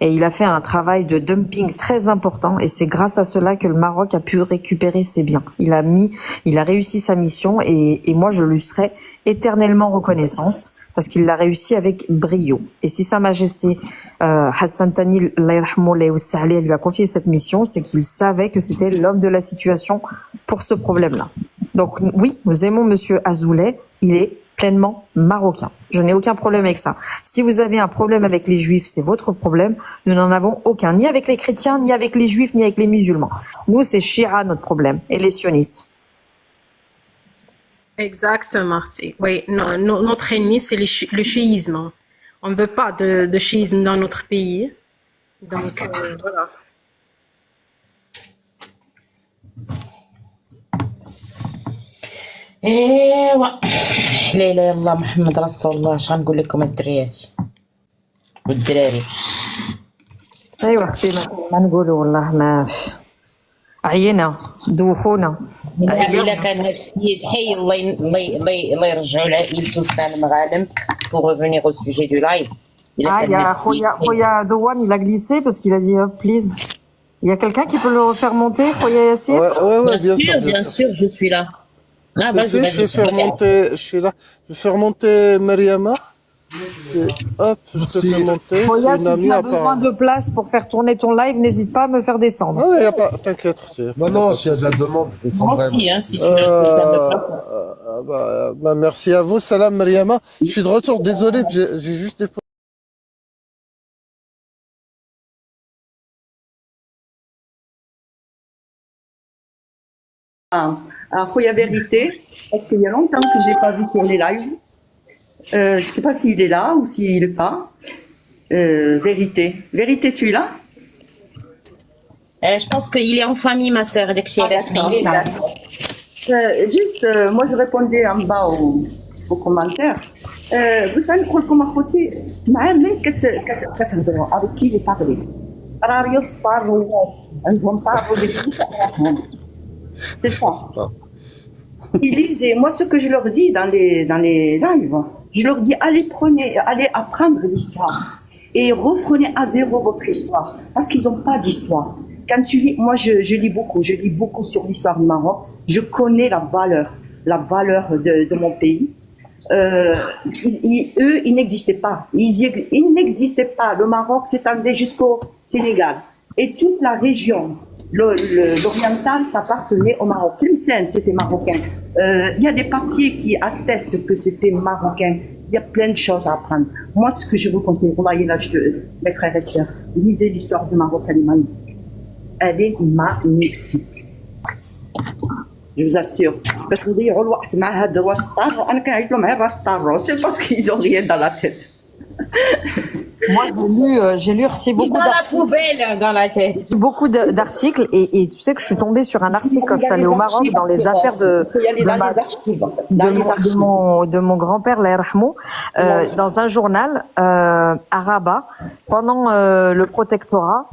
Et il a fait un travail de dumping très important et c'est grâce à cela que le Maroc a pu récupérer ses biens. Il a réussi sa mission et moi je lui serai éternellement reconnaissante parce qu'il l'a réussi avec brio. Et si Sa Majesté Hassan Tani lui a confié cette mission, c'est qu'il savait que c'était l'homme de la situation pour ce problème-là. Donc oui, nous aimons Monsieur Azoulay, il est pleinement marocain. Je n'ai aucun problème avec ça. Si vous avez un problème avec les juifs, c'est votre problème. Nous n'en avons aucun, ni avec les chrétiens, ni avec les juifs, ni avec les musulmans. Nous, c'est Shira notre problème, et les sionistes. Exactement, Marty. Oui, notre ennemi, c'est le chiisme. On ne veut pas de chiisme dans notre pays. Donc, voilà. ايوا لا اله الا الله محمد رسول الله. اش غنقول لكم الدريات والدراري؟ ايوا اختي ما نقولوا والله ما عينا دوخونا. إلا كان هاد السيد حي الله يرجعو لعائلته السالم غانم pour revenir au sujet du live. Il y a Khoya Douane, il a glissé parce qu'il a dit please. Il y a quelqu'un qui peut le refaire monter, Khoya Yassir? Ouais, Bien sûr, je suis là. Ah, vas-y, je vais faire monter, je suis là. Je vais faire monter Mariama. Hop, je te fais monter. Khoya, si tu as besoin de place pour faire tourner ton live, n'hésite pas à me faire descendre. Ah, y a pas, t'inquiète. Non, s'il y a de la demande, moi aussi, hein, si tu as besoin de place. Merci à vous, salam Mariama. Je suis de retour, désolé, j'ai juste des... Khoya Vérité, parce qu'il y a longtemps que je l'ai pas vu sur les lives. Je sais pas s'il est là ou s'il est pas. Vérité, tu es là? Je pense qu'il est en famille, ma sœur, dès que il est là. Juste, moi je répondais en bas aux commentaires. بغيت نقول لكم اخوتي مع من كتهضروا avec qui il parle. راه يصبر ولات عندهم طابو اللي كيفهم. C'est ça. Ils lisent, et moi ce que je leur dis dans les lives, je leur dis allez apprendre l'histoire et reprenez à zéro votre histoire parce qu'ils n'ont pas d'histoire. Quand tu lis, moi je lis beaucoup sur l'histoire du Maroc, je connais la valeur de mon pays. Eux, ils n'existaient pas. Ils n'existaient pas. Le Maroc s'étendait jusqu'au Sénégal et toute la région. L'oriental s'appartenait au Maroc. Tlemcen, c'était marocain. Il y a des papiers qui attestent que c'était marocain. Il y a plein de choses à apprendre. Moi, ce que je vous conseille, mes frères et sœurs, lisez l'histoire du Maroc, elle est magnifique. Elle est magnifique. Je vous assure. C'est parce qu'ils n'ont rien dans la tête. Moi, j'ai lu beaucoup dans la poubelle, dans la tête. Beaucoup d'articles et tu sais que je suis tombée sur un article quand je suis allée au Maroc dans les affaires de mon grand-père, l'Airahmou, dans un journal à Rabat, pendant le protectorat.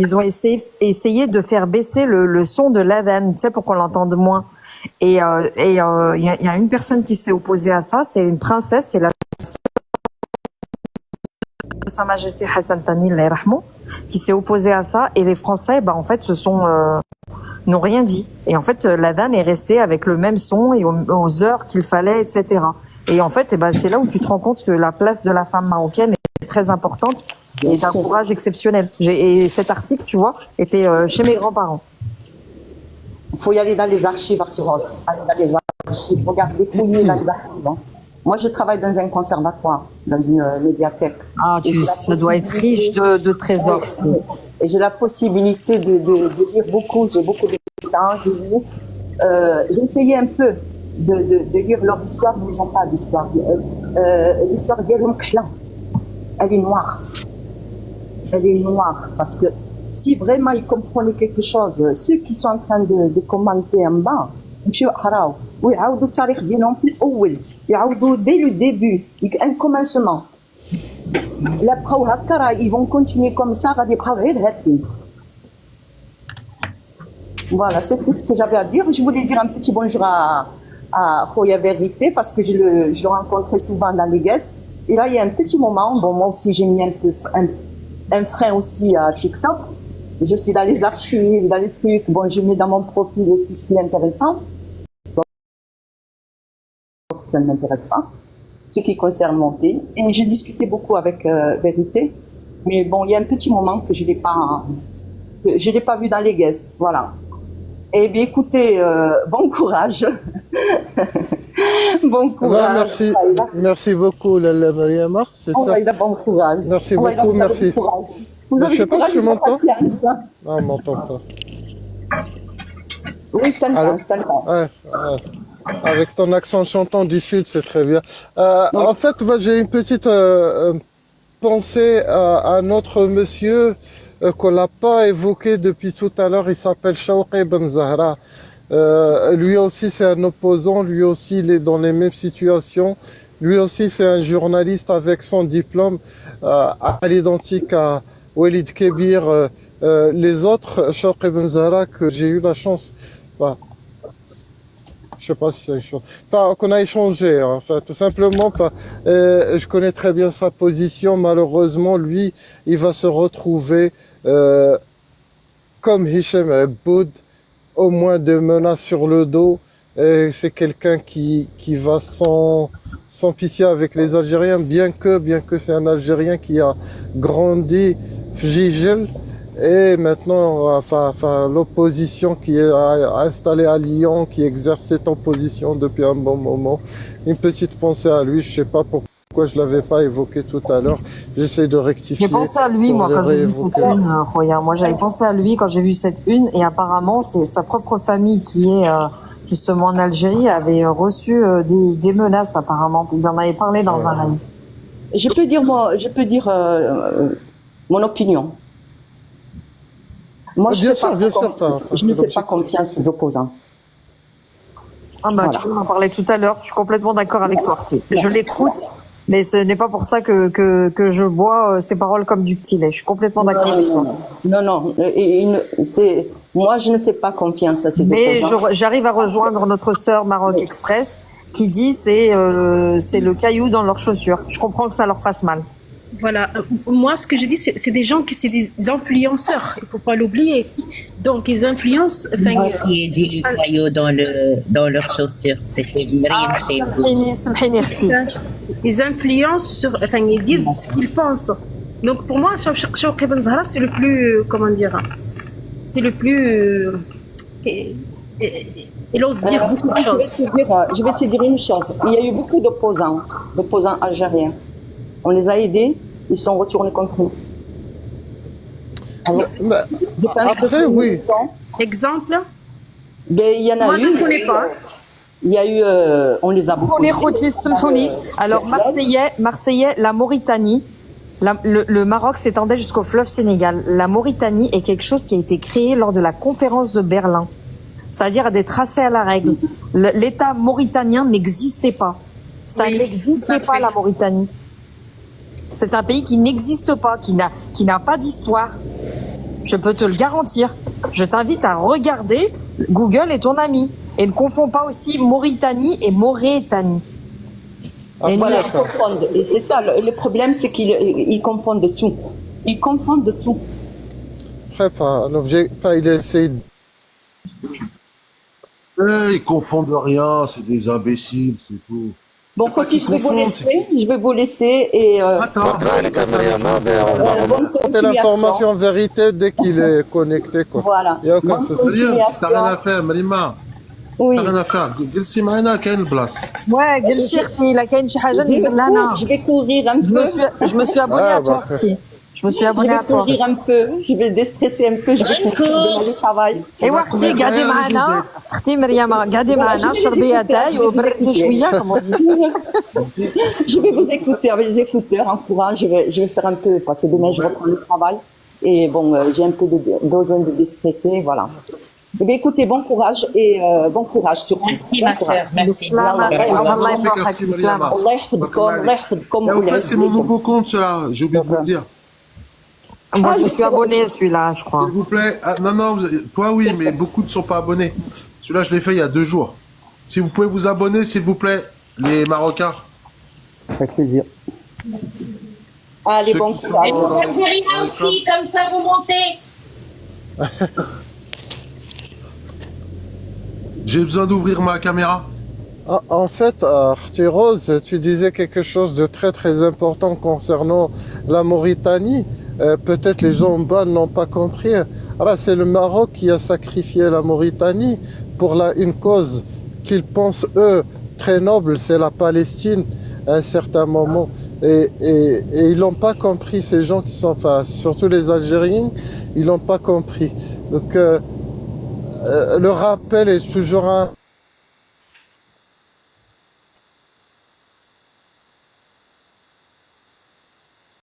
Ils ont essayé de faire baisser le son de l'adhan, tu sais, pour qu'on l'entende moins. Et il y a une personne qui s'est opposée à ça, c'est une princesse, c'est la de Sa Majesté Hassan Thani l'Airahmou, qui s'est opposée à ça. Et les Français, en fait, n'ont rien dit. Et en fait, l'adhan est resté avec le même son et aux heures qu'il fallait, etc. Et en fait, c'est là où tu te rends compte que la place de la femme marocaine est très importante et d'un courage exceptionnel. Et cet article, tu vois, était chez mes grands-parents. Il faut y aller dans les archives, Artiros. Aller dans les archives. Regardez, fouiller dans les archives. Hein. Moi, je travaille dans un conservatoire, dans une médiathèque. Ah, ça doit être riche de trésors. Et j'ai la possibilité de lire beaucoup. J'ai beaucoup de temps. J'ai essayé un peu de lire leur histoire, mais ils n'ont pas d'histoire. L'histoire d'Yalom Klan, elle est noire. Elle est noire parce que si vraiment ils comprenaient quelque chose, ceux qui sont en train de commenter en bas, ويعاودوا التاريخ ديالهم في الاول يعاودوا dès le début un commencement لا بقاو هكا راه ils vont continuer comme ça غادي يبقاو غير هادفين. Voilà, c'est tout ce que j'avais à dire. Je voulais dire un petit bonjour à Khoya Vérité parce que je le rencontrais souvent dans les guests. Et là, il y a un petit moment, moi aussi j'ai mis un frein aussi à TikTok. Je suis dans les archives, dans les trucs. Je mets dans mon profil tout ce qui est intéressant. Ça ne m'intéresse pas, ce qui concerne mon pays. Et j'ai discuté beaucoup avec Vérité, mais il y a un petit moment que je l'ai pas vu dans les guests, voilà. Eh bien, écoutez, bon courage. Bon courage. Merci beaucoup, Lalla Mariama, c'est ça. Bon courage. Merci beaucoup, merci. Vous avez je sais pas si tu m'entends. Non, on m'entend pas. Oui, je t'entends. Ouais. Avec ton accent chantant du Sud, c'est très bien. En fait, moi, j'ai une petite pensée à notre monsieur qu'on n'a pas évoqué depuis tout à l'heure. Il s'appelle Shawqi Ben Zahra. Lui aussi, c'est un opposant. Lui aussi, il est dans les mêmes situations. Lui aussi, c'est un journaliste avec son diplôme à l'identique Walid Kebir, les autres, Shawqi Ben Zahra, que j'ai eu la chance, enfin, je sais pas si c'est une chose, enfin, qu'on a échangé, hein, enfin, tout simplement, enfin, je connais très bien sa position. Malheureusement, lui, il va se retrouver comme Hichem Aboud, au moins des menaces sur le dos. Et c'est quelqu'un qui va sans pitié avec les Algériens, bien que c'est un Algérien qui a grandi Fjijel. Et maintenant, enfin, l'opposition qui est installée à Lyon, qui exerce cette opposition depuis un bon moment. Une petite pensée à lui, je sais pas pourquoi je l'avais pas évoqué tout à l'heure. J'essaie de rectifier. J'ai pensé à lui, moi, quand j'ai vu cette une, Roya. Moi, j'avais pensé à lui quand j'ai vu cette une, et apparemment, c'est sa propre famille qui est justement en Algérie avait reçu des menaces, apparemment. Il en avait parlé dans un live. Je peux dire mon opinion. Moi, je ne fais pas confiance aux opposants. Ah bah, tu en parlais tout à l'heure. Je suis complètement d'accord avec toi, Arti. Je l'écoute, mais ce n'est pas pour ça que je bois ses paroles comme du petit lait. Je suis complètement d'accord avec toi. Non. Moi, je ne fais pas confiance à ces opposants. Mais j'arrive à rejoindre notre sœur Maroc Express qui dit c'est le caillou dans leurs chaussures. Je comprends que ça leur fasse mal. Voilà, moi ce que je dis, c'est des gens c'est des influenceurs, il faut pas l'oublier. Donc ils influencent. Moi qui ai dit le caillou dans leurs chaussures, c'était Mriem chez vous. Ils influencent ils disent ce qu'ils pensent. Donc pour moi, Shawqi Ben Zahra, c'est le plus, comment dire, c'est le plus. Il ose dire beaucoup de choses. Je vais te dire une chose. Il y a eu beaucoup d'opposants algériens. On les a aidés, ils sont retournés contre nous. Alors, je pense que c'est oui. Exemple? Ben, il y en a eu. Moi, je ne connais pas. Il y a eu, on les a beaucoup. Alors, Marseillais, la Mauritanie, le Maroc s'étendait jusqu'au fleuve Sénégal. La Mauritanie est quelque chose qui a été créé lors de la conférence de Berlin. C'est-à-dire à des tracés à la règle. L'État mauritanien n'existait pas. Ça n'existait pas, la Mauritanie. C'est un pays qui n'existe pas, qui n'a pas d'histoire. Je peux te le garantir. Je t'invite à regarder. Google est ton ami. Et ne confonds pas aussi Mauritanie et Mauritanie. Voilà, ils confondent. Et c'est ça, le problème, c'est qu'ils confondent tout. Ils confondent tout. Il essaie. Ils confondent rien, c'est des imbéciles, c'est tout. Bon, Foti, je vais vous laisser et. Attends, l'information en vérité dès qu'il est connecté, quoi. Voilà. Il n'y a aucun souci. T'as rien à faire, Marima. Oui. T'as rien à faire. جلسي معنا كاين البلاص. Ouais, جلسي اختي لا كاين شي حاجه نزل لنا. Je vais courir un peu. Je me suis abonnée à toi, اختي. Je me suis abonnée à toi. Je vais courir un peu, je vais déstresser un peu, je vais courir le travail. ايوا اختي قعدي معنا اختي مريم قعدي معنا شربي اتاي وبردي شويه. Je vais vous écouter avec les écouteurs en courant, je vais faire un peu parce que demain je reprends le travail et bon j'ai un peu besoin de déstresser, voilà. Eh bien, écoutez, bon courage et bon courage surtout. Merci ma sœur, merci. En fait, c'est mon nouveau compte, cela. J'ai oublié de vous le dire. Moi, je suis abonné à celui-là, je crois. S'il vous plaît. Non, toi oui, mais beaucoup ne sont pas abonnés. Celui-là, je l'ai fait il y a 2 jours. Si vous pouvez vous abonner, s'il vous plaît, les Marocains. Avec plaisir. Allez, bon courage. Et vous préférez aussi, comme ça vous montez. J'ai besoin d'ouvrir ma caméra. En fait, Rose, tu disais quelque chose de très très important concernant la Mauritanie. Peut-être les gens en bas n'ont pas compris. Alors, c'est le Maroc qui a sacrifié la Mauritanie pour une cause qu'ils pensent, eux, très noble, c'est la Palestine à un certain moment. Et ils n'ont pas compris, ces gens qui sont, enfin, surtout les Algériens, ils n'ont pas compris. Donc, le rappel est toujours